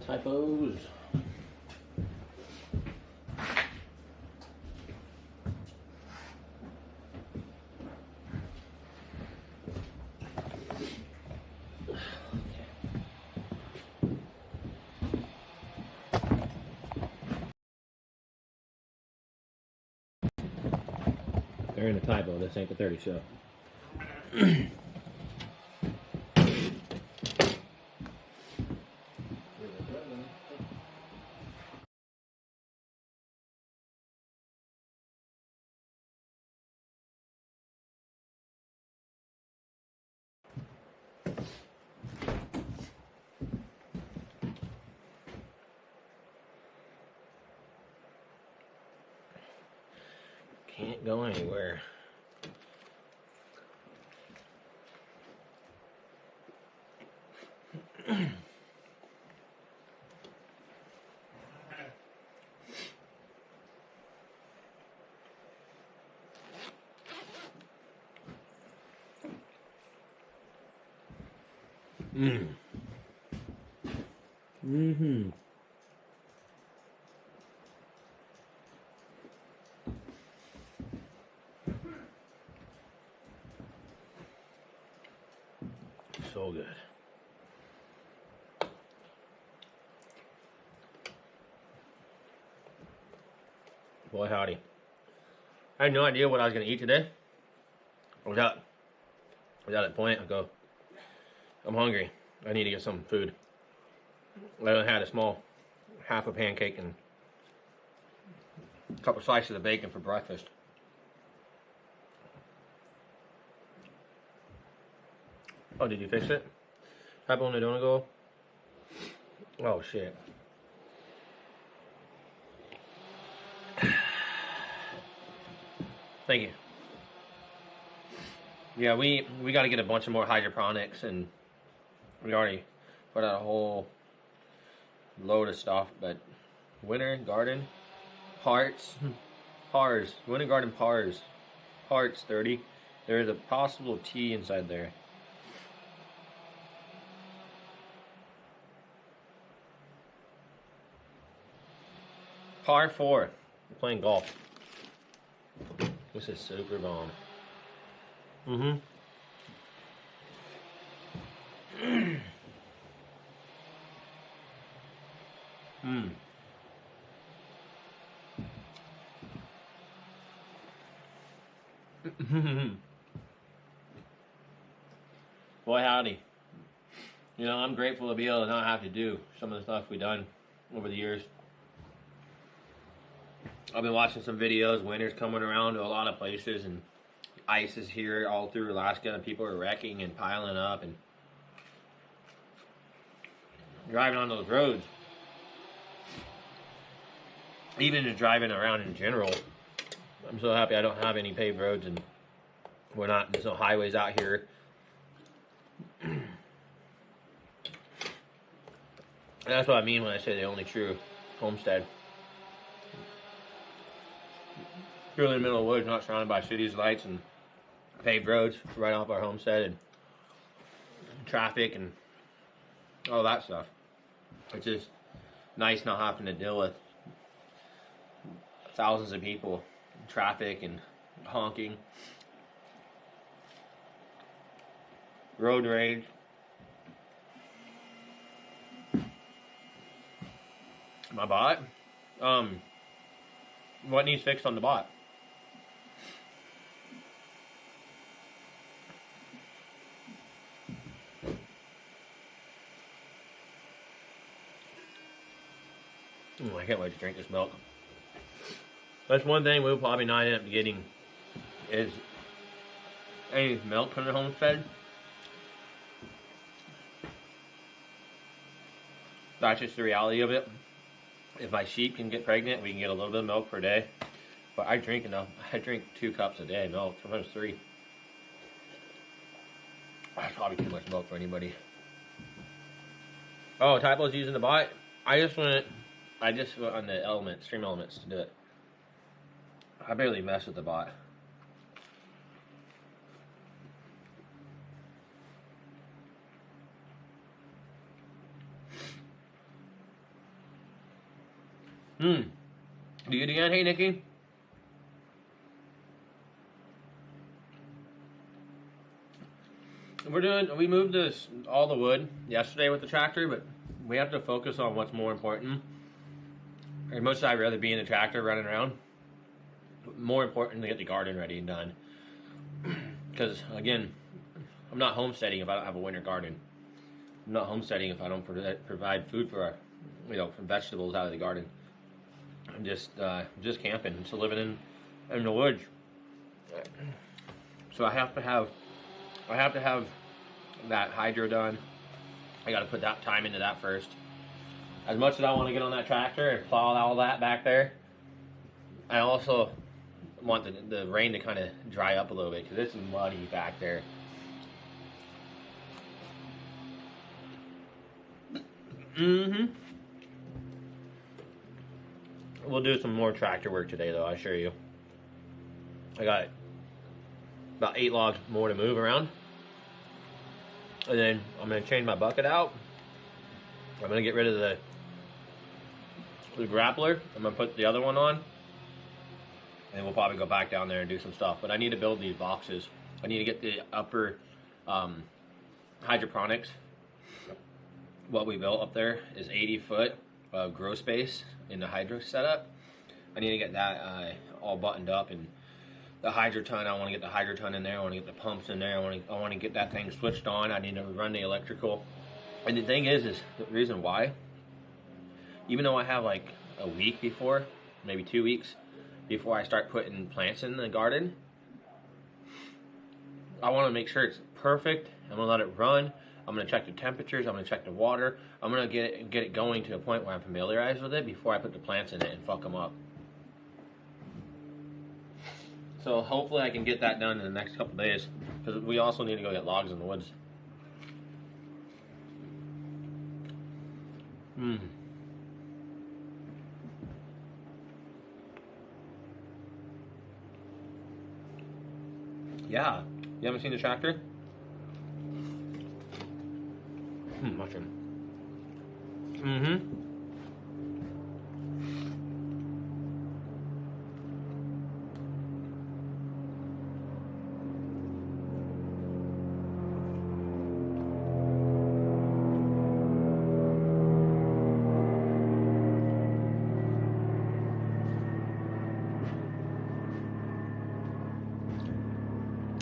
Typos. They're in a typo. This ain't the 30 show. Can't go anywhere. Mm-hmm. So good. Boy, howdy. I had no idea what I was going to eat today. I was out at Point. I go, I'm hungry. I need to get some food. I only had a small half a pancake and a couple slices of bacon for breakfast. Oh, did you fix it? Type on the donut go? Oh, shit. Thank you. Yeah, we got to get a bunch of more hydroponics, and we already put out a whole load of stuff, but winter garden parts, winter garden parts 30. There's a possible T inside there. Par 4. We're playing golf. This is super bomb. Mm-hmm. Boy, howdy. You know, I'm grateful to be able to not have to do some of the stuff we've done over the years. I've been watching some videos. Winter's coming around to a lot of places, and ice is here all through Alaska, and people are wrecking and piling up and driving on those roads. Even just driving around in general. I'm so happy I don't have any paved roads, and there's no highways out here. That's what I mean when I say the only true homestead. You're in the middle of the woods, not surrounded by cities, lights, and paved roads right off our homestead, and traffic, and all that stuff. It's just nice not having to deal with thousands of people, traffic, and honking, road rage. My bot? What needs fixed on the bot? I can't wait to drink this milk. That's one thing we'll probably not end up getting is any milk from the homestead. That's just the reality of it. If my sheep can get pregnant, we can get a little bit of milk per day. But I drink enough. I drink 2 cups a day of milk, sometimes 3. That's probably too much milk for anybody. Oh, Typo's using the bot. I just went on the elements, stream elements to do it. I barely mess with the bot. Do you again? Hey, Nikki. We moved all the wood yesterday with the tractor, but we have to focus on what's more important. As much as I'd rather be in the tractor running around, more important to get the garden ready and done. Because, again, I'm not homesteading if I don't have a winter garden. I'm not homesteading if I don't provide food for vegetables out of the garden. I'm just camping, just living in the woods. So I have to have that hydro done. I got to put that time into that first. As much as I want to get on that tractor and plow all that back there, I also want the rain to kind of dry up a little bit because it's muddy back there. We'll do some more tractor work today, though, I assure you. I got about 8 logs more to move around. And then I'm going to change my bucket out. I'm going to get rid of the grappler. I'm going to put the other one on. And we'll probably go back down there and do some stuff. But I need to build these boxes. I need to get the upper hydroponics. What we built up there is 80 foot of grow space in the hydro setup. I need to get that all buttoned up, and the hydroton, I want to get the hydroton in there. I want to get the pumps in there. I want to get that thing switched on. I need to run the electrical. And the thing is the reason why, even though I have like a week before, maybe 2 weeks before I start putting plants in the garden, I want to make sure it's perfect. I'm going to let it run. I'm going to check the temperatures. I'm going to check the water. I'm going to get it going to a point where I'm familiarized with it before I put the plants in it and fuck them up. So hopefully I can get that done in the next couple days, because we also need to go get logs in the woods. Yeah. You haven't seen the tractor? Mushroom.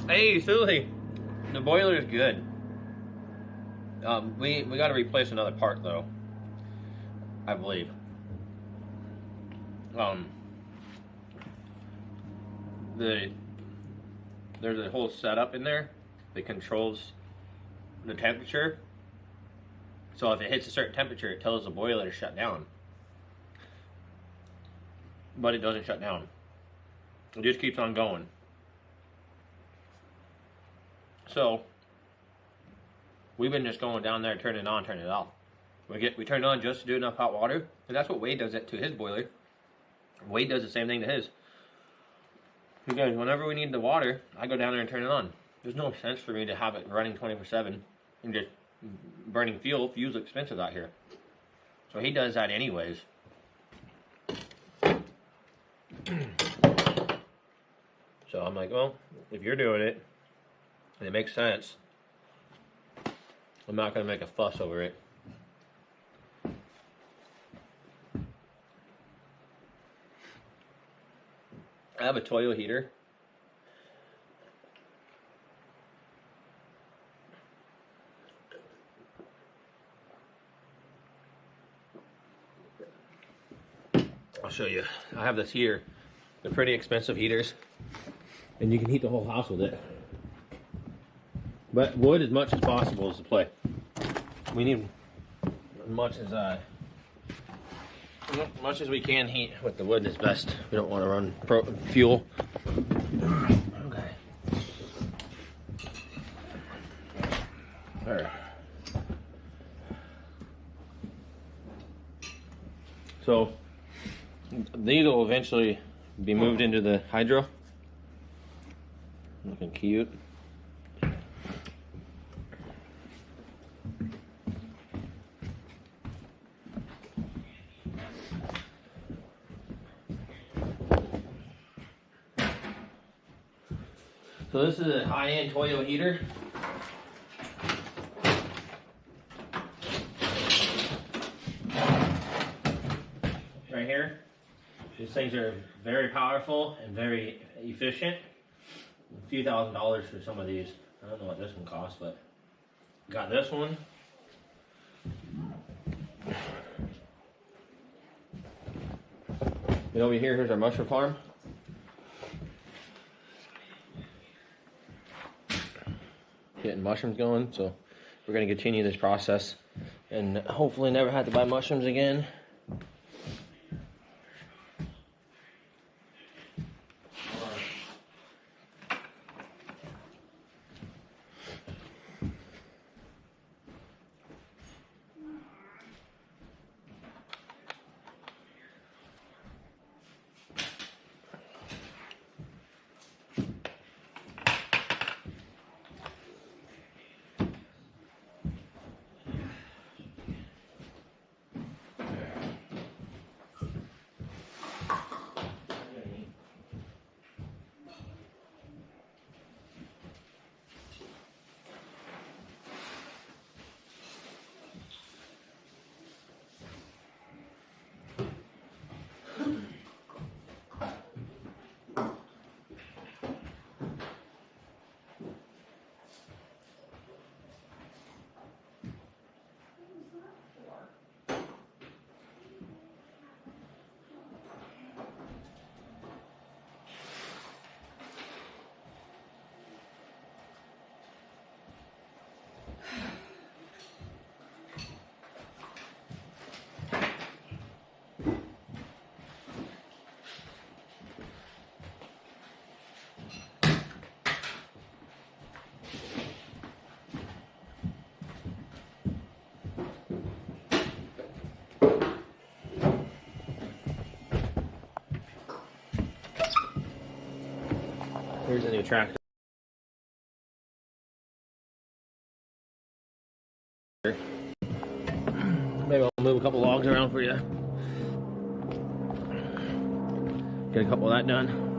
Hey, Sully, the boiler is good. We got to replace another part though, I believe. There's a whole setup in there that controls the temperature. So if it hits a certain temperature, it tells the boiler to shut down. But it doesn't shut down. It just keeps on going. So we've been just going down there, turning it on, turning it off. We turn it on just to do enough hot water, and that's what Wade does it to his boiler. Wade does the same thing to his. Because whenever we need the water, I go down there and turn it on. There's no sense for me to have it running 24/7 and just burning fuel. Fuel's expensive out here. So he does that anyways. So I'm like, well, if you're doing it and it makes sense, I'm not going to make a fuss over it. I have a Toyo heater. I'll show you. I have this here. They're pretty expensive heaters, and you can heat the whole house with it. But wood, as much as possible, is the play. We need as much as we can heat with the wood is best. We don't want to run fuel. Okay. All right. So these will eventually be moved into the hydro. Looking cute. So this is a high-end Toyo heater. Right here. These things are very powerful and very efficient. A few $1,000s for some of these. I don't know what this one costs, but got this one. And over here, here's our mushroom farm. Getting mushrooms going, so we're going to continue this process and hopefully never have to buy mushrooms again. Here's a new tractor. Maybe I'll move a couple logs around for you. Get a couple of that done.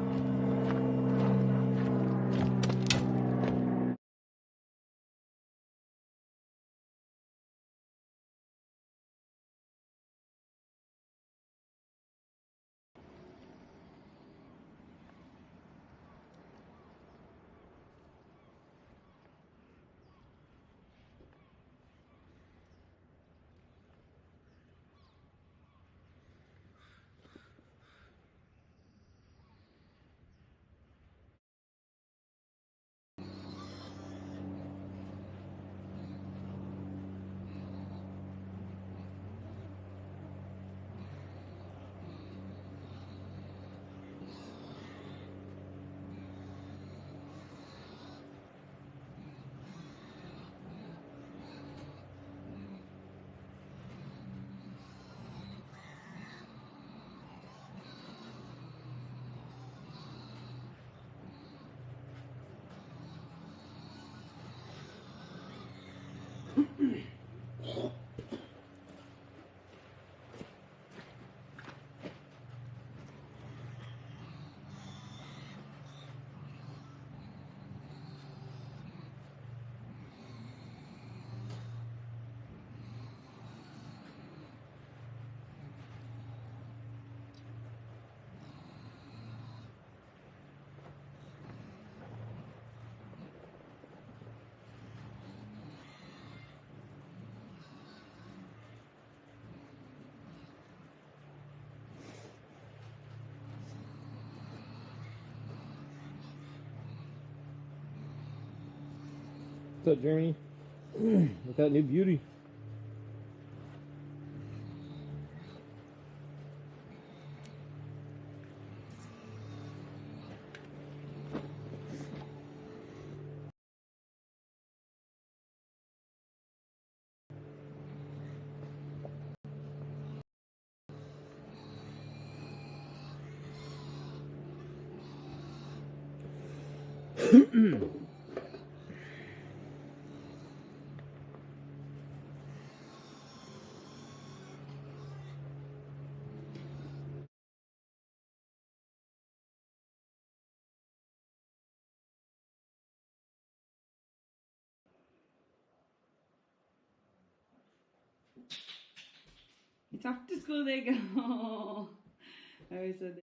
What's up, Jeremy? Look at that new beauty. It's off to school they go. I always said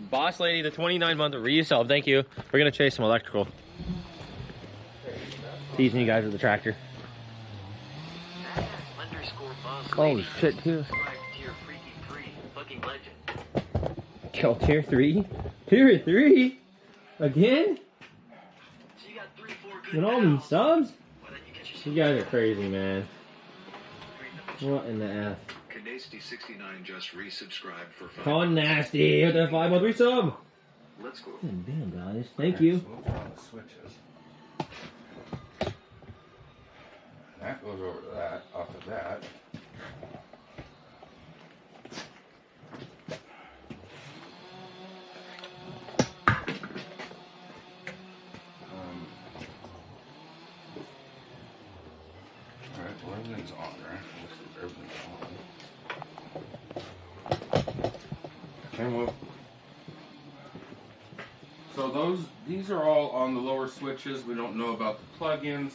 Boss lady, the 29-month resub. Thank you. We're gonna chase some electrical. Teasing you guys with the tractor. Oh shit, too. Kill tier 3? Tier 3? Again? With all these subs? You guys are crazy, man. What in the F? Nasty69 just resubscribed for 5 Con Nasty with the 5 month resub. Let's go. Damn, guys. Thank you. So we'll on the switches. That goes over to that, off of that. Alright, well everything's on, right? Looks like everything's on. Okay, well. So these are all on the lower switches. We don't know about the plugins.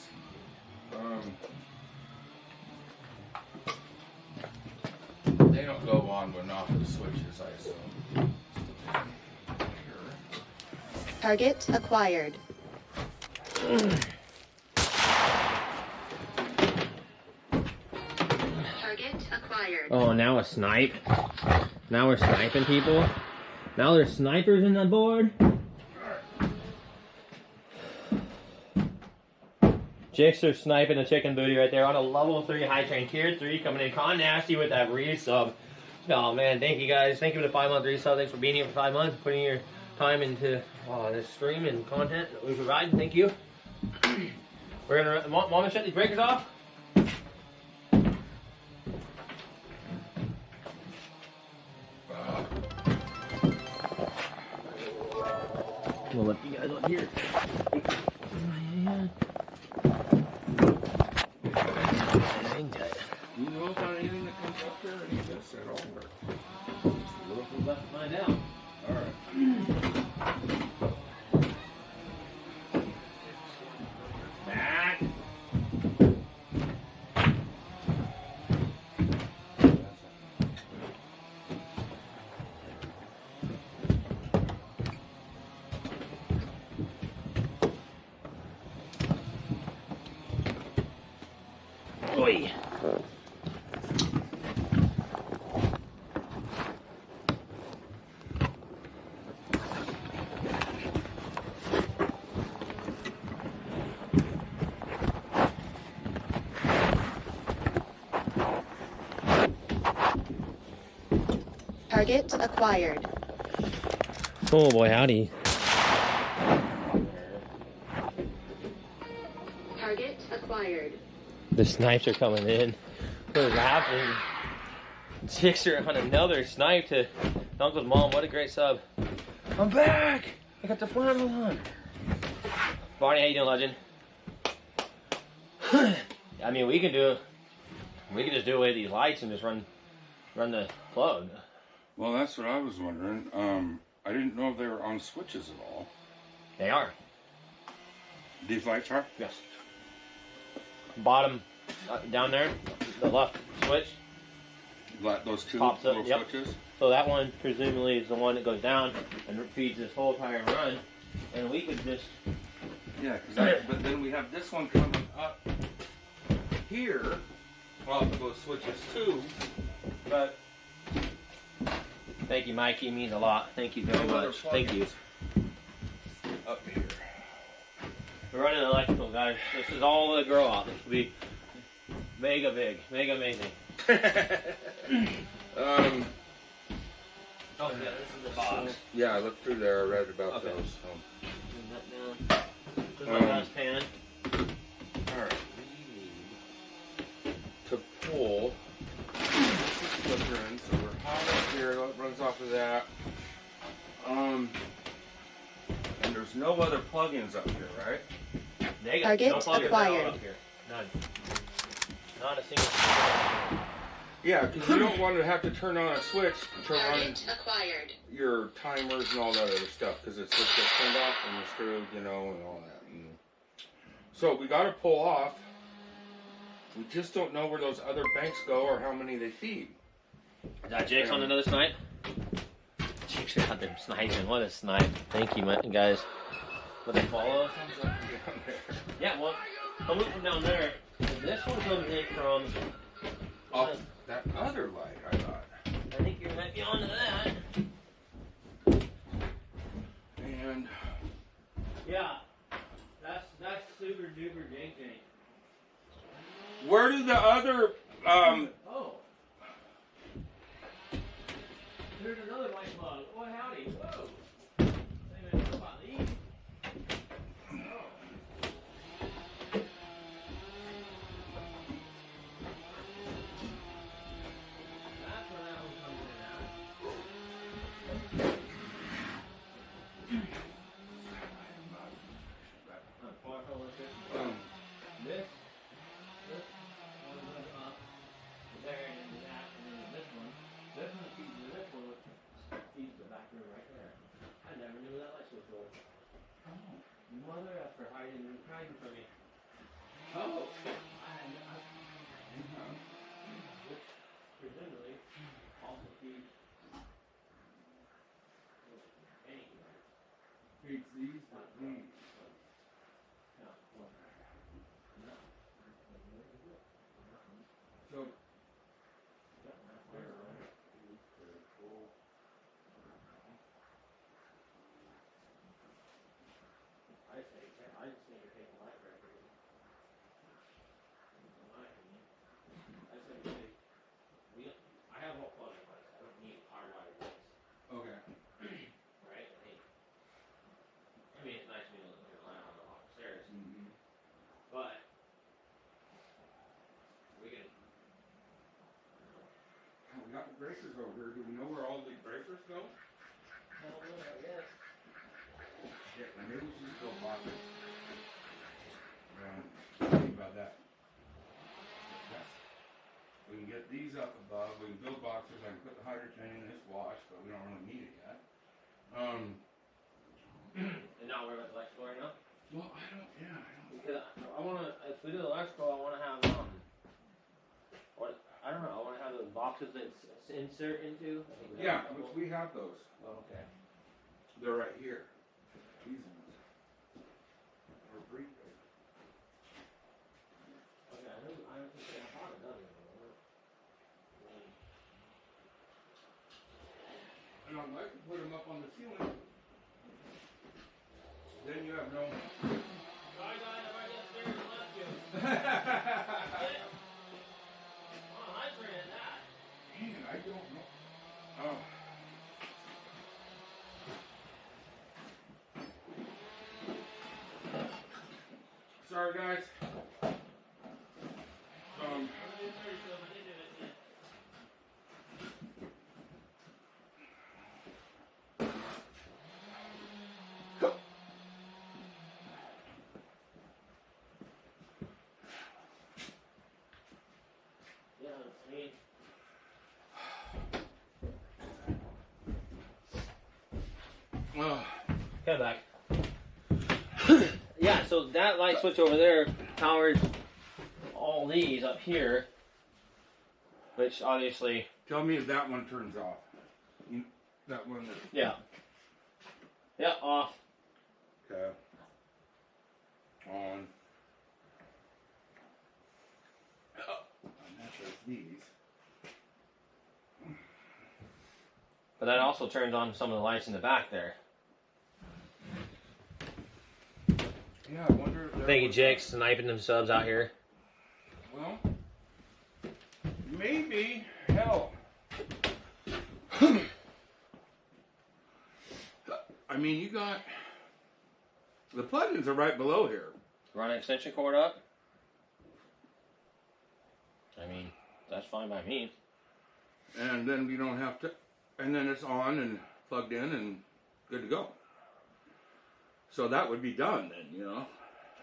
They don't go on when off the switches, I assume. Target acquired. Target acquired. Oh, now a snipe. Now we're sniping people. Now there's snipers in the board. Jixer sniping a chicken booty right there on a level 3 high train tier 3 coming in Con Nasty with that resub. Oh man, thank you guys. Thank you for the 5 month resub. Thanks for being here for 5 months, putting your time into this stream and content that we provide. Thank you. We're gonna want to shut these breakers off. We'll let you guys up here. Do you know about anything that comes up here or any of this at all? Or just a little bit left to find out. Alright. Back. Oi. Target acquired. Oh boy, howdy. Target acquired. The snipes are coming in. We're laughing. Jixer on another snipe to Uncle's mom. What a great sub. I'm back! I got the flannel on. Barney, how you doing, legend? I mean, we can just do away with these lights and just run the plug. Well, that's what I was wondering. I didn't know if they were on switches at all. They are. These lights are? Yes. Bottom, down there, the left switch. Those two Pops up, little yep. switches? So that one presumably is the one that goes down and feeds this whole entire run. And we could just... Yeah, but then we have this one coming up here off of those switches too. But Thank you, Mikey. It means a lot. Thank you very much. Thank you. up here. We're running electrical, guys. This is all the grow out. This will be mega big, mega amazing. Oh yeah, this is the box. Yeah, I looked through there. I read about Okay. those. Move that down. This is my gas pan. Alright. To pull, this is clicker in, so we're hot up here. It runs off of that. And there's no other plugins up here, right? Negative. Target No plug acquired. up here. None. Not a single. Yeah, because you don't want to have to turn on a switch to run Target acquired. your timers and all that other stuff, because it's just gets turned off and you're screwed, you know, and all that. And so we got to pull off. We just don't know where those other banks go or how many they feed. Is that Jake's on another snipe? picture out them sniping. What a snipe. Thank you, guys. What they follow us? Yeah, well, coming from down there. This one comes in from Off that other light, I thought. I think you might be onto that. And Yeah. That's super duper janky. where did the other Oh. There's another white bug. Oh, howdy. Whoa. I didn't even know about these. Oh. That's where that one comes in at. This one goes up there and into that, and then this one. This one feeds to this one, which feeds the back room right there. I never knew that light switch was. Oh, mother after hiding from me. Oh, which presumably also feeds anywhere. feeds these, but these. So I just think you're taking light right here. In my opinion. I just think I have all plug in lights. I don't need hardwired lights. okay. Right? I mean, it's nice to be able to rely on the upstairs. Mm-hmm. But we can. We got the breakers over here. Do we know where all the breakers go? I don't know, I guess. Yeah, maybe we should just go block it. Think about that. We can get these up above. We can build boxes. I can put the hydrogen in this wash, but we don't really need it yet. And now we're about electrical right now? Well, I don't. Because I want to, if we do electrical, I want to have, what, I don't know, I want to have those boxes that insert into. I think we Yeah, have a which couple. we have those. Oh, okay. They're right here. These ones. Are brief. Okay, I was just saying, I thought it does. And I'd like to put them up on the ceiling. Then you have no. Sorry guys, I'm right upstairs and left you. Oh, I printed that. Man, I don't know. Oh. Sorry, guys. Yeah, I mean, come back. Yeah, so that light switch over there powers all these up here, which obviously, Tell me if that one turns off. That one that. yeah, off. Okay. On. And that's like these. But that also turns on some of the lights in the back there. Yeah, I wonder if there Thank you, was- Jake, sniping them subs out here. Well, maybe. Hell. I mean, you got. The plugins are right below here. Run an extension cord up. I mean, that's fine by me. And then you don't have to. And then it's on and plugged in and good to go. So that would be done then, you know.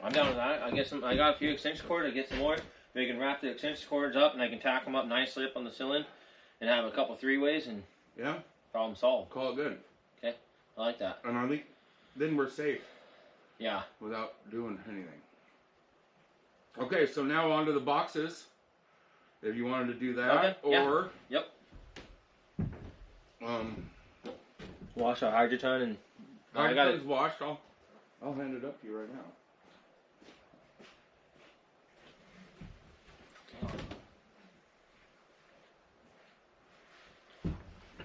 I'm down with that. I get some. I got a few extension cords. I get some more. We can wrap the extension cords up, and I can tack them up nicely up on the ceiling, and have a couple 3-ways, and Yeah, problem solved. call it good. Okay, I like that. And I think then we're safe Yeah. without doing anything. Okay, so now on to the boxes. If you wanted to do that, Okay, yeah. or Yep. Wash our hydroton and I got it. washed. I'll hand it up to you right now.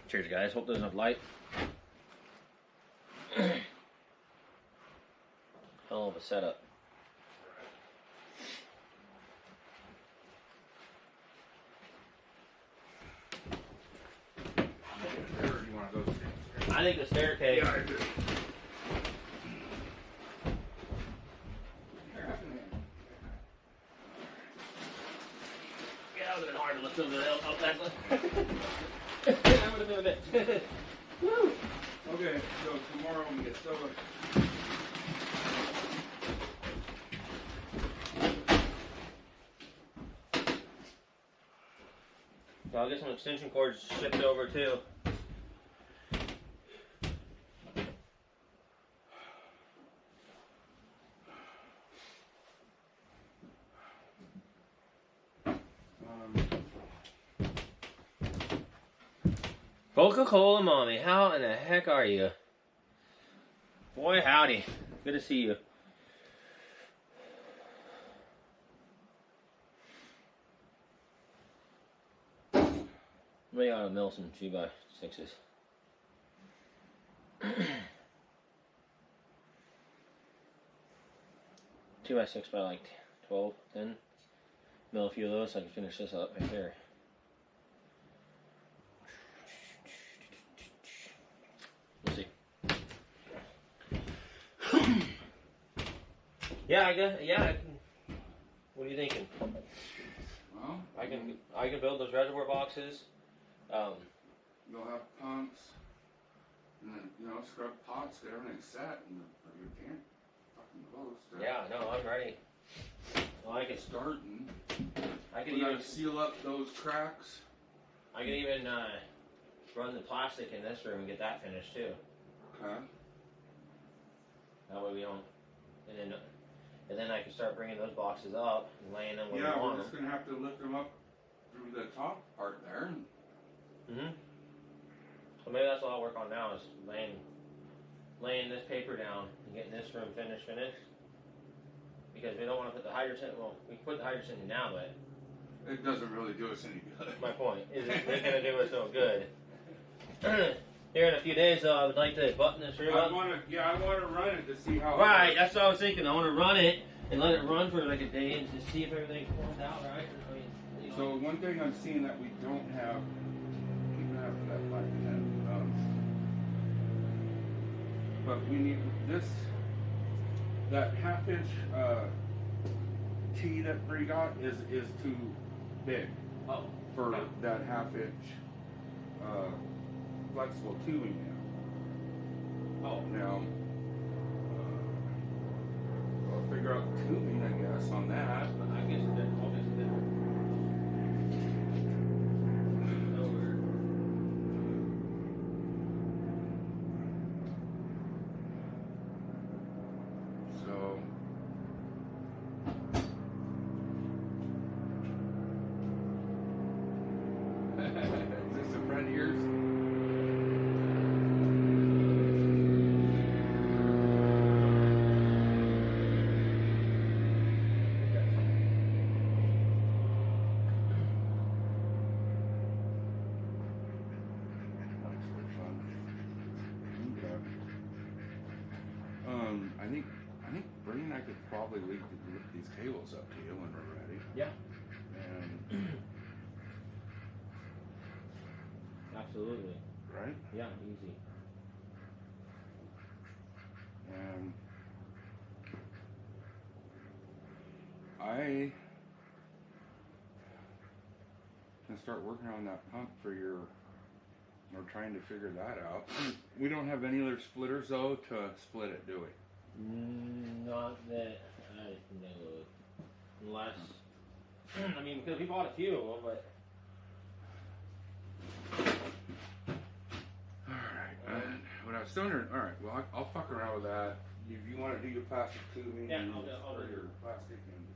Cheers, guys. Hope there's enough light. Hell of a setup. I think the staircase. Yeah, I do. Yeah, that would have been hard to lift over the hill up that one. That would have been a bit. Woo! Okay, so tomorrow we get silver. So I'll get some extension cords shipped over too. Coca-Cola Mommy, how in the heck are you? Boy, howdy. Good to see you. Maybe I ought to mill some 2x6s. 2x6 by like 12, 10. Mill a few of those so I can finish this up right here. We'll see. Yeah, I can. What are you thinking? Well, I can build those reservoir boxes. You'll have pumps, and then scrub pots, get everything set, and you can't fucking close. Yeah, no, I'm ready. Well, I could starting. I could We even gotta seal up those cracks. I could even run the plastic in this room and get that finished too. Okay. That way we don't. And then I can start bringing those boxes up and laying them where we Yeah, want we're just gonna have to lift them up through the top part there. So maybe that's what I'll work on now is laying this paper down and getting this room finished. Because we don't want to put the hydrogen. Well, we can put the hydrogen in now, but it doesn't really do us any good. My point is it's going to do us no good. Here in a few days, though, I would like to button this room up. I want to run it to see how. Right, that's what I was thinking. I want to run it and let it run for like a day and just see if everything comes out right. So one thing I'm seeing that we don't have, even after that black pen, but we need that half-inch T that we got is too big for that half-inch flexible tubing now. Now I'll figure out tubing, I guess, on that. I guess I'll get some different. I think Bree and I could probably lift these tables up to you when we're ready. Yeah. And Absolutely. Right? Yeah, easy. And I can start working on that pump for we're trying to figure that out. We don't have any other splitters though to split it, do we? Not that I know of. Unless, I mean, because we bought a few of them, but. Alright, and what I was wondering, alright, well, I'll fuck around with that. If you want to do your plastic tubing, Yeah, you I'll or do your plastic and.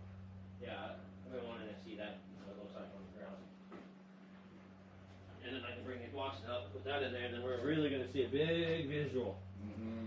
Yeah, I've been wanting to see that, what it looks like on the ground. And then I can bring it wash it up, put that in there, and then we're really going to see a big visual. Mm-hmm.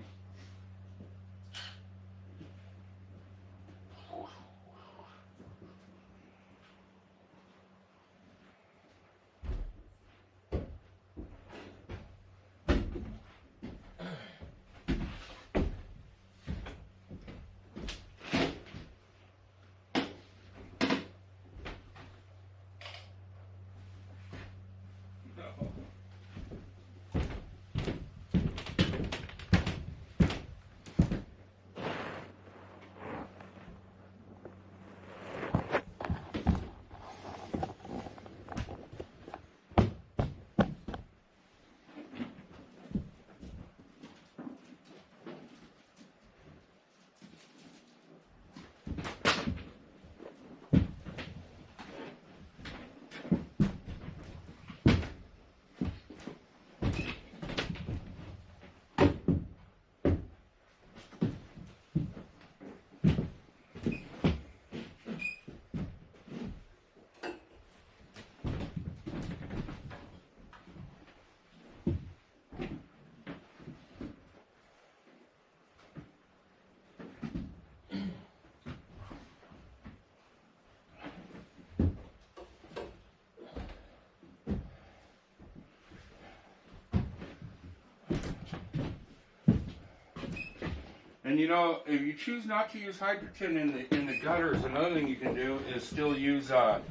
And you know, if you choose not to use hydrogen in the gutters, another thing you can do is still use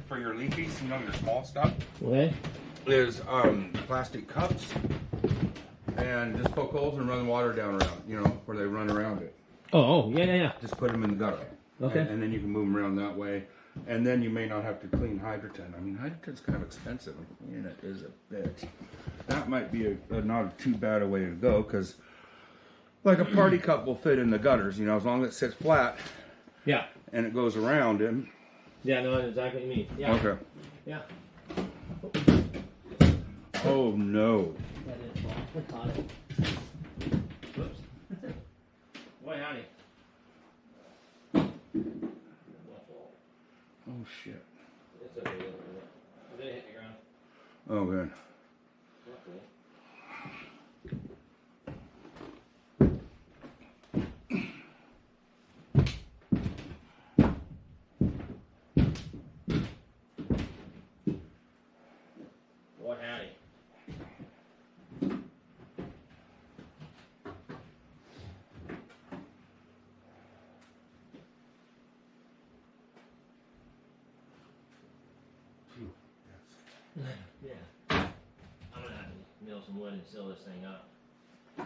for your leafies, you know, your small stuff. Okay. Is plastic cups, and just poke holes and run water down around, you know, where they run around it. Oh, yeah. Just put them in the gutter. Okay. And then you can move them around that way. And then you may not have to clean hydrogen. I mean, hydrogen's kind of expensive. And it is a bit. That might be not too bad a way to go, because like a party cup will fit in the gutters, you know, as long as it sits flat. Yeah. And it goes around and. Yeah, no, I know exactly what you mean. Yeah. Okay. Yeah. Oh no. That didn't fall. I caught it. Whoops. Boy, howdy. Oh shit. It's okay. It didn't hit the ground. Oh good. Luckily. Boy, howdy. Yeah. I'm gonna have to nail some wood and seal this thing up. I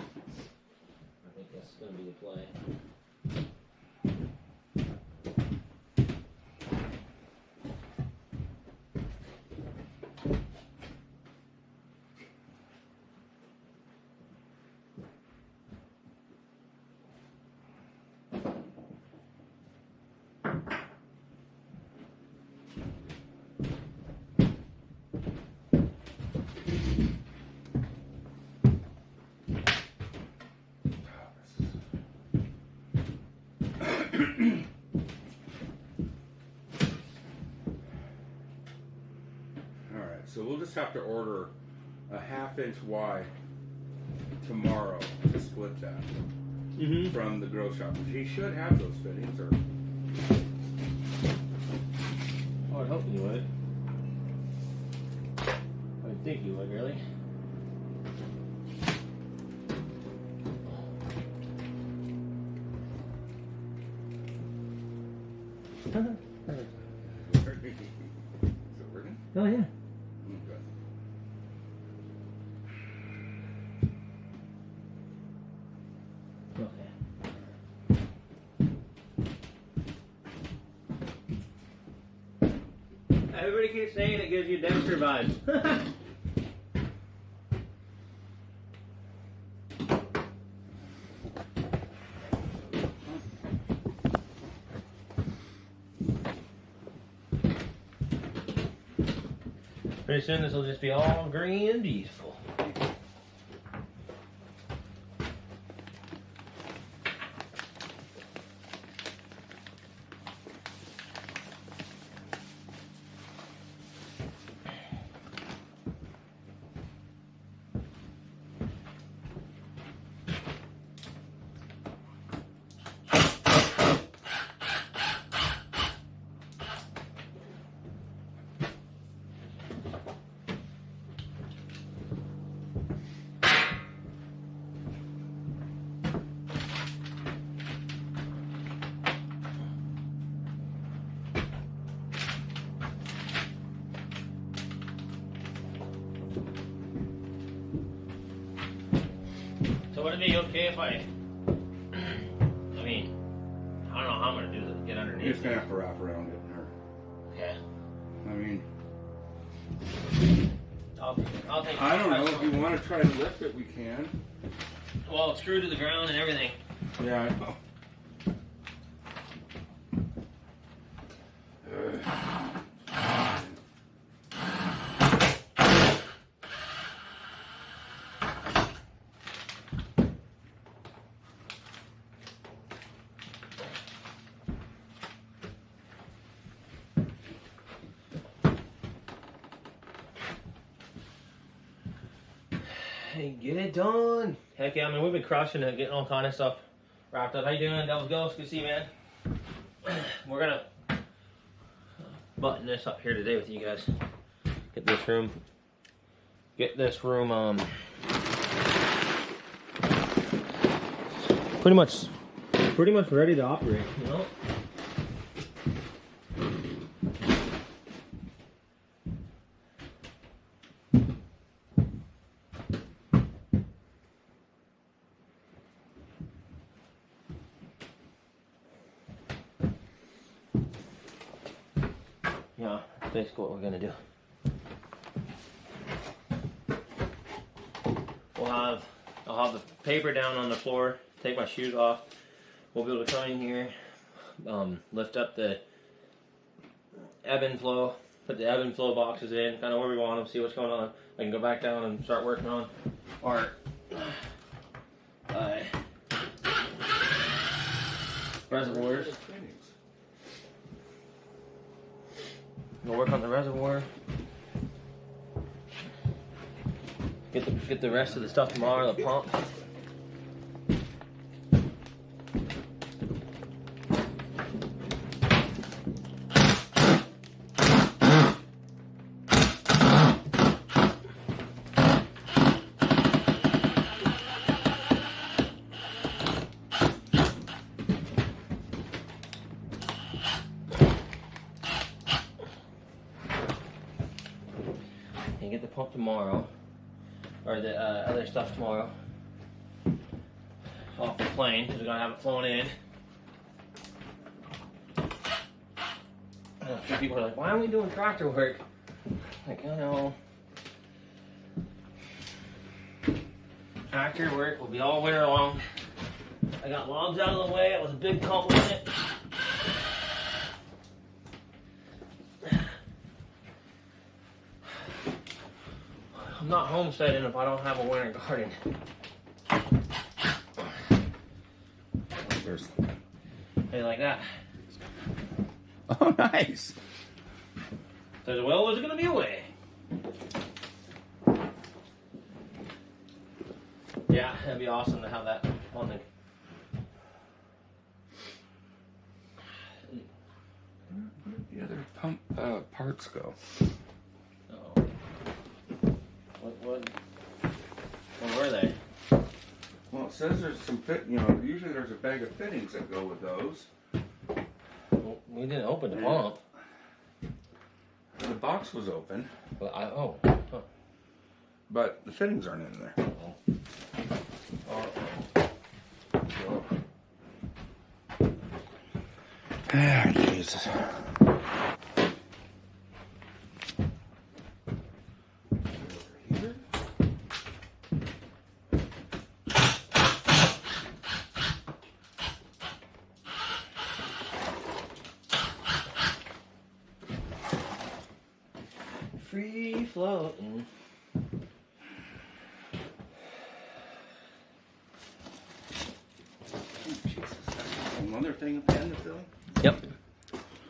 think that's gonna be the play. Alright, so we'll just have to order a 1/2 inch wide tomorrow to split that from the grill shop. He should have those fittings, or Oh, I'd hope you would. I would think you would, really. is it working? Oh, yeah. Okay. Okay. Everybody keeps saying it gives you Dexter vibes. Pretty soon this will just be all green and beautiful. would it be okay if I mean, I don't know how I'm gonna do this, get You're underneath. just gonna have to wrap around it. Or, Okay. I mean, I'll take I don't know. If you want to try to lift it, we can. Well, it's screwed to the ground and everything. Yeah, I know. Hey, get it done. Heck yeah, I mean, we've been crushing it, getting all kind of stuff wrapped up. How you doing, Devil's Ghost? Good to see you, man. We're gonna button this up here today with you guys. Get this room pretty much ready to operate, you know? Yeah, that's basically what we're gonna do. I'll have the paper down on the floor, take my shoes off. We'll be able to come in here, lift up the ebb and flow, put the ebb and flow boxes in, kind of where we want them, see what's going on. I can go back down and start working on our reservoirs. We'll work on the reservoir. Get the rest of the stuff tomorrow, the pump. And get the pump tomorrow. Or the other stuff tomorrow off the plane, because we're going to have it flown in. A few people are like, why are we doing tractor work? Like, I know. Tractor work will be all winter long. I got logs out of the way. It was a big compliment. I'm not homesteading if I don't have a winter garden. There's... Hey, like that. Oh, nice. Says, well, there's gonna be a way. Yeah, that'd be awesome to have that on the. Where did the other pump parts go? Uh-oh. What were they? Well, it says there's some usually there's a bag of fittings that go with those. Well, we didn't open the pump. The box was open. Well, huh. But the fittings aren't in there. Ah, Jesus. Free floating. Another thing of Panda filling? Yep.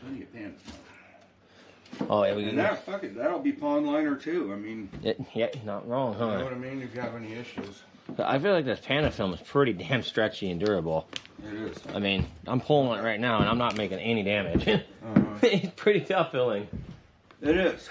Plenty of Panda filling. Oh, yeah, we And that, fuck it, that'll be pond liner too. I mean, yeah, not wrong, you know huh? what I mean? If you have any issues. I feel like this Panda film is pretty damn stretchy and durable. It is. I mean, I'm pulling it right now and I'm not making any damage. It's pretty tough filling. It is.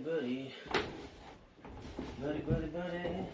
buddy. Buddy, buddy, buddy.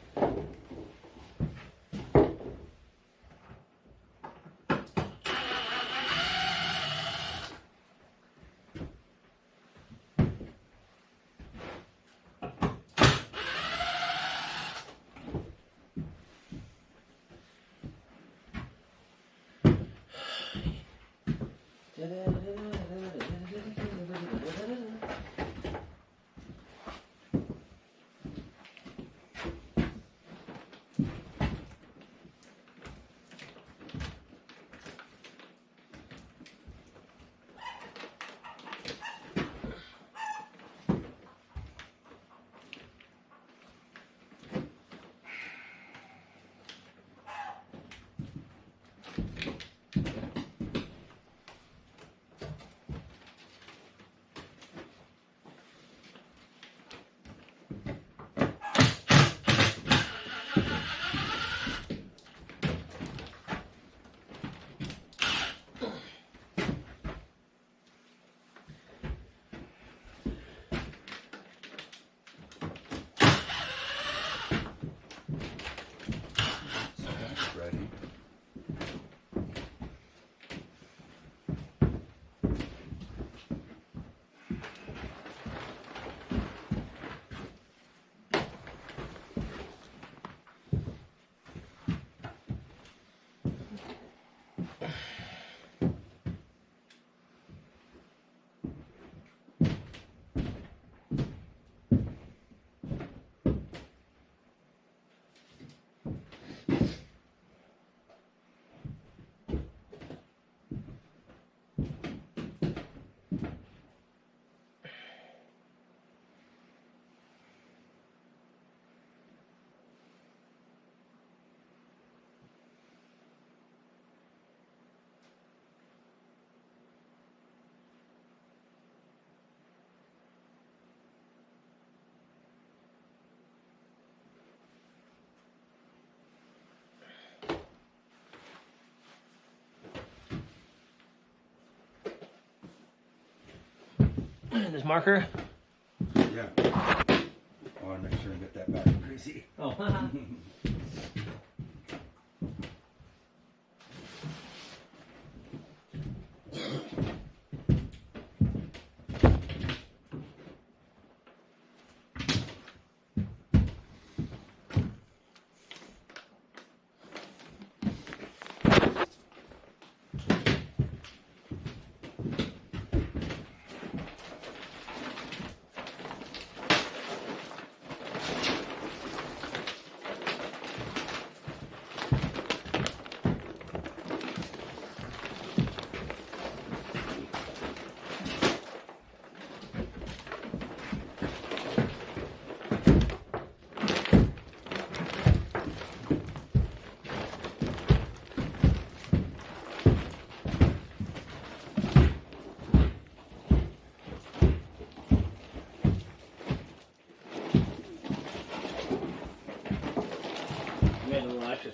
Ready. This marker. Yeah. I want to make sure and get that back greasy. Oh.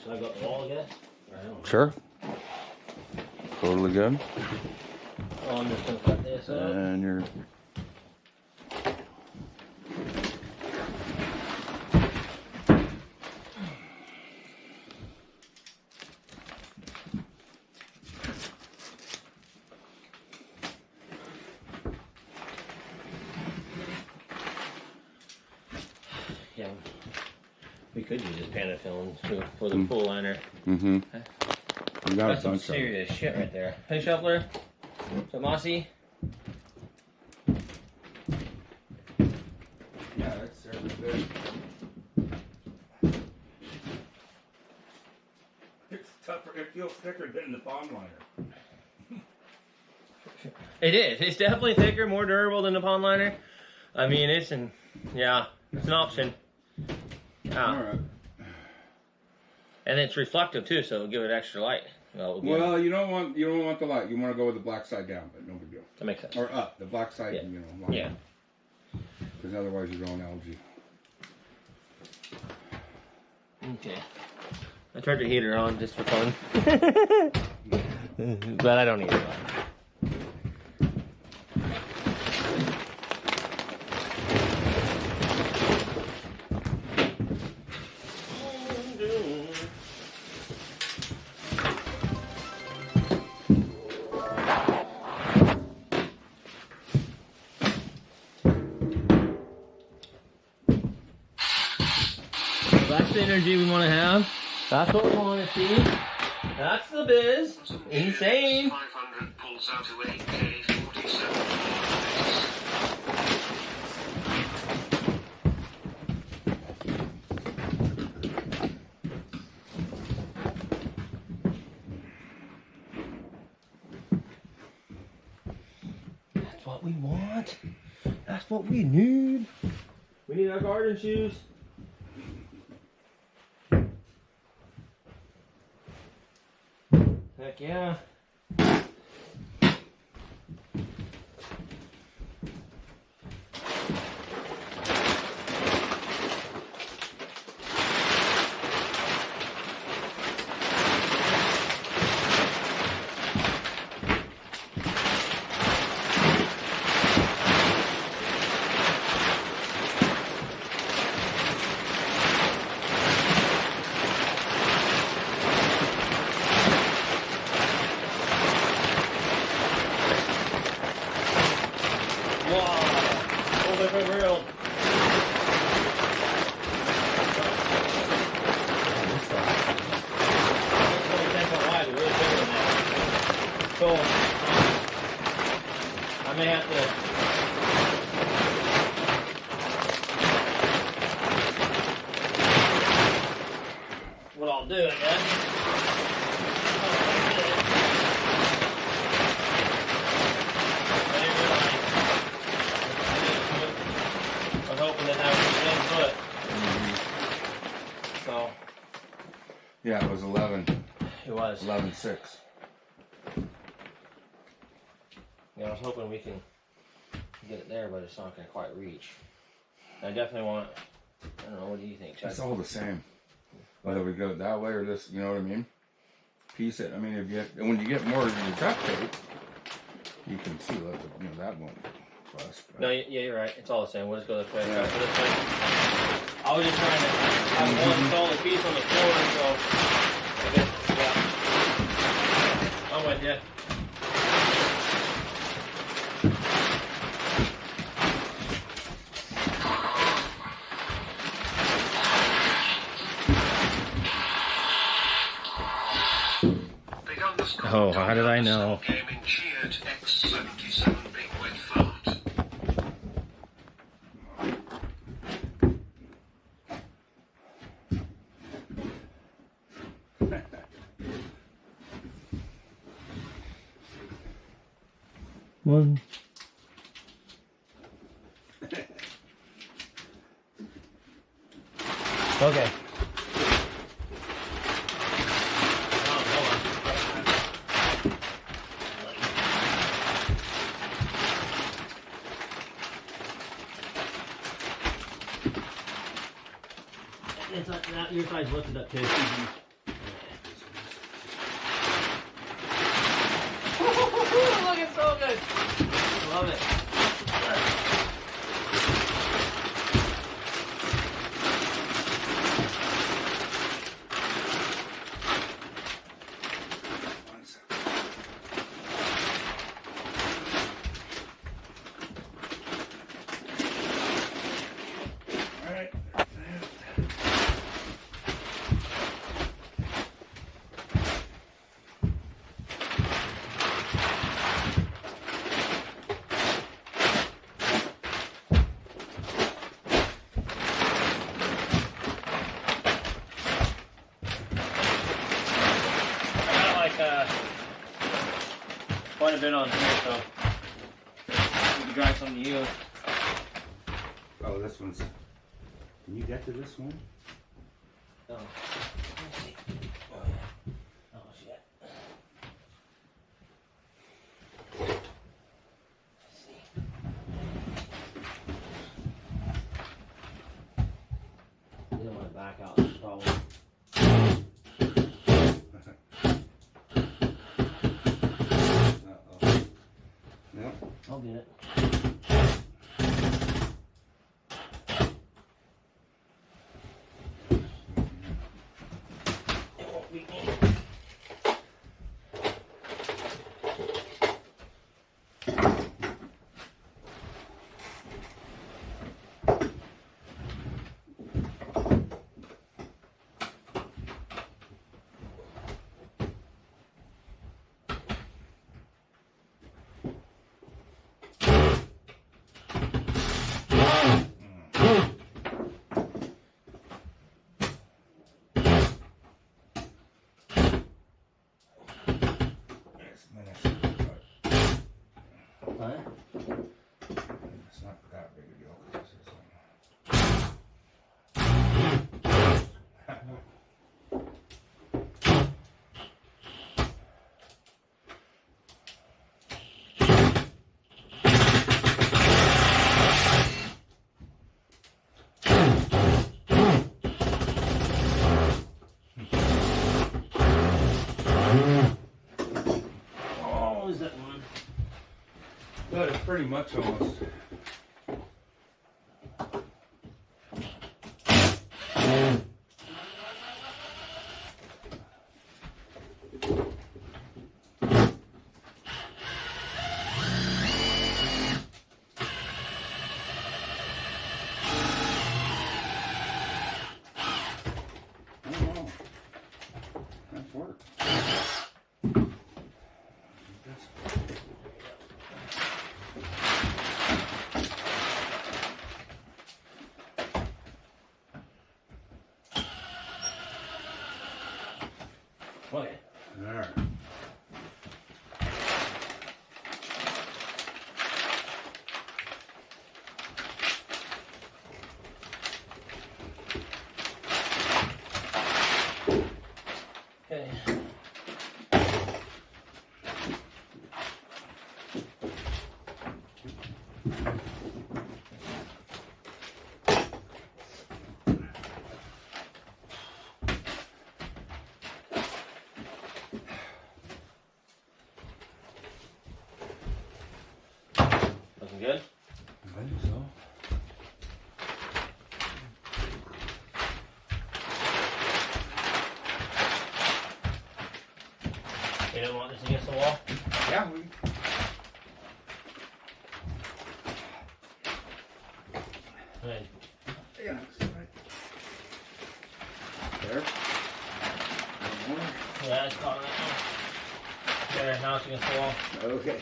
So I got the wall again? Sure. Totally good. Oh, I'm just gonna cut this up. And you're. Yeah. We could use this Panda film for the pool liner. Mm-hmm. You got That's a some bunch of serious shit right there. Hey, Shuffler. So Mossy. Yeah, that's certainly good. It's tougher. It feels thicker than the pond liner. It is. It's definitely thicker, more durable than the pond liner. I mean, it's an option. Yeah. All right. And it's reflective too, so it'll give it extra light. Well, you don't want the light. You want to go with the black side down, but no big deal. That makes sense. Or up, the black side, Yeah. line. Yeah. Because otherwise you're going algae. Okay. I turned the heater on just for fun. But I don't need it on. synergy we want to have. That's what we want to see. That's the biz. Insane. 500 pulls out to 8K 47. That's what we want. That's what we need. We need our garden shoes. Heck yeah. So, I may have to what I'll do, I guess. I was hoping that was the 10 foot. So. Yeah, it was 11. It was 11.6. Yeah, I was hoping we can get it there, but it's not going to quite reach. I definitely want, I don't know, what do you think? It's all the same. Whether we go that way or this, you know what I mean? Piece it. I mean, if you when you get more of your duct tape, you can see that, you know, that won't bust. No, yeah, you're right. It's all the same. We'll just go this way. Yeah. Go this way. I was just trying to have one solid piece on the floor, so I guess, yeah. I'm with you. Oh, how did I know? Gaming cheered X77 big wet fart. One. Okay. It's like that, your side's lifted up too. Looking so good. Love it. Quite a bit on here, so we can drive some to you. Oh, this one's. Can you get to this one? Oh, let's see. Oh yeah. Oh shit. Let's see. You don't want to back out. That's the problem. I'll get it. It won't be me. Okay. It's not that big a deal. 'Cause it's, Oh, is that one? but it's pretty much almost. Oh, that's work. Okay. There. Okay. Looking good? I think so. You don't want this against the wall? Yeah, we. Right. Yeah, that's right. There. One more. Yeah, it's caught on that one. There, now it's against the wall. Okay.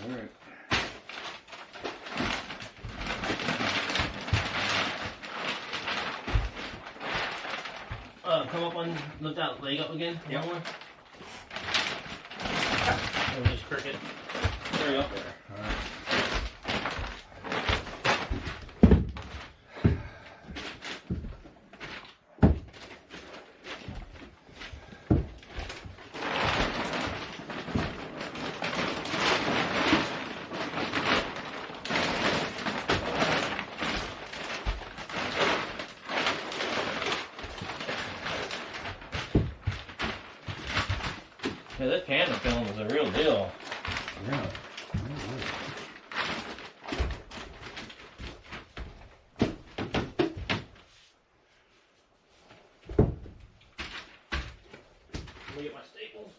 All right. Come up on, lift that leg up again. Yep. One more. Or just cricket. There we go. All right. Yeah, this Panda film is a real deal. Yeah. Let me get my staples.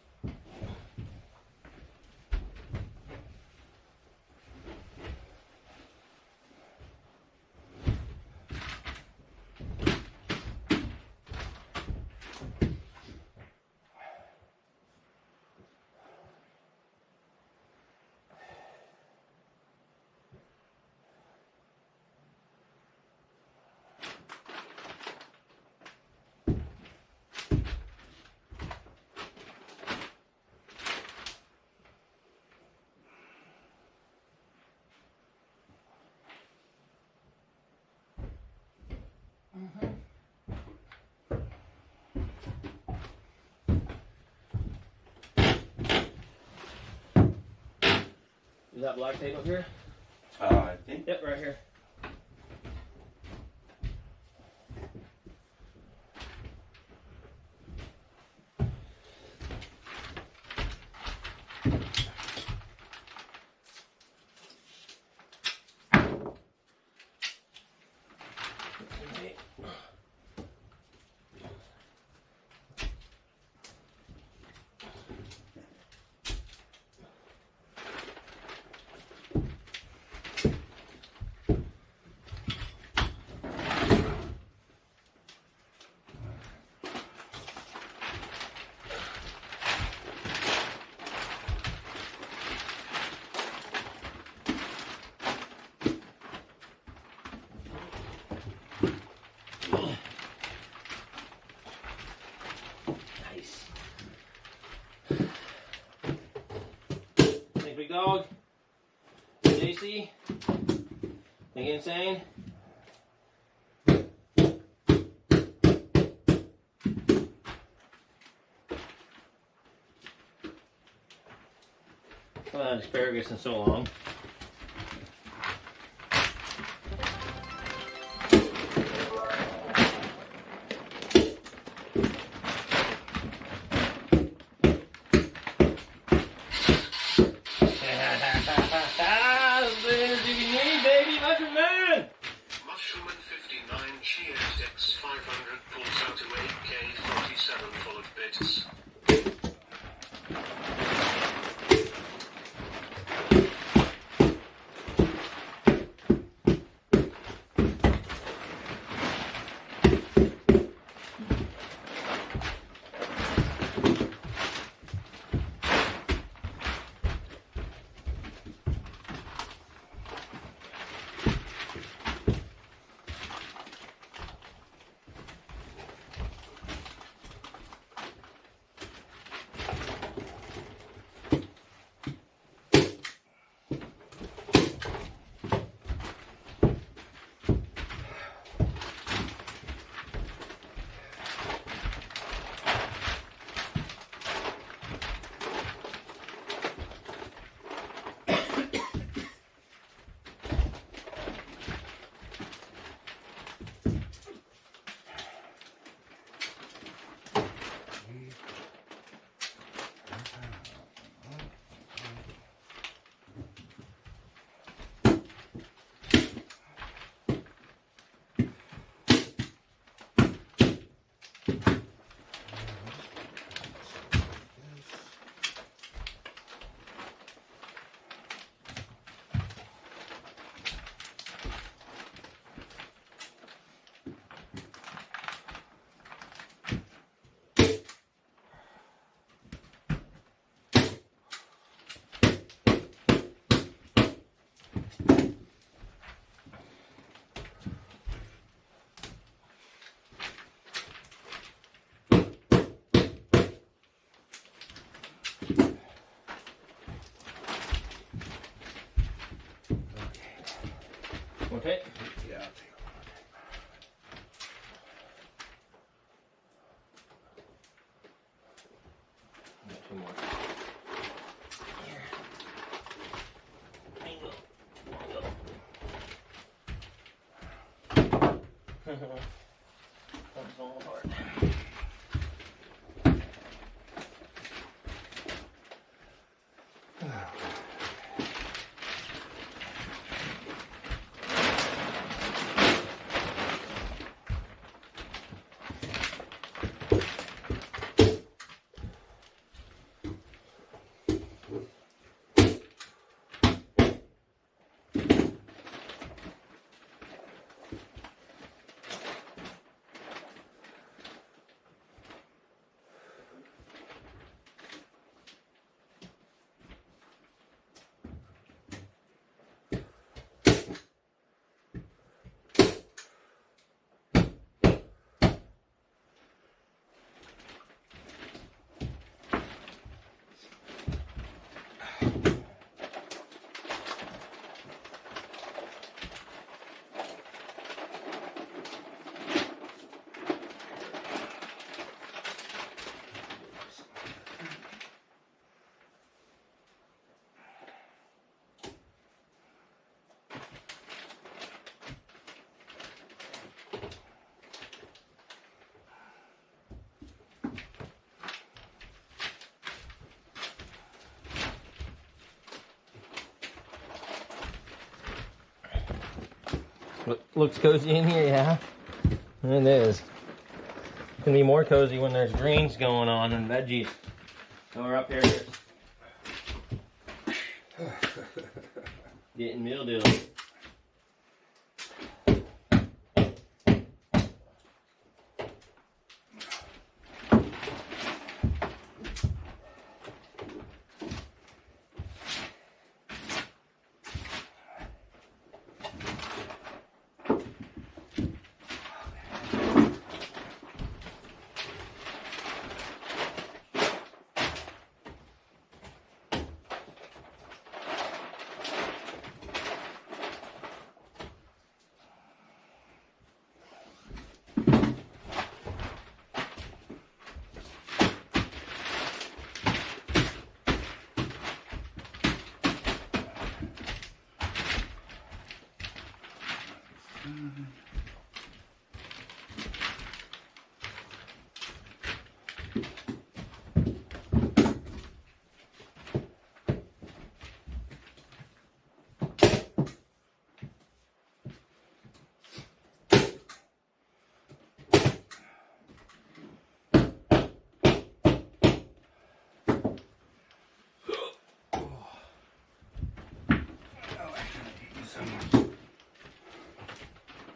Is that black tape up here? I think. Yep, right here. AC? Think insane? Well, that asparagus in so long. Mushroom and 59 cheers X500 pulls out to 8K47 full of bits. Okay. Yeah, I'll take Two more. Here. Bingo. That's falling apart. Looks cozy in here, yeah. It is. It's gonna be more cozy when there's greens going on and veggies. So we're up here just getting mildew.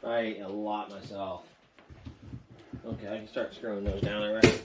I ate a lot myself. Okay, I can start screwing those down there, right?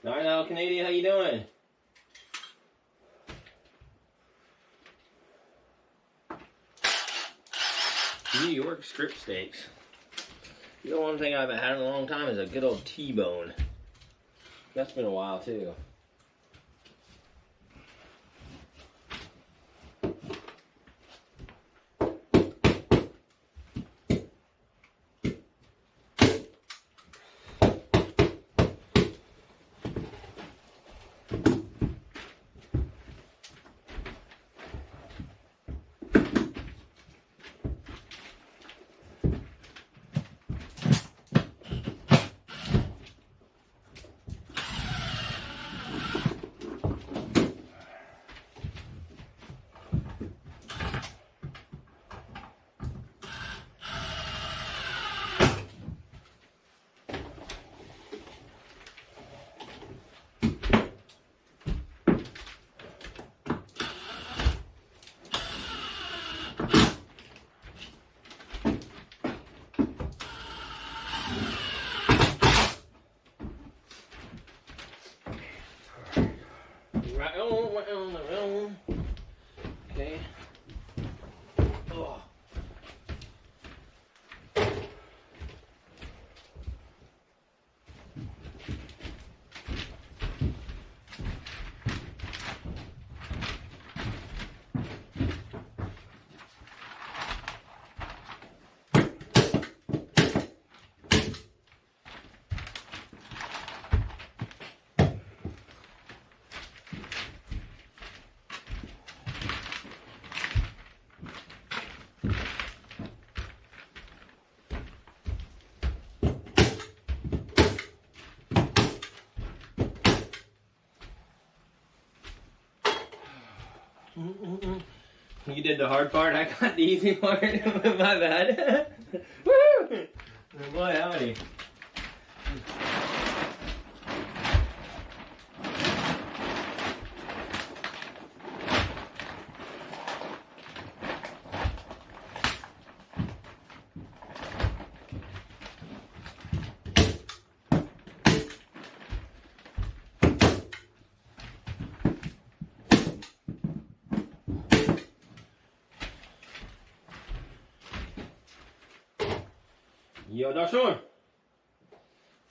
Alright now, Canadian, how you doing? New York strip steaks. The one thing I haven't had in a long time is a good old T-bone. That's been a while too. Okay. Oh. You did the hard part, I got the easy part. My bad. Woo! Boy, howdy. Yo, Dark Storm.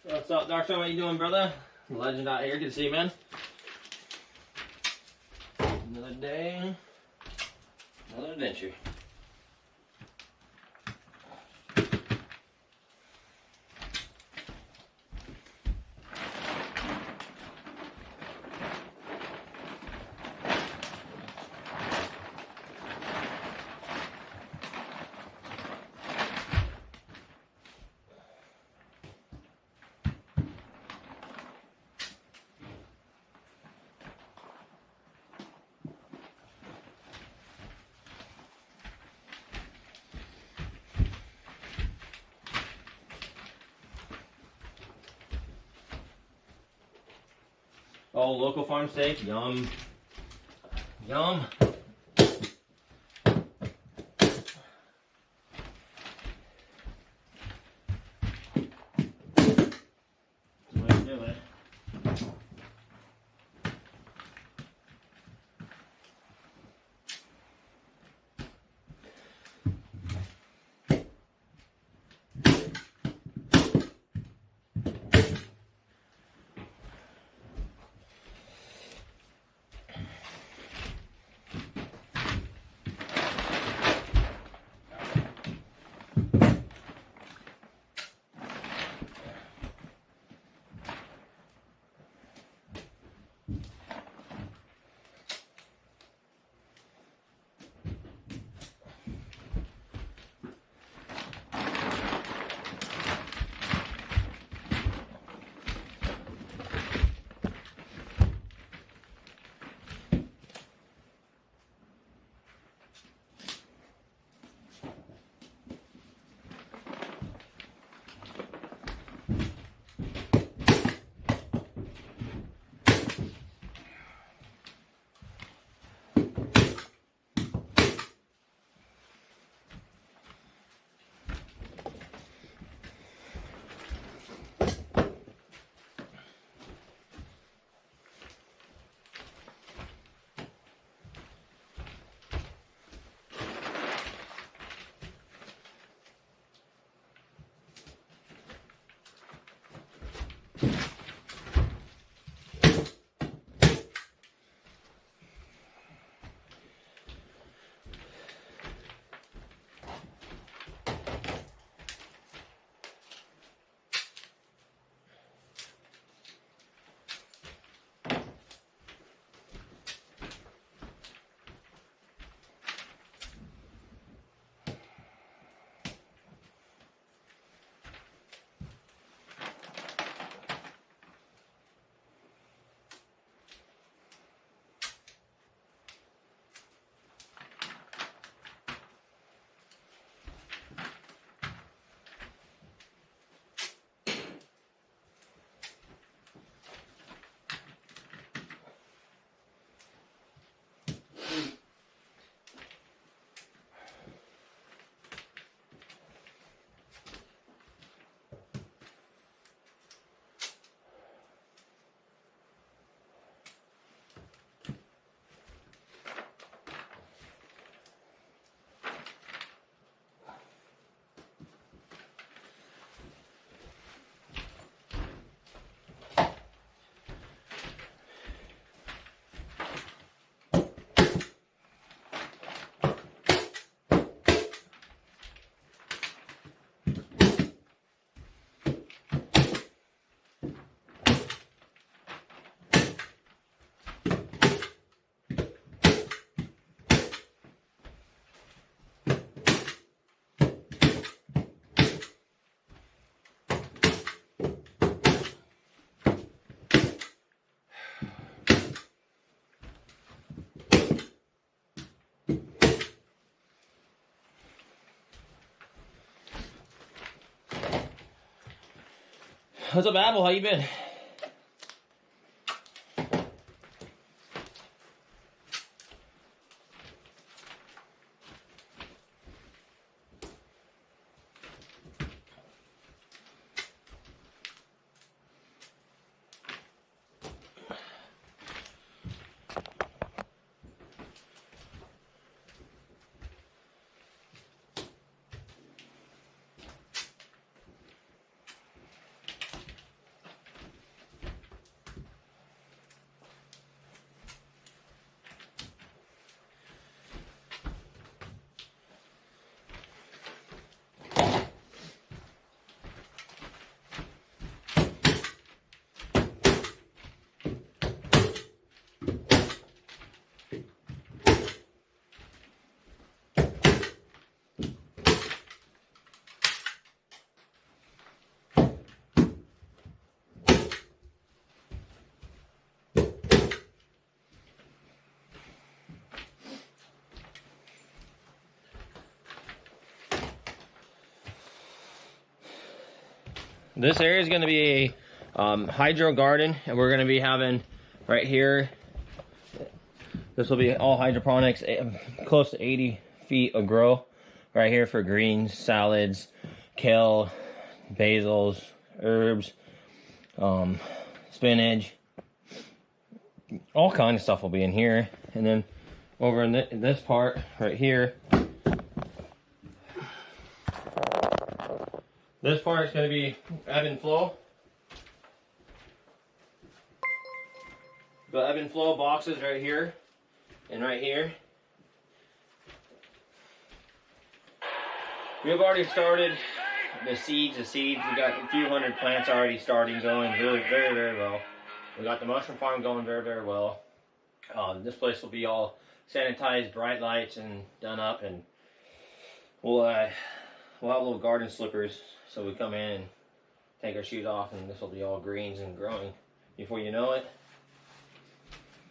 What's up, Dark Storm? How you doing, brother? Legend out here. Good to see you, man. Another day, another adventure. Oh, local farm steak, yum. Yum. Way to do it. What's up, Apple? How you been? This area is going to be a hydro garden, and we're going to be having right here. This will be all hydroponics, close to 80 feet of grow. Right here for greens, salads, kale, basils, herbs, spinach. All kind of stuff will be in here. And then over in this part right here, this part is going to be ebb and flow. The ebb and flow boxes right here and right here. We've already started the seeds. We got a few hundred plants already starting, going very, very, very well. We got the mushroom farm going very, very well. This place will be all sanitized, bright lights, and done up, and we'll have little garden slippers, so we come in and take our shoes off, and this will be all greens and growing before you know it.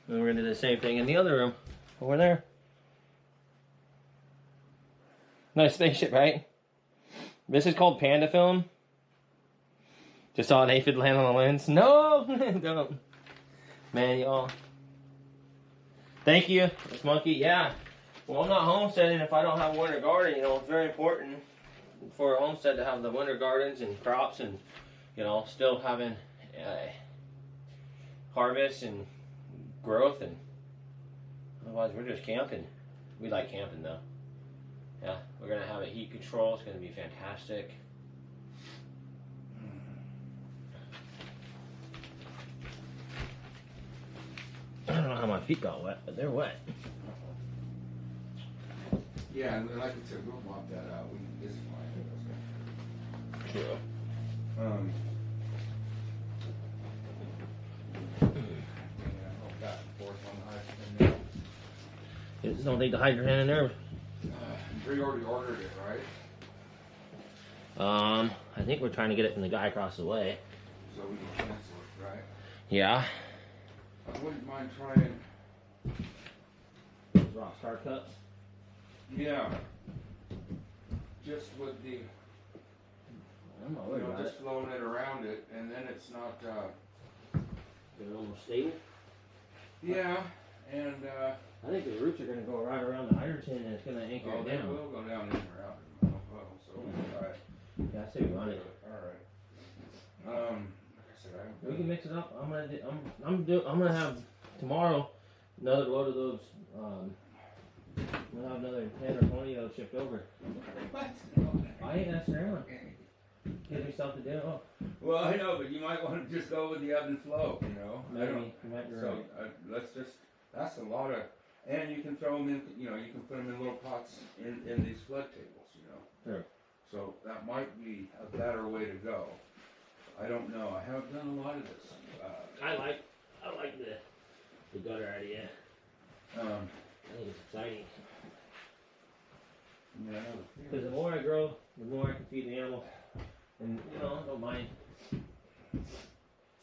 And we're gonna do the same thing in the other room over there. Nice spaceship, right? This is called Panda film. Just saw an aphid land on the lens. No, don't. Man, y'all. Thank you, this monkey. Yeah. Well, I'm not homesteading if I don't have a winter garden. You know, it's very important for a homestead to have the winter gardens and crops, and you know, still having harvest and growth. And otherwise, we're just camping. We like camping though. Yeah, we're gonna have a heat control. It's gonna be fantastic. I don't know how my feet got wet, but they're wet. Yeah, and like I said, we'll mop that out. It's fine. True. Back and forth on the hydrogen. You just don't think the hydrogen in there? We already ordered it, right? I think we're trying to get it from the guy across the way. So we can cancel it, right? Yeah. I wouldn't mind trying. Rock star cuts. Yeah. Just with the, I'm not worried about just it. flowing it around it, and then it's not. They're almost stable. Yeah, and. I think the roots are going to go right around the hydrogen, and it's going to anchor it They down. will go down in or out. So we'll try it. Yeah, I say we run it. All right. Like I said, We can mix it up. I'm gonna have tomorrow another load of those. We'll have another 10 or 20 of those shipped over. What? I ain't messing around. Give me something to do. Oh, Well, I know, but you might want to just go with the ebb and flow, you know. maybe you might be So right. let's just. That's a lot of, and you can throw them in. You know, you can put them in little pots in these flood tables. You know. Sure. So that might be a better way to go. I don't know. I haven't done a lot of this. I like the gutter idea. I think it's exciting. Yeah, Because the more I grow, the more I can feed the animals, and you know, I don't mind.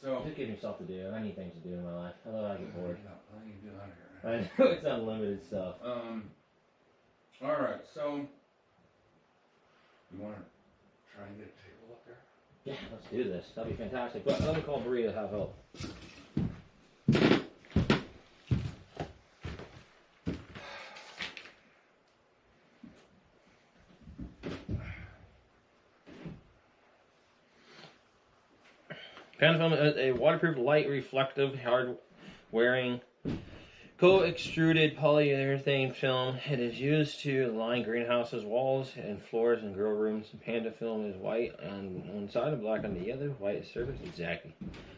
So Just give me stuff to do. I need things to do in my life. Otherwise I get bored. plenty to do out here. I know it's unlimited stuff. All right. So you want to try and get a table up there? Yeah, let's do this. That'd be fantastic. But let me call Bree to have help. Panda film is a waterproof, light, reflective, hard-wearing, co-extruded polyurethane film. It is used to line greenhouses, walls, and floors in grow rooms. Panda film is white on one side and black on the other. White surface, exactly.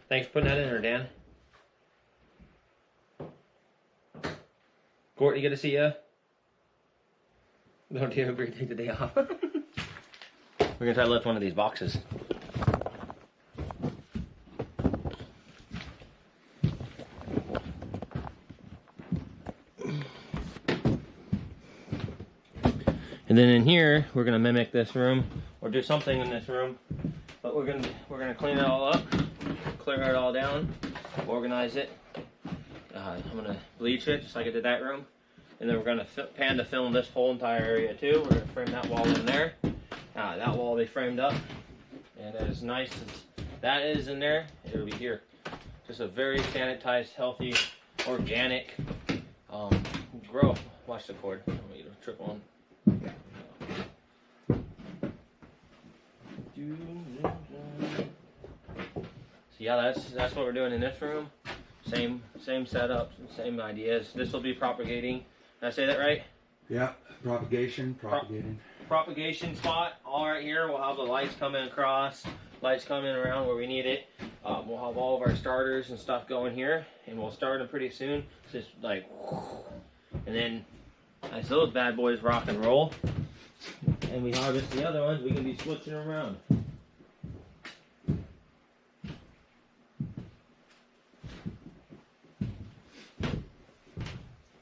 Thanks for putting that in there, Dan. Courtney, good to see ya. Don't you agree to take the day off? We're gonna try to lift one of these boxes. And then in here, we're gonna mimic this room, or do something in this room. But we're gonna clean it all up, clear it all down, organize it. I'm gonna bleach it just like I did that room, and then we're gonna Panda film this whole entire area too. We're gonna frame that wall in there. That wall will be framed up, and as nice as that is in there, it'll be here. Just a very sanitized, healthy, organic grow. Watch the cord. I don't want you to trip on. So yeah, that's what we're doing in this room. Same setup, same ideas. This will be propagating. Did I say that right? Yeah, propagating. Propagation spot. All right here. We'll have the lights coming across, lights coming around where we need it. We'll have all of our starters and stuff going here, and we'll start them pretty soon. Just like, and then as those bad boys rock and roll, and we harvest the other ones, we can be switching around.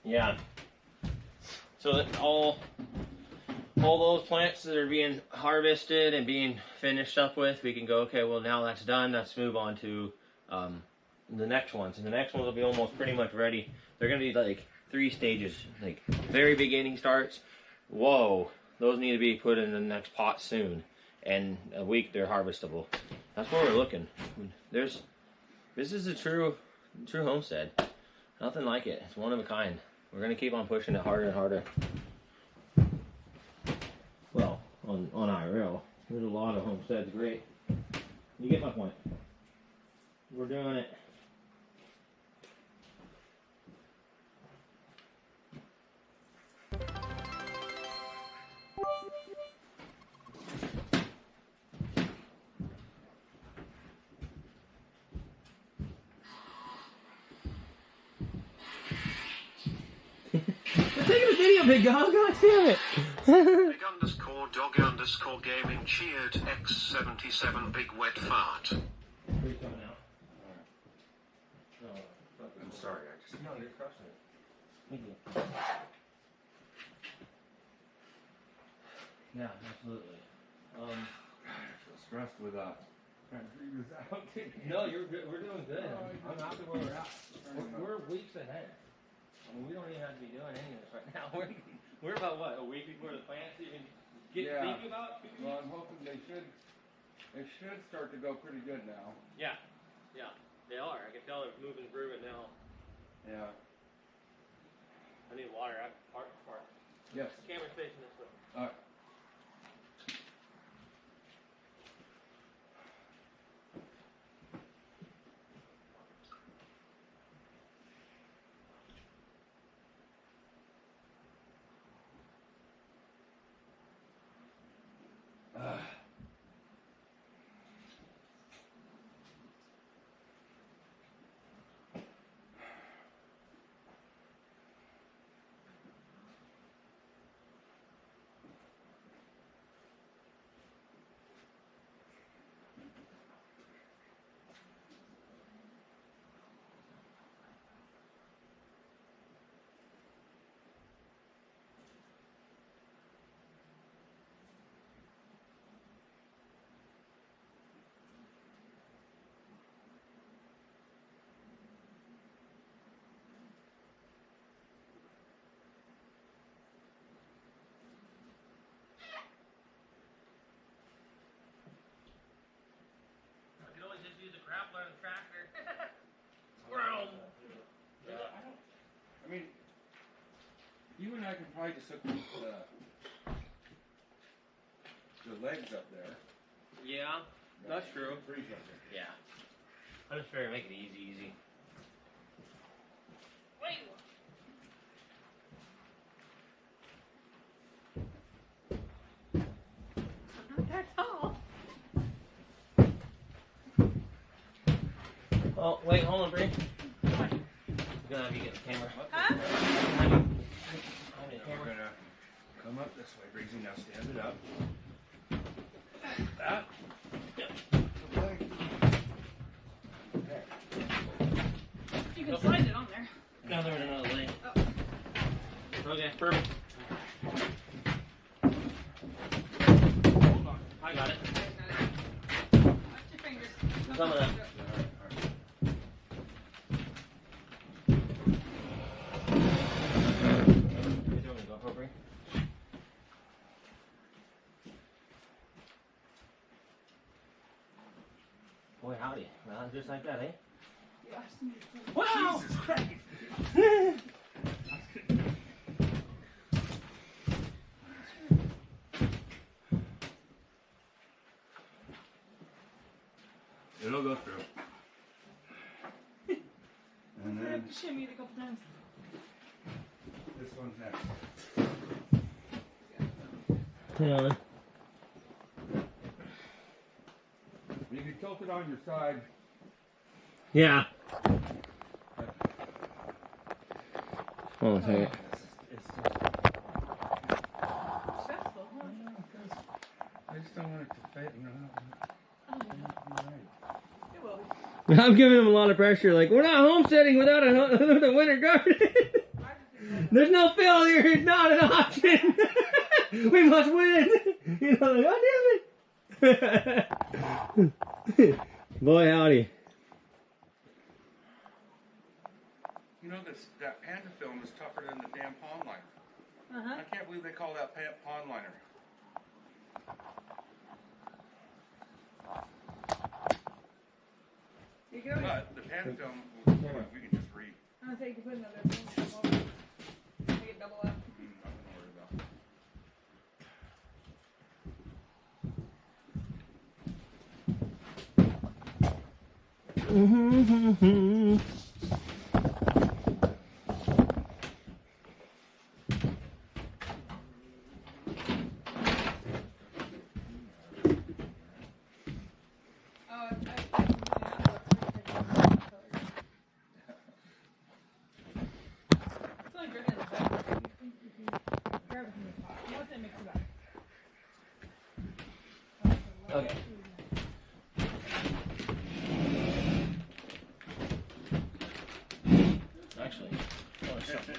Yeah. So that all those plants that are being harvested and being finished up with, we can go, okay, well now that's done, let's move on to the next ones. And the next ones will be almost pretty much ready. They're going to be like 3 stages. Like very beginning starts, whoa, those need to be put in the next pot soon. And a week they're harvestable. That's where we're looking. This is a true homestead. Nothing like it. It's one of a kind. We're going to keep on pushing it harder and harder. Well, on IRL, there's a lot of homesteads. Great. You get my point. We're doing it. We're taking a video, big dog. God damn it. Big_dog_gaming cheered X77 big wet fart. Who's coming out? No, I'm sorry, I just. no, you're crushing it. Thank you. Yeah, absolutely. God, I feel stressed with that. Trying to figure this out. No, you're good. We're doing good. I'm happy where we're at. We're weeks ahead. I mean, we don't even have to be doing any of this right now. We're about what, a week before the plants even get thinking about? Well, I'm hoping they should start to go pretty good now. Yeah, they are. I can tell they're moving through it now. Yeah. I need water. Park. Yes. Camera's facing this way. All right. I could always just use a grappler and a tractor. Squirrel! I mean, you and I could probably just hook the legs up there. Yeah, that's true. Freeze up there. Yeah. I just figured make it easy. Wait! Not that tall. Oh, wait, hold on, Bree. I'm gonna have you get the camera. Huh? We're gonna come up this way, Breezy. Now stand it up. That. Yep. Okay. You can slide it on there. Now there's another lane. Oh. Okay, perfect. Hold on. I got it. Watch your fingers. Some of that. Boy, howdy. Well, just like that, eh? Yeah. Wow! Jesus Christ. It'll go through. And then Shimmy it a couple times. this one's next. Hang on. You can tilt it on your side. Yeah. Hold on a second. It's Stressful, huh? I just don't want it to fade. No. It will. I'm giving him a lot of pressure. Like, we're not homesteading without a winter garden. There's no failure. It's not an option. We must win. You know, like, oh, damn it. Boy, howdy. You know that Panda film is tougher than the damn pond liner. Uh-huh. I can't believe they call that pond liner. You go. But the Panda film, we can just read. I'm gonna take you put another thing. Make it double up. Nothing to worry about. Okay. Actually, oh, something.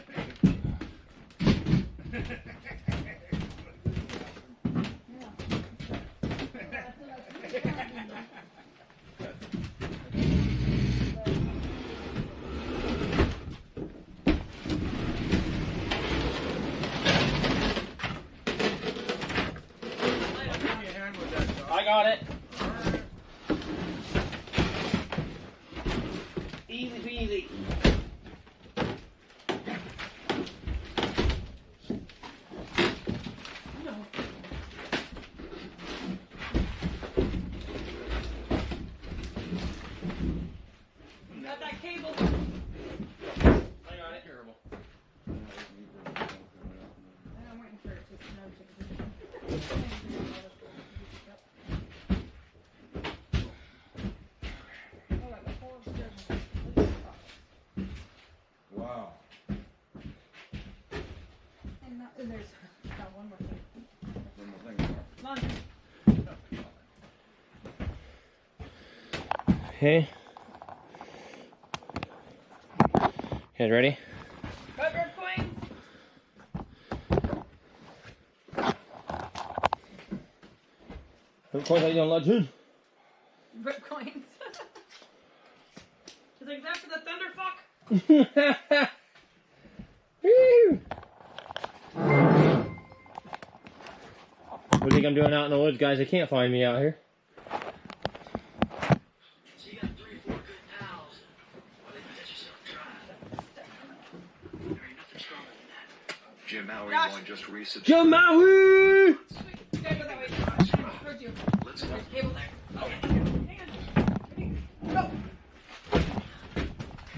I got it. Easy peasy. Got that cable. I got it. Terrible. I'm waiting for it to snow to Wow. And there's one more thing. One more thing. Come on. Okay. You guys ready? Got red coins. Of course, I don't legend. Red coins. Is like that for the thunderfuck? Woo! What do you think I'm doing out in the woods, guys? They can't find me out here. So you got 3 or 4 good pals. Why didn't you let yourself try? There ain't nothing stronger than that. Jim Maui Josh. one just resubscribed. Jim Maui! Sweet. You gotta go that way. Towards you. Let's There's a cable there. Okay. Hang on. Ready? Go.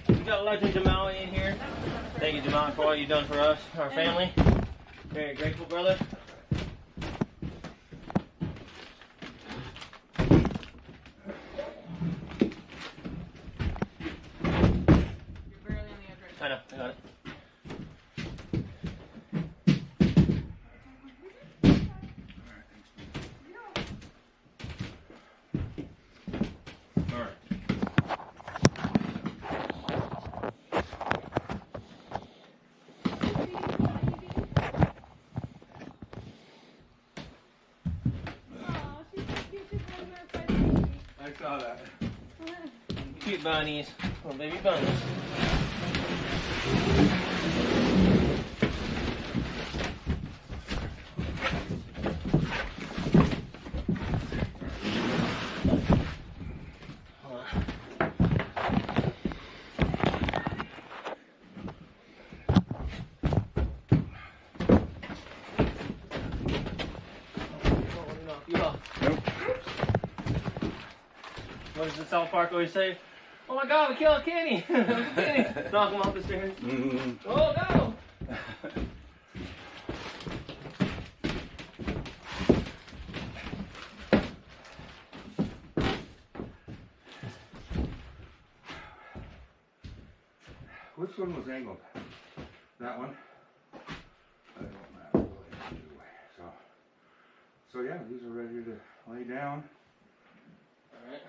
We got Legend Jamal in here. Thank you, Jamal, for all you've done for us, our family. Very grateful, brother. You're barely on the edge right I know, I got it. All right. I saw that. Cute bunnies. Little baby bunnies. Nope. What does the South Park always say? Oh my God, we killed Kenny! Kenny! Knock him off the stairs. Mm-hmm. Oh no! Which one was angled? That one? I don't know really anyway. So yeah, these are ready to lay down. Alright,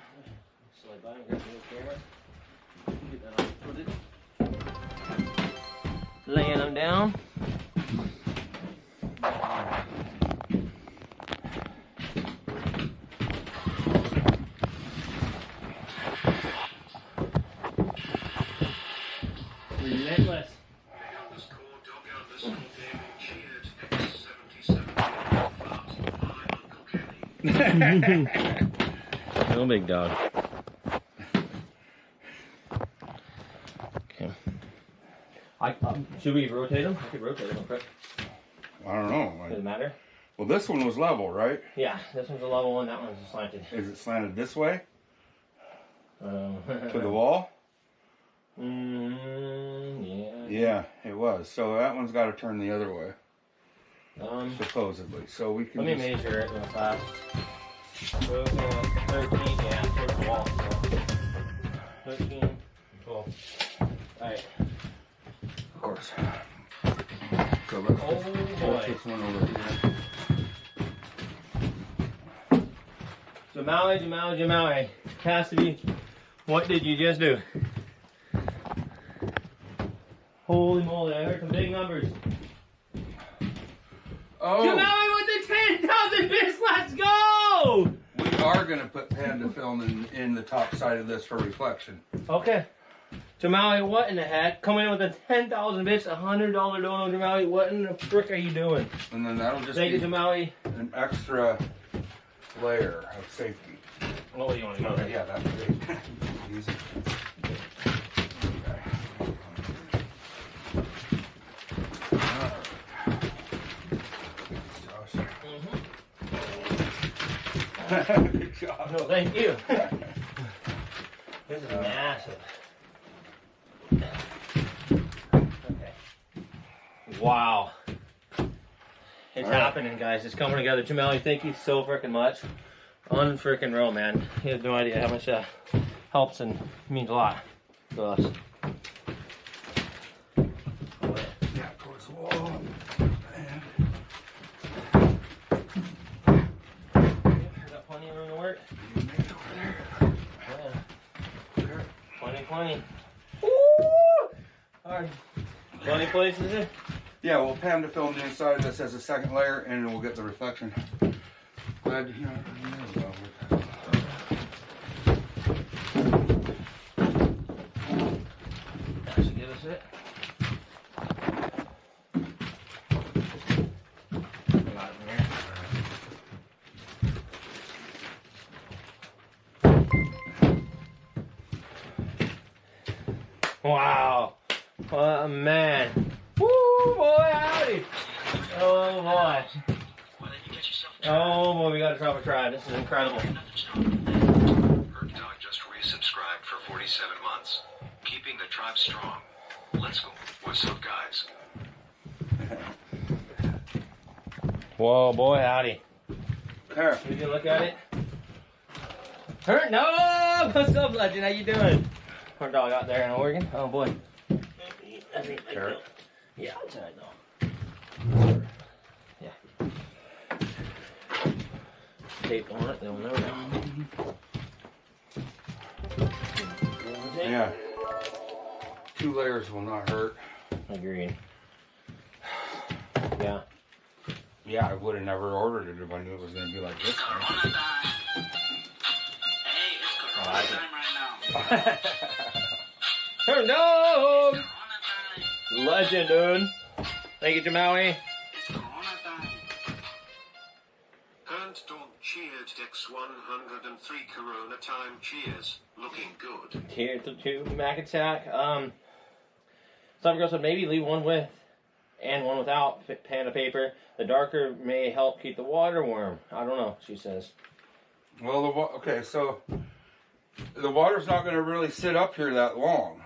slide by and grab the little camera. Get that on footage. Laying them down. Relentless. No big dog. Okay. Should we rotate them? I could rotate them quick. I don't know. Does it matter? Well, this one was level, right? Yeah, this one's a level one, that one's a slanted. Is it slanted this way? To To the wall? Yeah. Yeah, it was. So that one's got to turn the other way, supposedly. So we can let me just... measure it real fast. So, 13, yeah, towards the wall. So 13, 12. Alright. Of course. So let's put this one over here. Jamawi. Cassidy, what did you just do? Holy moly, I heard some big numbers. Oh! Jamawi with the 10,000 bits, let's go! We are going to put Panda film in the top side of this for reflection. Okay. Jamawi, what in the heck? Coming in with a 10,000 bits, $100 dono, Jamawi. What in the frick are you doing? And then that'll just Thank be you, Jamawi. an extra layer of safety. What do you want to go there? Yeah, that's great. Easy. Good job. No, thank you. This is massive. Okay. Wow. It's happening, guys. It's coming together. Jamali, thank you so freaking much. Unfreaking real, man. You have no idea how much that helps and means a lot to us. Yeah, towards the wall. Got plenty of room to work. Yeah. Plenty. Woo! Hard. Plenty places in. Yeah, we'll Panda film the inside of this as a second layer, and we'll get the reflection. Glad to hear it. That should give us it. Got it in here. Wow. What a man. Woo, boy, howdy. Oh, boy. Oh, boy, we got a proper try. This is incredible. Herb Dog just resubscribed for 47 months. Keeping the tribe strong. Let's go. What's up, guys? Whoa, boy, howdy. Here. Did you look at it? Hurt? No! What's up, Legend? How you doing? Our dog out there in Oregon? Oh, boy. Carrot. Yeah, that's right, though. Yeah. Tape on it, they'll know now. Yeah. 2 layers will not hurt. Agreed. Yeah. Yeah, I would have never ordered it if I knew it was going to be like this. Corona time. Hey, it's Corona time right now. Turn dog! Corona time. Legend, dude. Thank you, Jamawi. It's Corona time. Hand Dog cheered X103 Corona time. Cheers. Looking good. Tier to 2 Mac Attack. Some girl said maybe leave one with and one without Panda paper. The darker may help keep the water warm. I don't know, she says. Well, okay, so the water's not going to really sit up here that long.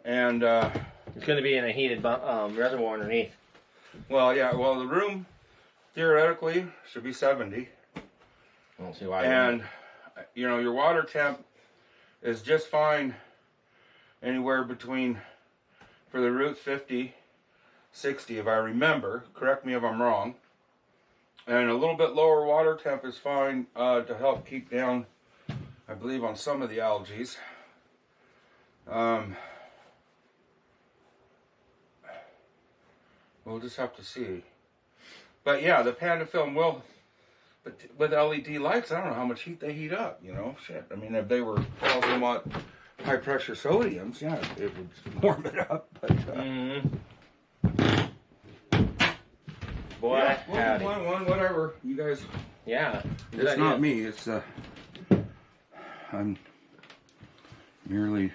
And it's going to be in a heated reservoir underneath. Well, yeah, well, the room theoretically should be 70. I don't see why. And, you know, your water temp is just fine anywhere between, for the roots, 50, 60, if I remember. Correct me if I'm wrong. And a little bit lower water temp is fine to help keep down, I believe, on some of the algae. We'll just have to see. But yeah, the Panda film will, but with LED lights, I don't know how much heat they heat up, you know, shit. I mean, if they were 1,000 watt high pressure sodiums, yeah, it would warm it up, but boy, yeah, one, whatever, you guys. Yeah. It's not me, it's, I'm merely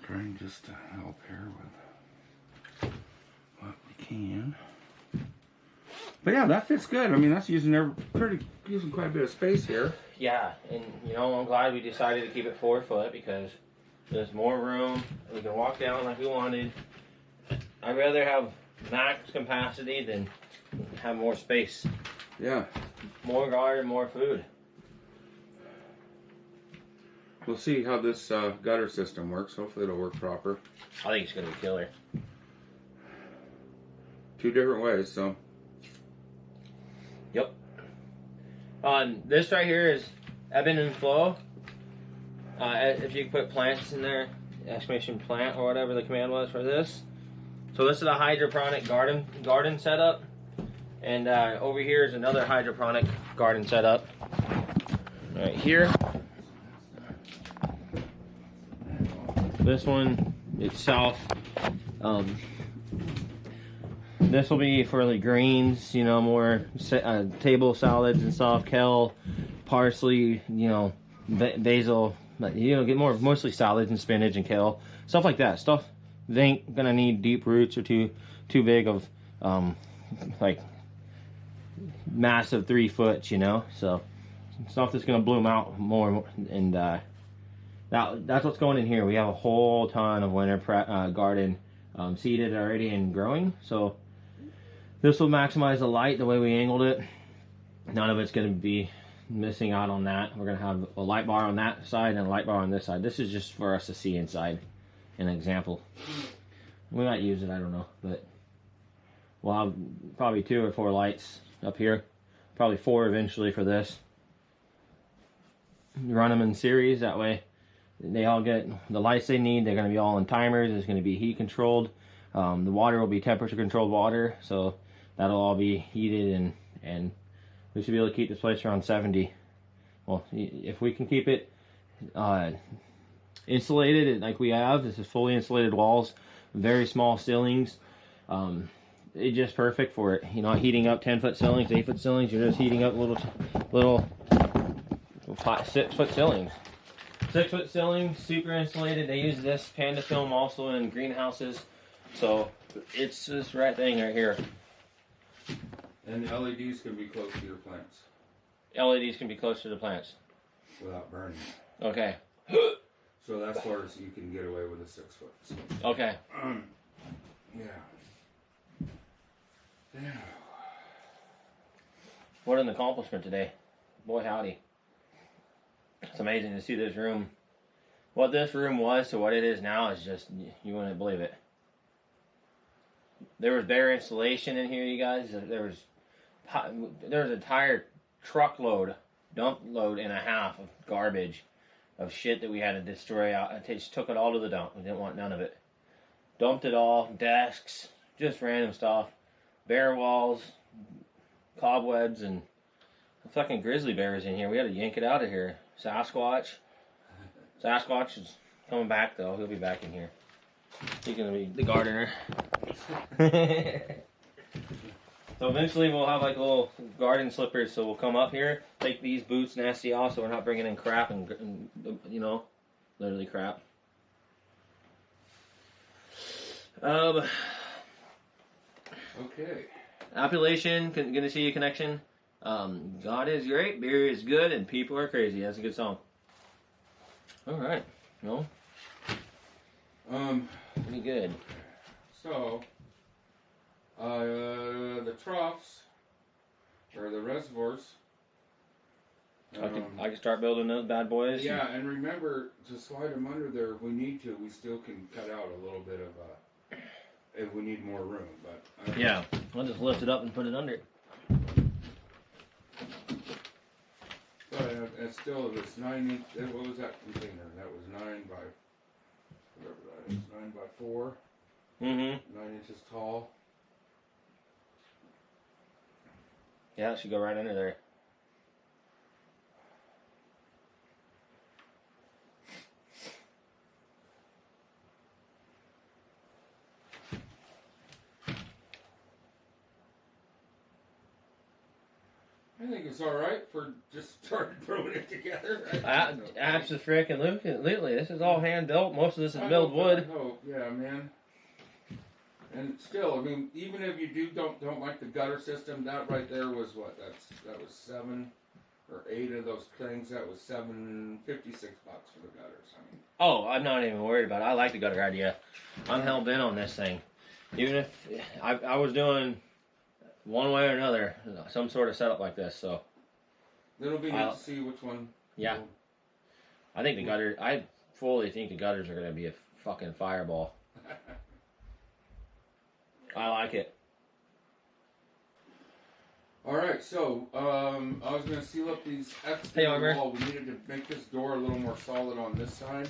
trying just to help here with what we can. But yeah, that fits good. I mean, that's using quite a bit of space here. Yeah, and you know, I'm glad we decided to keep it 4 foot because there's more room. We can walk down like we wanted. I'd rather have max capacity than have more space. Yeah. More garden, more food. We'll see how this gutter system works. Hopefully it'll work proper. I think it's going to be killer. 2 different ways, so. Yep. This right here is ebb and flow. If you put plants in there, exclamation plant or whatever the command was for this. So this is a hydroponic garden setup. And over here is another hydroponic garden setup. Right here. This one itself. This will be for the greens, you know, more table salads and stuff, kale, parsley, you know, basil, but you know, get mostly salads and spinach and kale, stuff like that. Stuff they ain't gonna need deep roots or too big of like massive 3 foot, you know. So stuff that's gonna bloom out more, and that's what's going in here. We have a whole ton of winter garden seeded already and growing, so. This will maximize the light the way we angled it. None of it's going to be missing out on that. We're going to have a light bar on that side and a light bar on this side. This is just for us to see inside. An example. We might use it, I don't know. But we'll have probably 2 or 4 lights up here. Probably 4 eventually for this. Run them in series. That way they all get the lights they need. They're going to be all in timers. It's going to be heat controlled. The water will be temperature controlled water. So that'll all be heated, and we should be able to keep this place around 70. Well, if we can keep it insulated like we have, this is fully insulated walls, very small ceilings. It's just perfect for it. You're not heating up 10 foot ceilings, 8 foot ceilings. You're just heating up little 6 foot ceilings. 6 foot ceilings, super insulated. They use this Panda film also in greenhouses. So it's this right thing right here. And the LEDs can be close to your plants. LEDs can be close to the plants. Without burning. Okay. So that's where you can get away with a 6 foot. So. Okay. Yeah. Yeah. What an accomplishment today. Boy howdy. It's amazing to see this room. What this room was to what it is now is just, you wouldn't believe it. There was bare insulation in here, you guys. There was an entire truckload, dump load and a half of garbage, of shit that we had to destroy out. I just took it all to the dump. We didn't want none of it. Dumped it all, desks, just random stuff, bare walls, cobwebs, and a fucking grizzly bear was in here. We had to yank it out of here. Sasquatch is coming back though. He'll be back in here. He's gonna be the gardener. So eventually we'll have like little garden slippers. So we'll come up here, take these boots nasty off, so we're not bringing in crap and you know, literally crap. Okay. Appellation, gonna see a connection. God is great, beer is good, and people are crazy. That's a good song. All right. No. Pretty good. So, the troughs, or the reservoirs. I can start building those bad boys. Yeah, and remember to slide them under there if we need to. We still can cut out a little bit of, if we need more room. But yeah, I'll just lift it up and put it under. But it's still, if it's 9 inch, what was that container? That was 9 by, whatever that is, 9 by 4. Mm-hmm. 9 inches tall. Yeah, it should go right under there. I think it's all right for just starting throwing it together. Absolutely. This is all hand built. Most of this is milled wood. Oh, yeah, man. And still, I mean, even if you don't like the gutter system, that right there was what? That was 7 or 8 of those things. That was $56 for the gutters. I mean. Oh, I'm not even worried about it. I like the gutter idea. I'm hell bent on this thing. Even if I was doing one way or another some sort of setup like this, so it'll be neat to see which one. Yeah, I think the gutter. I fully think the gutters are going to be a fucking fireball. I like it. All right, so I was going to seal up these X wall. We needed to make this door a little more solid on this side.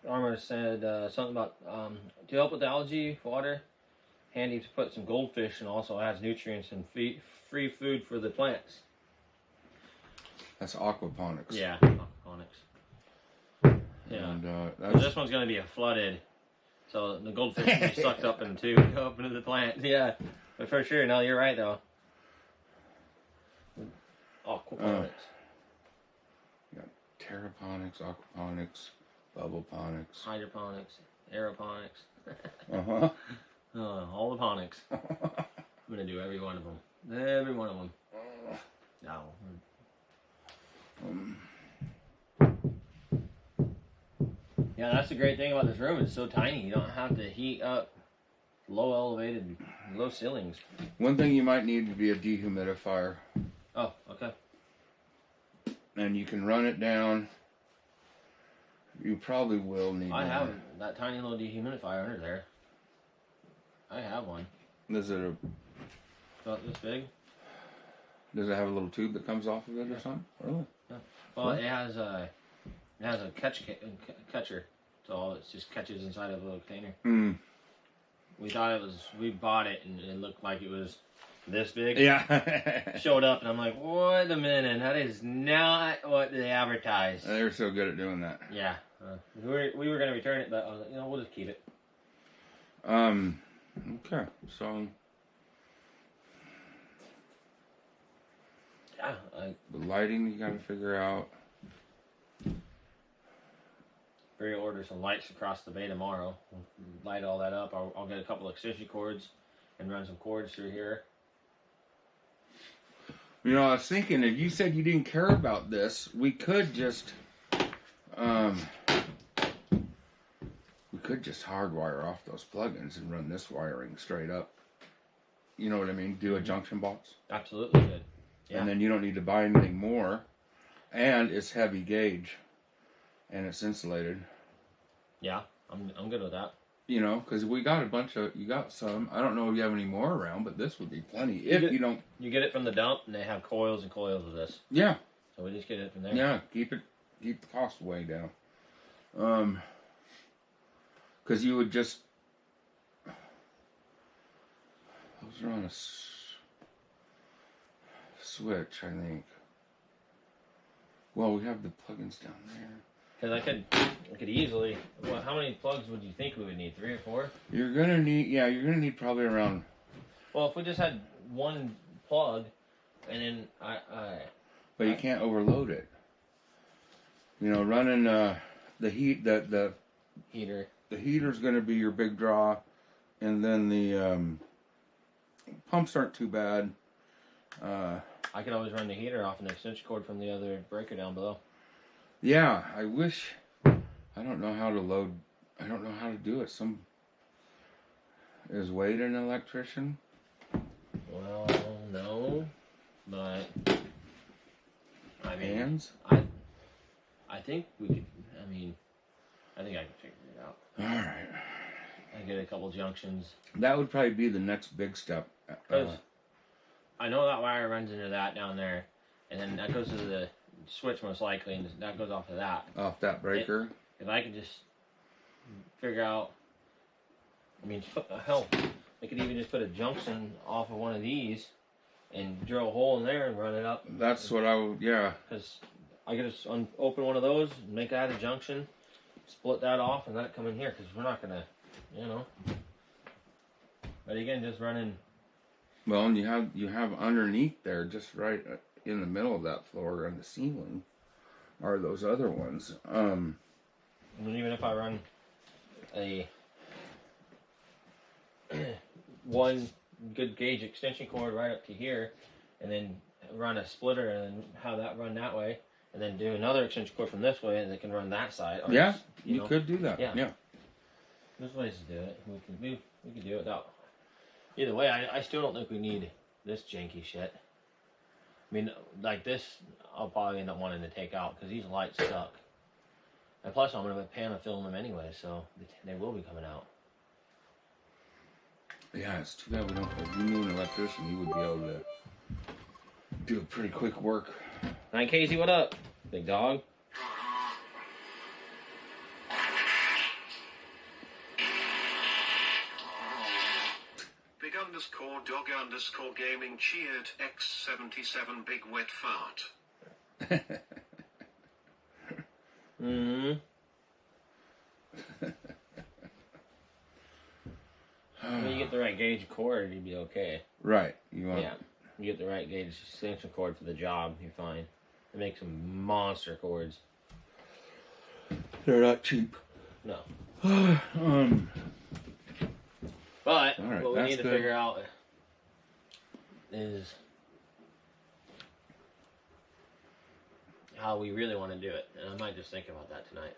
Armor said something about to help with algae water, handy to put some goldfish, and also adds nutrients and free food for the plants. That's aquaponics. Yeah, aquaponics. Yeah. And this one's going to be flooded, so the goldfish will be sucked up into go up into the plant. Yeah, but for sure. No, you're right though. Aquaponics. got terraponics, aquaponics, bubbleponics, Hydroponics, aeroponics. uh-huh. All the ponics. I'm gonna do every one of them. Every one of them. No. Yeah, that's the great thing about this room. It's so tiny. You don't have to heat up low ceilings. One thing you might need to be a dehumidifier. Oh, okay. And you can run it down. You probably will need. I have that tiny little dehumidifier under there. I have one. Does it About this big. have a little tube that comes off of it or something? Really? Well, it has a catcher, so it just catches inside of a little container. Hmm. We thought it was. We bought it and it looked like it was this big. Yeah. Showed up and I'm like, wait a minute, that is not what they advertised. They're so good at doing that. Yeah, we were gonna return it, but I was like, we'll just keep it. Okay. So Yeah, the lighting you got to figure out. Pre-order some lights across the bay tomorrow. Light all that up. I'll get a couple of extension cords and run some cords through here. You know, I was thinking if you said you didn't care about this, we could just hardwire off those plugins and run this wiring straight up. You know what I mean? Do a junction box. Absolutely good. Yeah. And then you don't need to buy anything more. And it's heavy gauge. And it's insulated. Yeah, I'm good with that. You know, because you got some. I don't know if you have any more around, but this would be plenty. If you don't. You get it from the dump, and they have coils and coils of this. Yeah. So we just get it from there. Yeah, keep the cost way down. Because you would just. Those are on a switch, I think. Well, we have the plugins down there. Because I could easily. Well, how many plugs would you think we would need? 3 or 4? You're gonna need probably around. Well, if we just had one plug, and then But you can't overload it. You know, running the heater. The heater's gonna be your big draw, and then the pumps aren't too bad. I could always run the heater off an extension cord from the other breaker down below. Yeah, I wish. I don't know how to load. I don't know how to do it. Is Wade an electrician? Well, no, but I mean, Hands? I think we could. I think I can figure it out. All right. I get a couple junctions. That would probably be the next big step. I know that wire runs into that down there, and then that goes to the switch most likely, and that goes off of that. Off that breaker? If I could just figure out, hell, I could even just put a junction off of one of these and drill a hole in there and run it up. That's what I would, yeah. Because I could just open one of those, make that a junction, split that off, and let it come in here, because we're not going to, But again, just running. Well, and you have underneath there, just right in the middle of that floor on the ceiling, are those other ones. And even if I run a one good gauge extension cord right up to here, and then run a splitter and have that run that way, and then do another extension cord from this way, and it can run that side. Or Yeah, just, you could do that. Yeah. There's ways to do it. We could do it without. Either way, I still don't think we need this janky shit. Like this, I'll probably end up wanting to take out because these lights suck. And plus, I'm going to put Panda film them anyway, so they will be coming out. Yeah, it's too bad we don't. If you knew an electrician, you would be able to do a pretty quick work. 9 Casey, what up, big dog? Big_dog_gaming cheered X77 big wet fart. Mm-hmm. When you get the right gauge cord, you'd be okay. Right. You get the right gauge extension cord for the job, you're fine. They make some monster cords. They're not cheap. No. All But right, what we need to good. figure out is how we really want to do it. And I might just think about that tonight.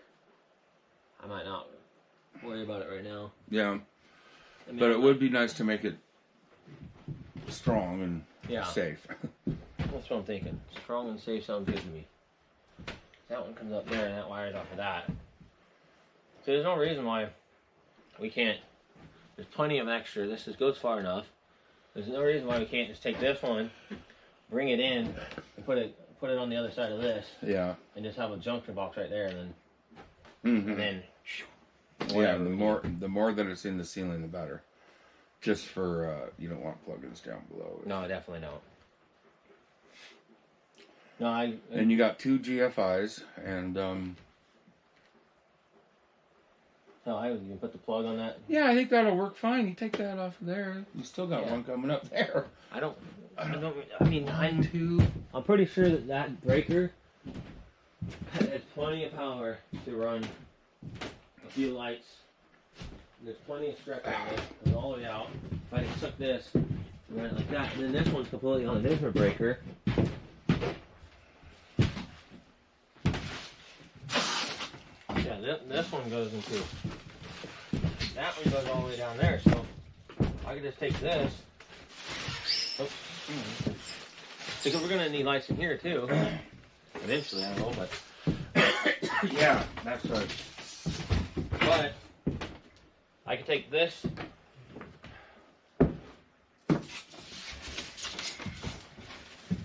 I might not worry about it right now. Yeah. But it would be nice to make it strong and safe. That's what I'm thinking. Strong and safe sounds good to me. That one comes up there and that wires off of that. So there's no reason why we can't There's plenty of extra. Goes far enough. There's no reason why we can't just take this one, bring it in, and put it on the other side of this. Yeah. And just have a junction box right there, and then Mm-hmm. whatever. Yeah, the more that it's in the ceiling, the better. Just for you don't want plugins down below. No, I definitely don't. No, And you got 2 GFIs, and you can put the plug on that. yeah, I think that'll work fine. You take that off of there. You still got one coming up there. I'm pretty sure that breaker has plenty of power to run a few lights. There's plenty of stretch on it. Goes all the way out. If I just took this and run it like that, and then this one's completely on a different breaker. Yeah, this one goes into. That one goes all the way down there, so I could just take this. Oops. Because we're gonna need lights in here too. Eventually, I don't know, but Yeah, that's right. but I could take this.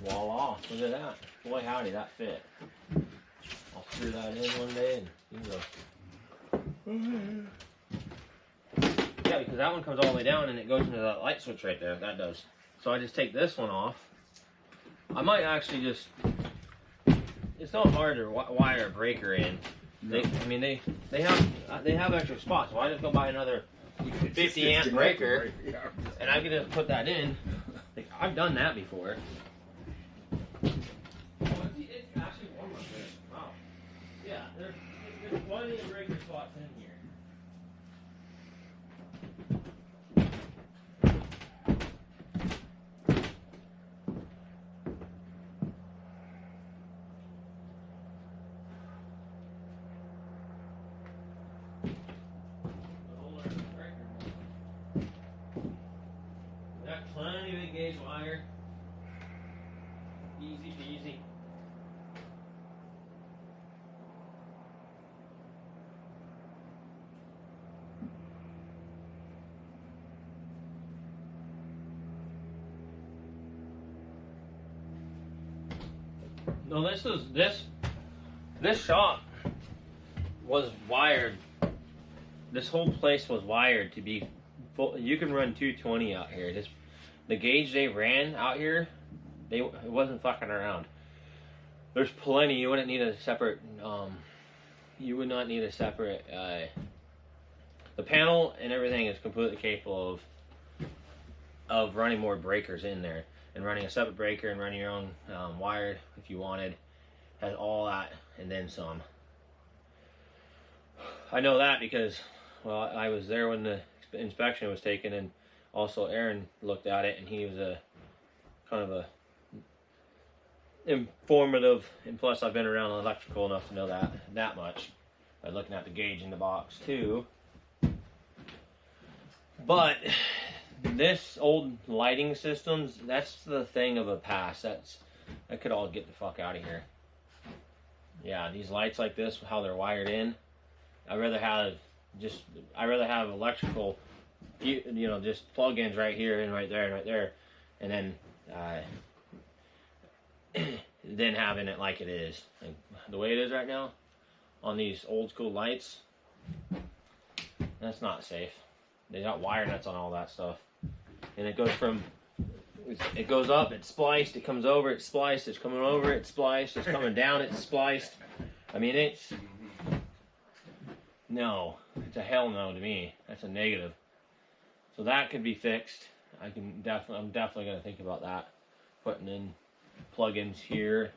Voila! Look at that. Boy, howdy, that fit. I'll screw that in one day and you can go. Yeah, because that one comes all the way down and it goes into that light switch right there. That does. So I just take this one off. I might actually just. It's not hard to wire a breaker in. They have extra spots. So I just go buy another 50 amp breaker, and I can just put that in. Like, I've done that before. It's actually warm up there. Wow. Yeah, there's plenty of breaker spots in here. Got plenty of big gauge wire. Easy peasy. No, this shop was wired. This whole place was wired to be full. You can run 220 out here. The gauge they ran out here, it wasn't fucking around. There's plenty. You wouldn't need a separate. You would not need a separate. The panel and everything is completely capable of running more breakers in there, and running a separate breaker and running your own wired if you wanted. Has all that and then some. I know that because, well, I was there when the inspection was taken, and also Aaron looked at it, and he was a kind of a informative, and plus I've been around electrical enough to know that much by looking at the gauge in the box too. But this old lighting systems, that's the thing of a past. That could all get the fuck out of here. Yeah, these lights like this, how they're wired in, I'd rather have electrical, just plug-ins right here and right there and right there, and then having it like it is. Like the way it is right now on these old school lights, that's not safe. They got wire nuts on all that stuff, and it goes up, it's spliced, it comes over, it's spliced, it's coming over, it's spliced, it's coming down, it's spliced. I mean, it's a hell no to me. That's a negative. So that could be fixed. I'm definitely going to think about that. Putting in plugins here,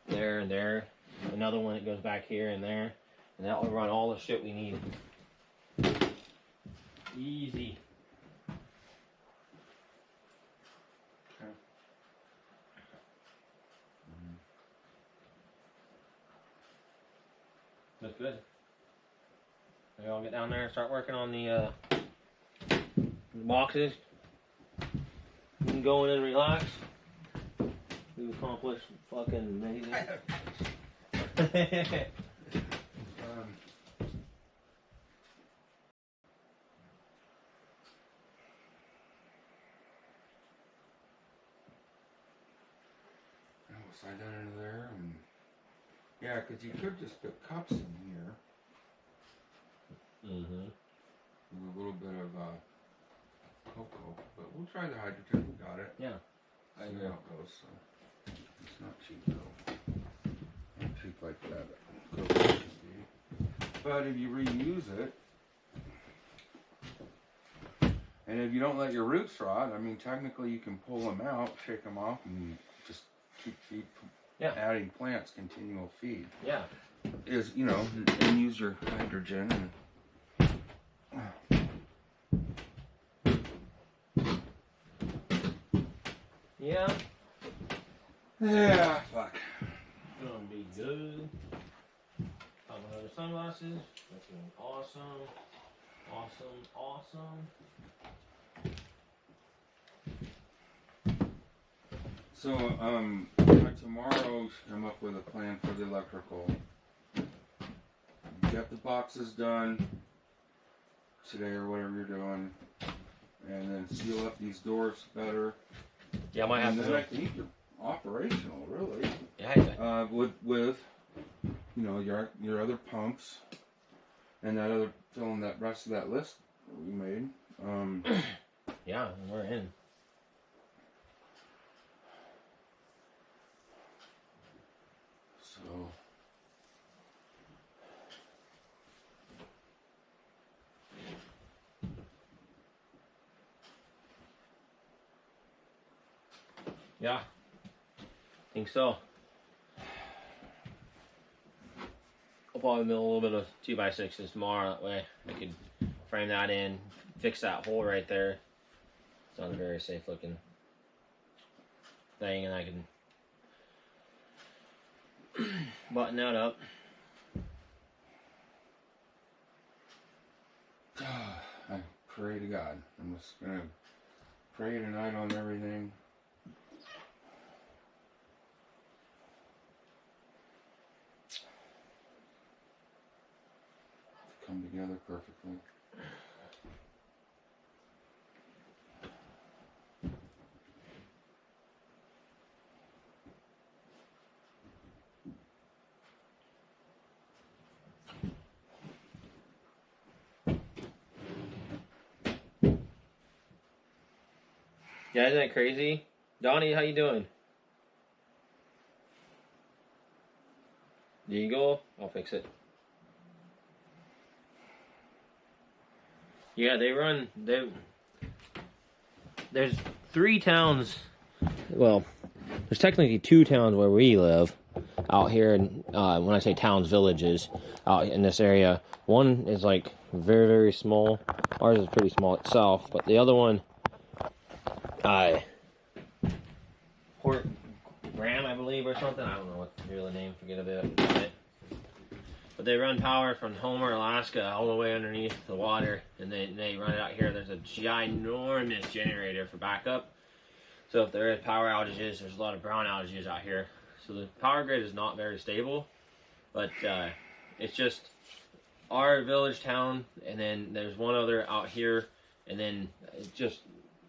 there, and there. Another one that goes back here and there, and that will run all the shit we need. Easy. Looks good. Maybe I'll get down there and start working on the boxes. You can go in and relax. We've accomplished fucking amazing. slide that into there, and yeah, because you could just put cups in here. Mm-hmm. With a little bit of cocoa, but we'll try the hydrogen. We got it. Yeah. I see how it goes. So it's not cheap though. Not cheap like that. Cocoa should be. But if you reuse it, and if you don't let your roots rot, I mean, technically you can pull them out, shake them off, and just keep adding plants continual feed. Yeah. Is, you know, and use your hydrogen. And, yeah. yeah, fuck. Gonna be good. Got my other sunglasses. Looking awesome. Awesome. Awesome. So, tomorrow come up with a plan for the electrical. Get the boxes done today or whatever you're doing, and then seal up these doors better. Yeah, I might have and to. then I think you're operational, really. Yeah. With you know, your other pumps and that other filling that rest of that list we made. Yeah, we're in. So. Yeah, think so. I'll probably mill a little bit of 2x6s tomorrow. That way I could frame that in, fix that hole right there. It's not a very safe looking thing, and I can button that up. I pray to God. I'm just gonna pray tonight on everything. Come together perfectly. Yeah, isn't that crazy? Donnie, how you doing? There you go. I'll fix it. Yeah, there's 3 towns. Well, there's technically 2 towns where we live out here. When I say towns, villages out in this area. One is like very, very small. Ours is pretty small itself, but the other one, Port Graham, I believe, or something. I don't know what the real name. Forget about it. But they run power from Homer, Alaska, all the way underneath the water, and they run it out here. There's a ginormous generator for backup. So if there is power outages, there's a lot of brown outages out here. So the power grid is not very stable, but it's just our village town, and then there's one other out here, and then just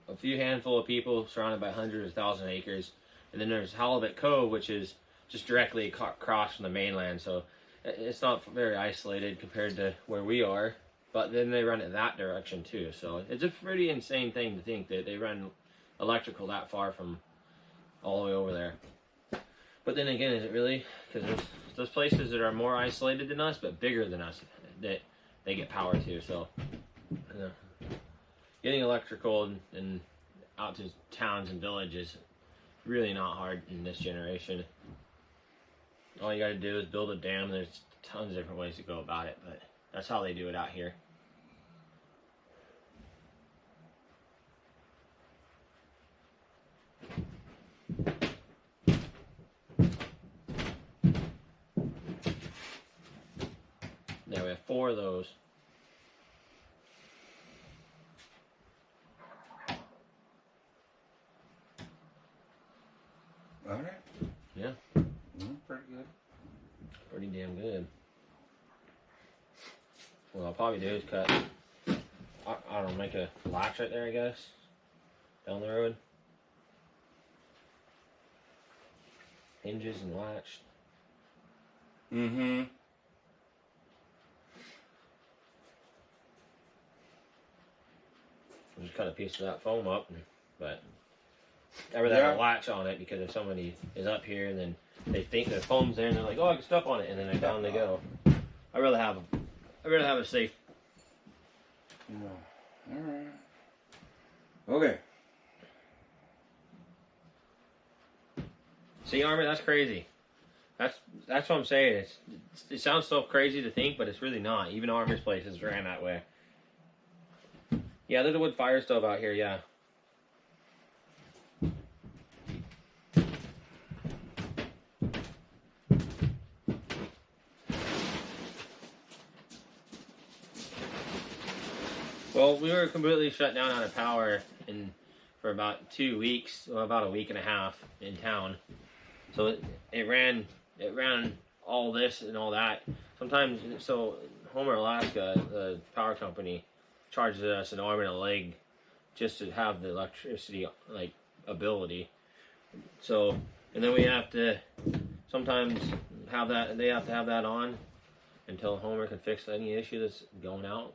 a few handful of people surrounded by hundreds of thousands of acres. And then there's Halibut Cove, which is just directly across from the mainland. So it's not very isolated compared to where we are, but then they run it that direction too. So it's a pretty insane thing to think that they run electrical that far from all the way over there. But then again, is it really? Because there's those places that are more isolated than us, but bigger than us, that they get power to. So getting electrical and out to towns and villages, really not hard in this generation. All you gotta do is build a dam. There's tons of different ways to go about it, but that's how they do it out here. There we have 4 of those. All right. Yeah. Pretty good. Pretty damn good. What I'll probably do is cut, I don't know, make a latch right there, I guess, down the road. hinges and latched. Mm-hmm. Just cut a piece of that foam up, but I rather have a latch on it because if somebody is up here and then they think the foam's there and they're like, oh, I can step on it, and then down they go. I'd rather have a safe. Yeah. All right. Okay. See, Armin, that's crazy. That's what I'm saying. It sounds so crazy to think, but it's really not. Even Armin's places ran that way. Yeah, there's a wood fire stove out here, yeah. Well, we were completely shut down on power for about 2 weeks, well, about a week and a half in town. So it ran all this and all that. Sometimes, so Homer, Alaska, the power company, charges us an arm and a leg just to have the electricity ability. So, and then we have to sometimes have that. They have to have that on until Homer can fix any issue that's going out.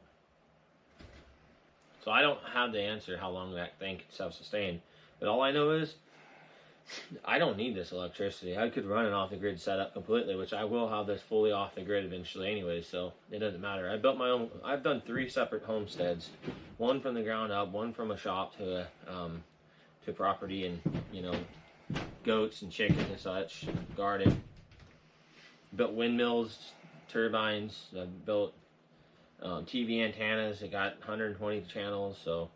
So I don't have the answer how long that thing can self-sustain. But all I know is I don't need this electricity. I could run an off-the-grid setup completely, which I will have this fully off-the-grid eventually anyway, so it doesn't matter. I built my own. I've done 3 separate homesteads, one from the ground up, one from a shop to property, and goats and chickens and such, garden. Built windmills, turbines. I built TV antennas. It got 120 channels, so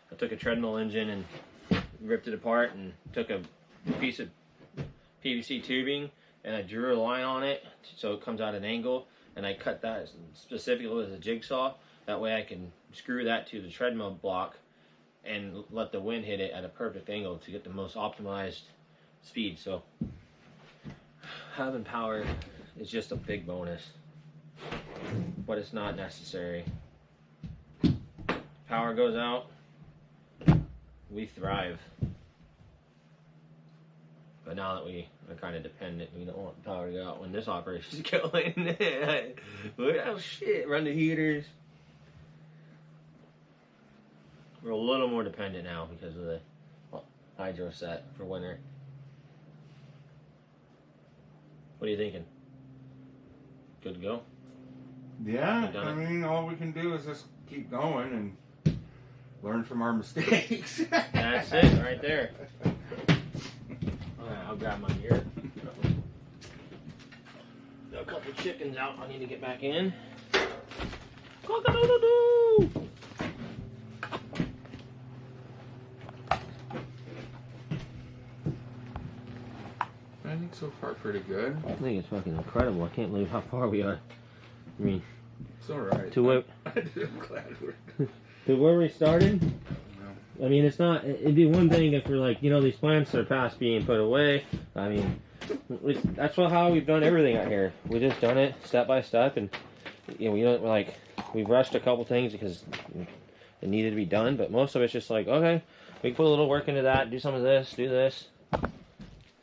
I took a treadmill engine and ripped it apart and took a piece of PVC tubing and I drew a line on it so it comes out at an angle, and I cut that specifically with a jigsaw. That way I can screw that to the treadmill block and let the wind hit it at a perfect angle to get the most optimized speed. So having power is just a big bonus, but it's not necessary. Power goes out, we thrive. But now that we are kind of dependent, we don't want the power to go out when this operation's going. Oh shit, run the heaters. We're a little more dependent now because of the hydro set for winter. What are you thinking? Good to go? Yeah, I mean, all we can do is just keep going and learn from our mistakes. That's it, right there. Alright, I'll grab my gear. Got a couple chickens out I need to get back in. Cock-a-doodle-doo! I think so far pretty good. I think it's fucking incredible. I can't believe how far we are. I mean, it's alright. To where, I'm glad we're... to where we started? I mean, it's not, it'd be one thing if we're like, these plants are past being put away. I mean, that's how we've done everything out here. We just done it step by step, and, we've rushed a couple things because it needed to be done, but most of it's just like, okay, we can put a little work into that, do some of this, do this. There's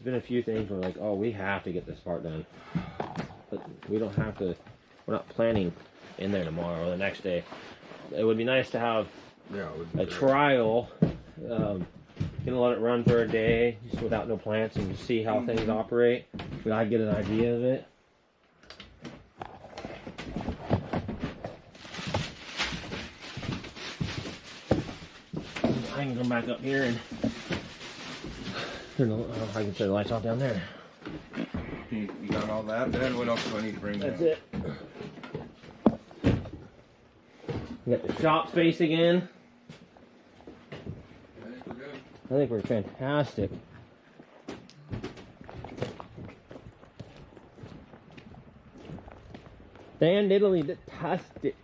been a few things where we're like, oh, we have to get this part done. But we don't have to, we're not planning in there tomorrow or the next day. It would be nice to have a trial, let it run for a day just without no plants and just see how things operate. But I get an idea of it. I can come back up here and I can turn the lights off down there. You got all that? Then what else do I need to bring down? That's it. We got the shop space again. I think we're fantastic. Fan-diddly-tastic.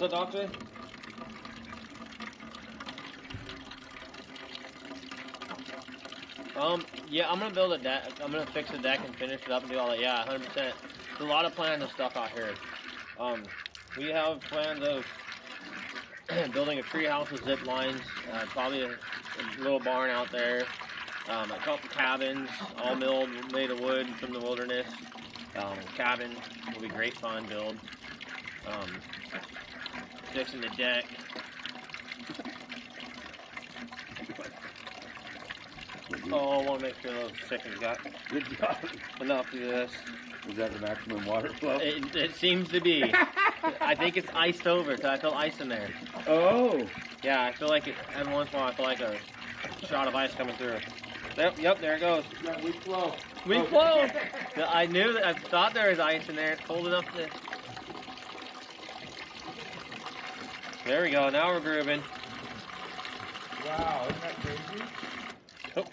So, doctor? Yeah, I'm gonna build a deck. I'm gonna fix the deck and finish it up and do all that. Yeah, 100%. There's a lot of plans and stuff out here. We have plans of building a tree house with zip lines, probably a little barn out there, a couple cabins, all made of wood from the wilderness. Cabin will be great fun build. Fixing the deck. Oh, I want to make sure those chickens got Good job. enough of this. Is that the maximum water flow? It seems to be. I think it's iced over, so I feel ice in there. Oh. Yeah, I feel like it, every once in a while I feel like a shot of ice coming through. Yep, there it goes. Yeah, weak flow. Weak flow! I knew that, I thought there was ice in there. It's cold enough to... There we go, now we're grooving. Wow, isn't that crazy? Oh.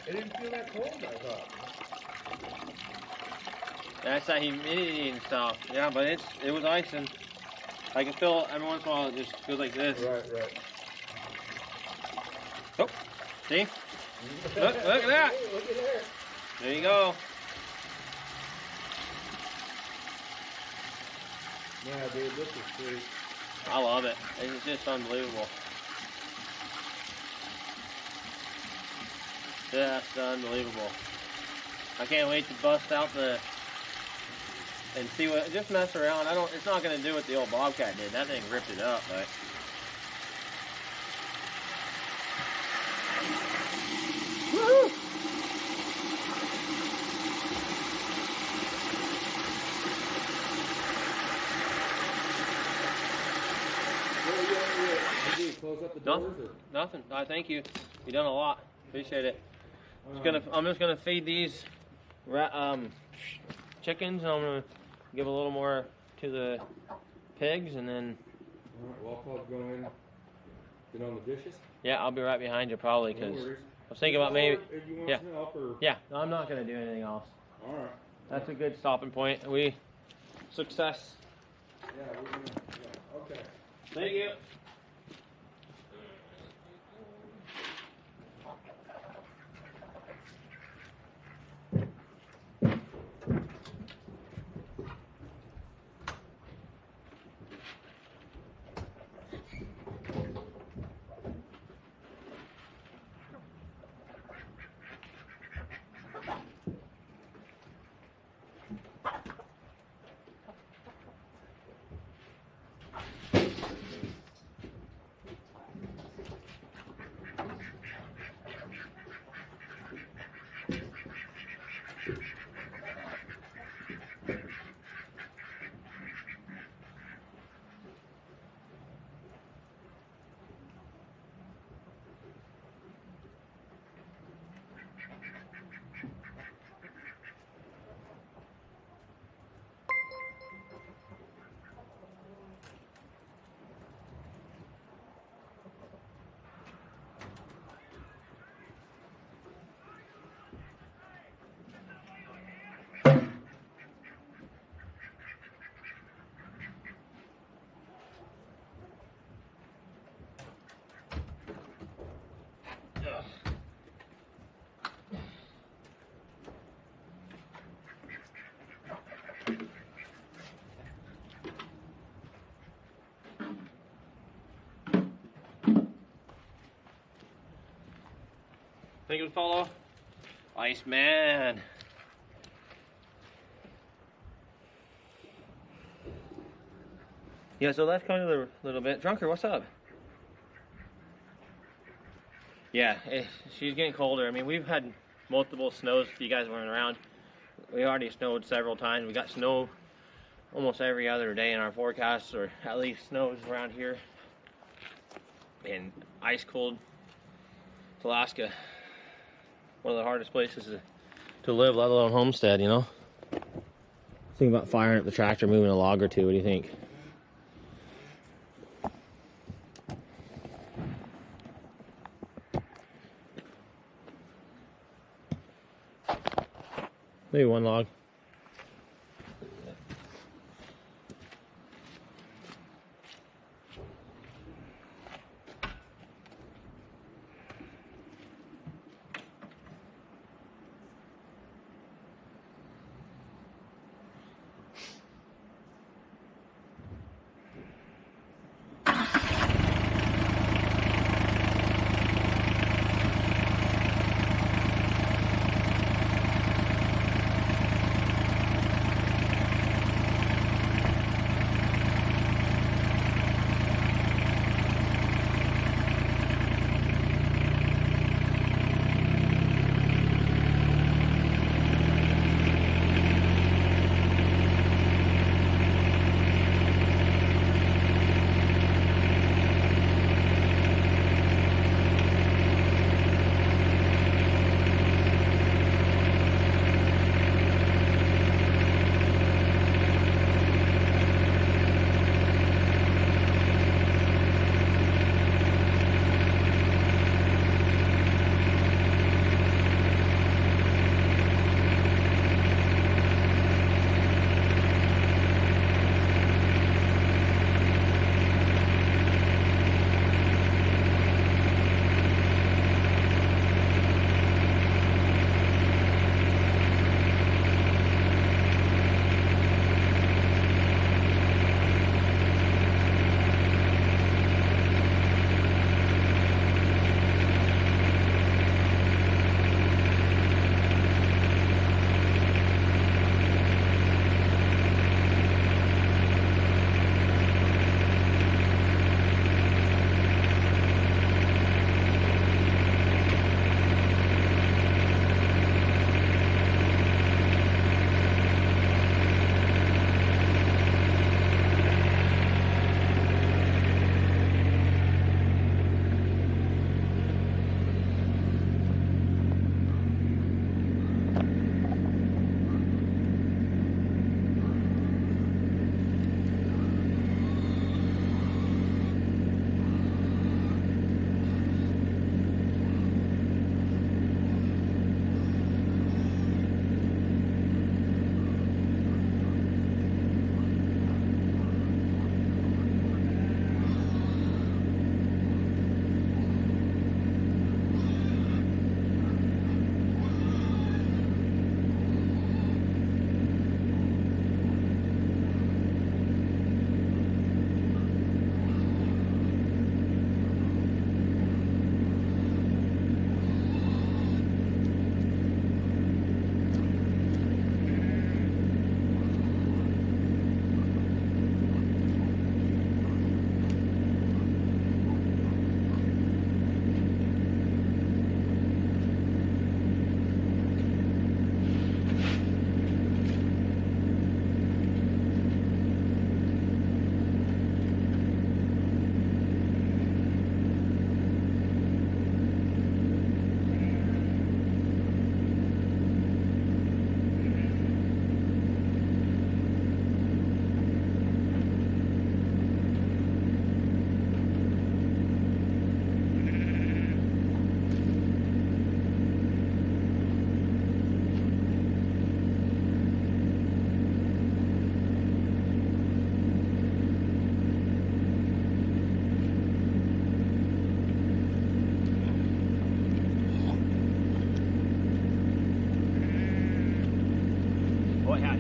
It didn't feel that cold, I thought. That's that humidity and stuff. Yeah, but it was icing. I can feel every once in a while it just feels like this. Right. Oh, see? Look at that. Hey, look at there. There you go. Yeah, dude, this is sweet. I love it. It's just unbelievable. Just unbelievable. I can't wait to bust out and see what, just mess around. It's not gonna do what the old Bobcat did. That thing ripped it up, but. Woo! What do you do? Close up the doors? Nothing. I thank you. You've done a lot. Appreciate it. I'm just gonna feed these chickens, and I'm gonna give a little more to the pigs, and then. All right, well, I'll probably go in, get on the dishes. Yeah, I'll be right behind you probably, because No worries. I was thinking about maybe. If you want Yeah. some help or... Yeah, no, I'm not gonna do anything else. All right. That's a good stopping point. Success. Yeah, we're gonna... Yeah, okay. Thank you. Think it would fall off? Ice man. Yeah, so let's come to the little bit. Drunker, what's up? Yeah, she's getting colder. I mean, we've had multiple snows if you guys weren't around. We already snowed several times. We got snow almost every other day in our forecasts, or at least snows around here. And ice cold. It's Alaska. One of the hardest places to live, let alone homestead, you know? Think about firing up the tractor, moving a log or two. What do you think? Maybe one log. white hat.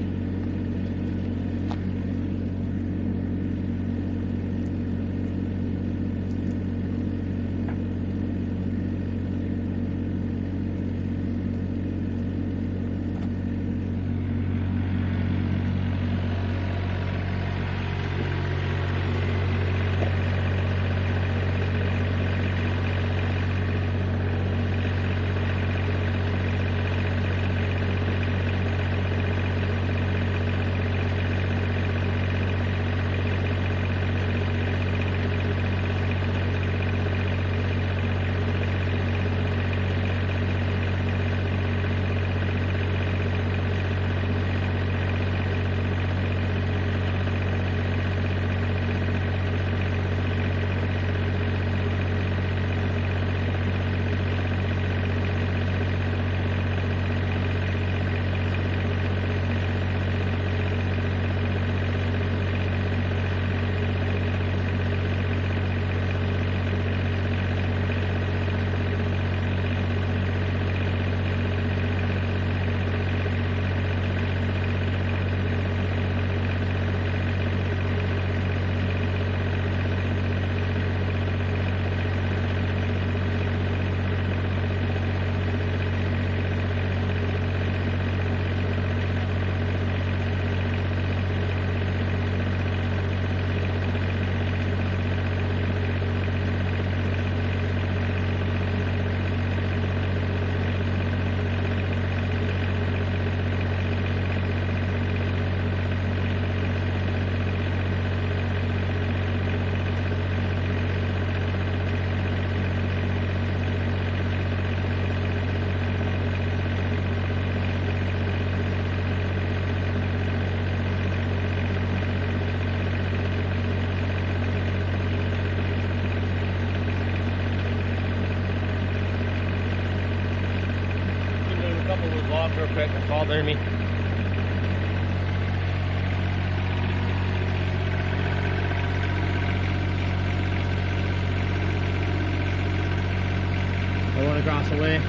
Couple of those logs real quick and fall near me. I want to cross away.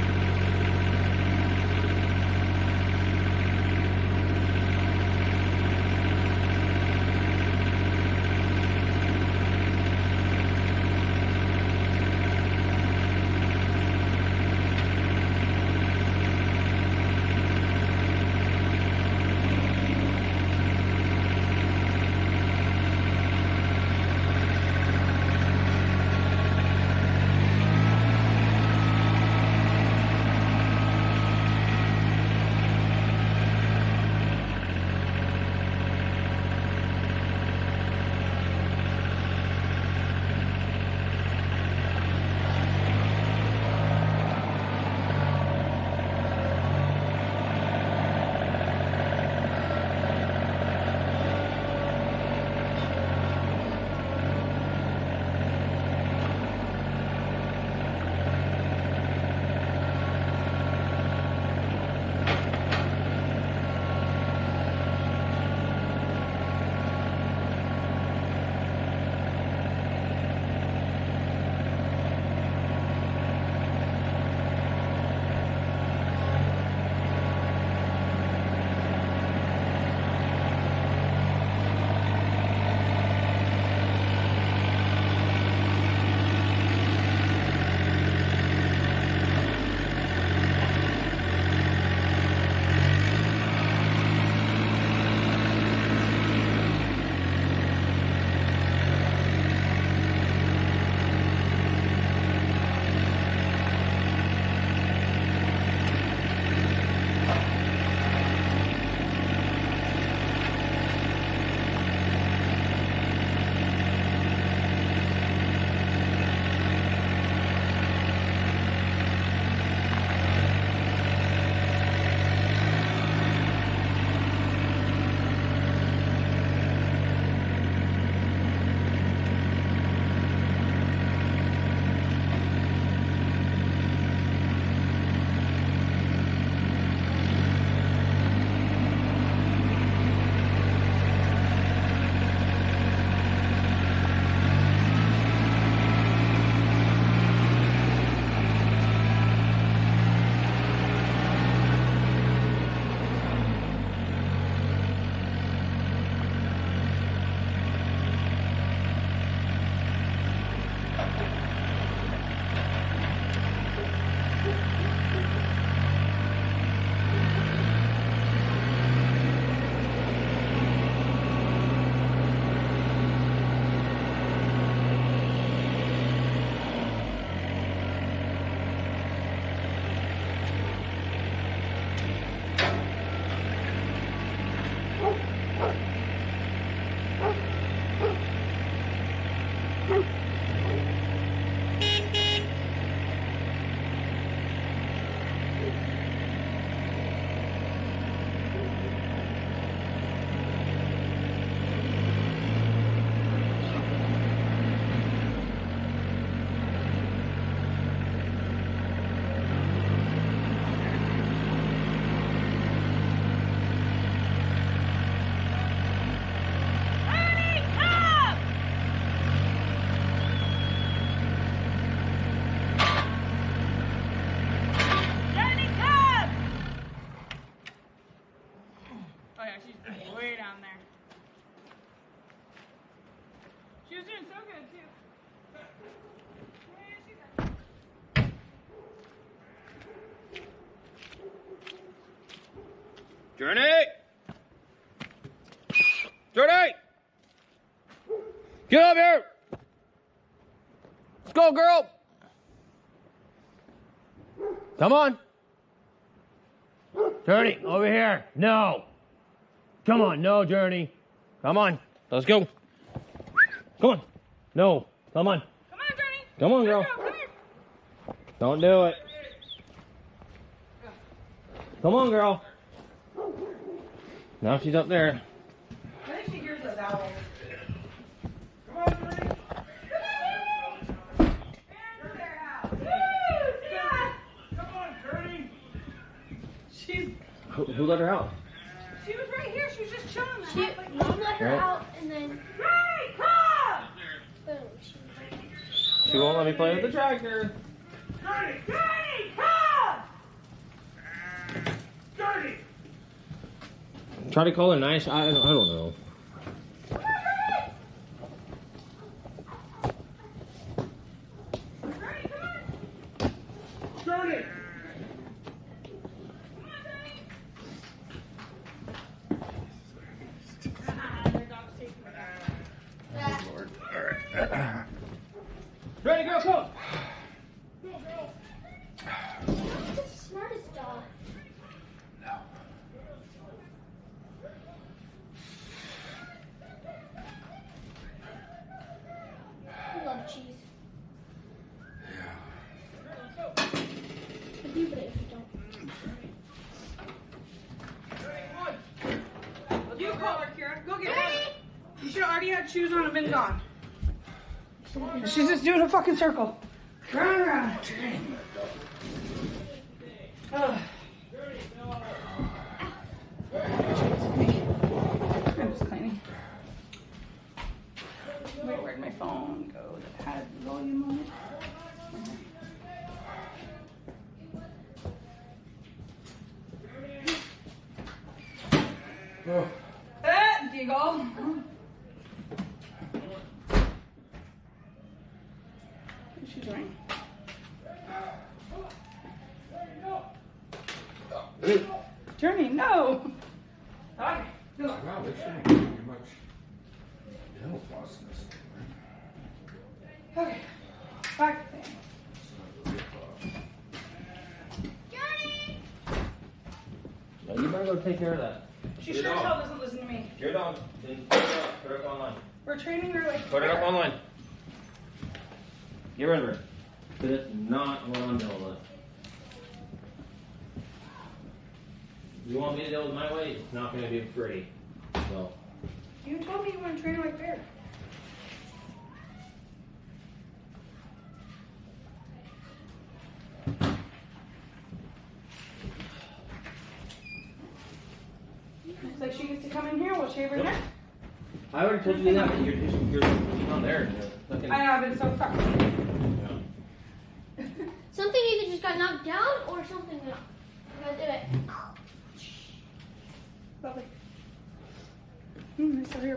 Journey! Journey! Get up here! Let's go, girl! Come on! Journey, over here. No! Come on, no, Journey. Come on, let's go. Come on. No, come on. Come on, Journey. Come on, girl. Come here. Don't do it. Come on, girl. Now she's up there. I think she hears those owls. Come on, Journey. Come on, Journey. She's. Who let her out? She was right here. She was just chilling. Mom let her Right. out and then. Hey, come! Boom. She was right there. She won't let me play with the tractor. Journey. Journey, come! Journey. Try to call her nice. I don't know. Journey. Ready, girl, come. Who's the smartest dog? I love cheese. I do, but if you don't. You call her, Kira. Go get her. You should have already had shoes on and been gone. She's just doing a fucking circle. Round and round. Ugh. I'm just cleaning. Wait, where'd my phone go that had volume on it? Giggle. What's she doing? Journey, no. Okay, good luck. Wow, there shouldn't be much dental floss in this thing, right? Okay, back thing. Journey! No, you better go take care of that. She Your sure as dog. hell doesn't listen to me. Your dog. Then put it up. Put it up online. We're training her like. Put it up online. Get rid of her. But it's not what I'm dealing with. You want me to deal with my way? It's not going to be pretty. So. You told me you want to train her like bear. Looks like she gets to come in here. We'll shave her neck. I already told you that, but you're not there. You're looking. I know, I've been so fucking. Something either just got knocked down or something got. I did it. Lovely. I still hear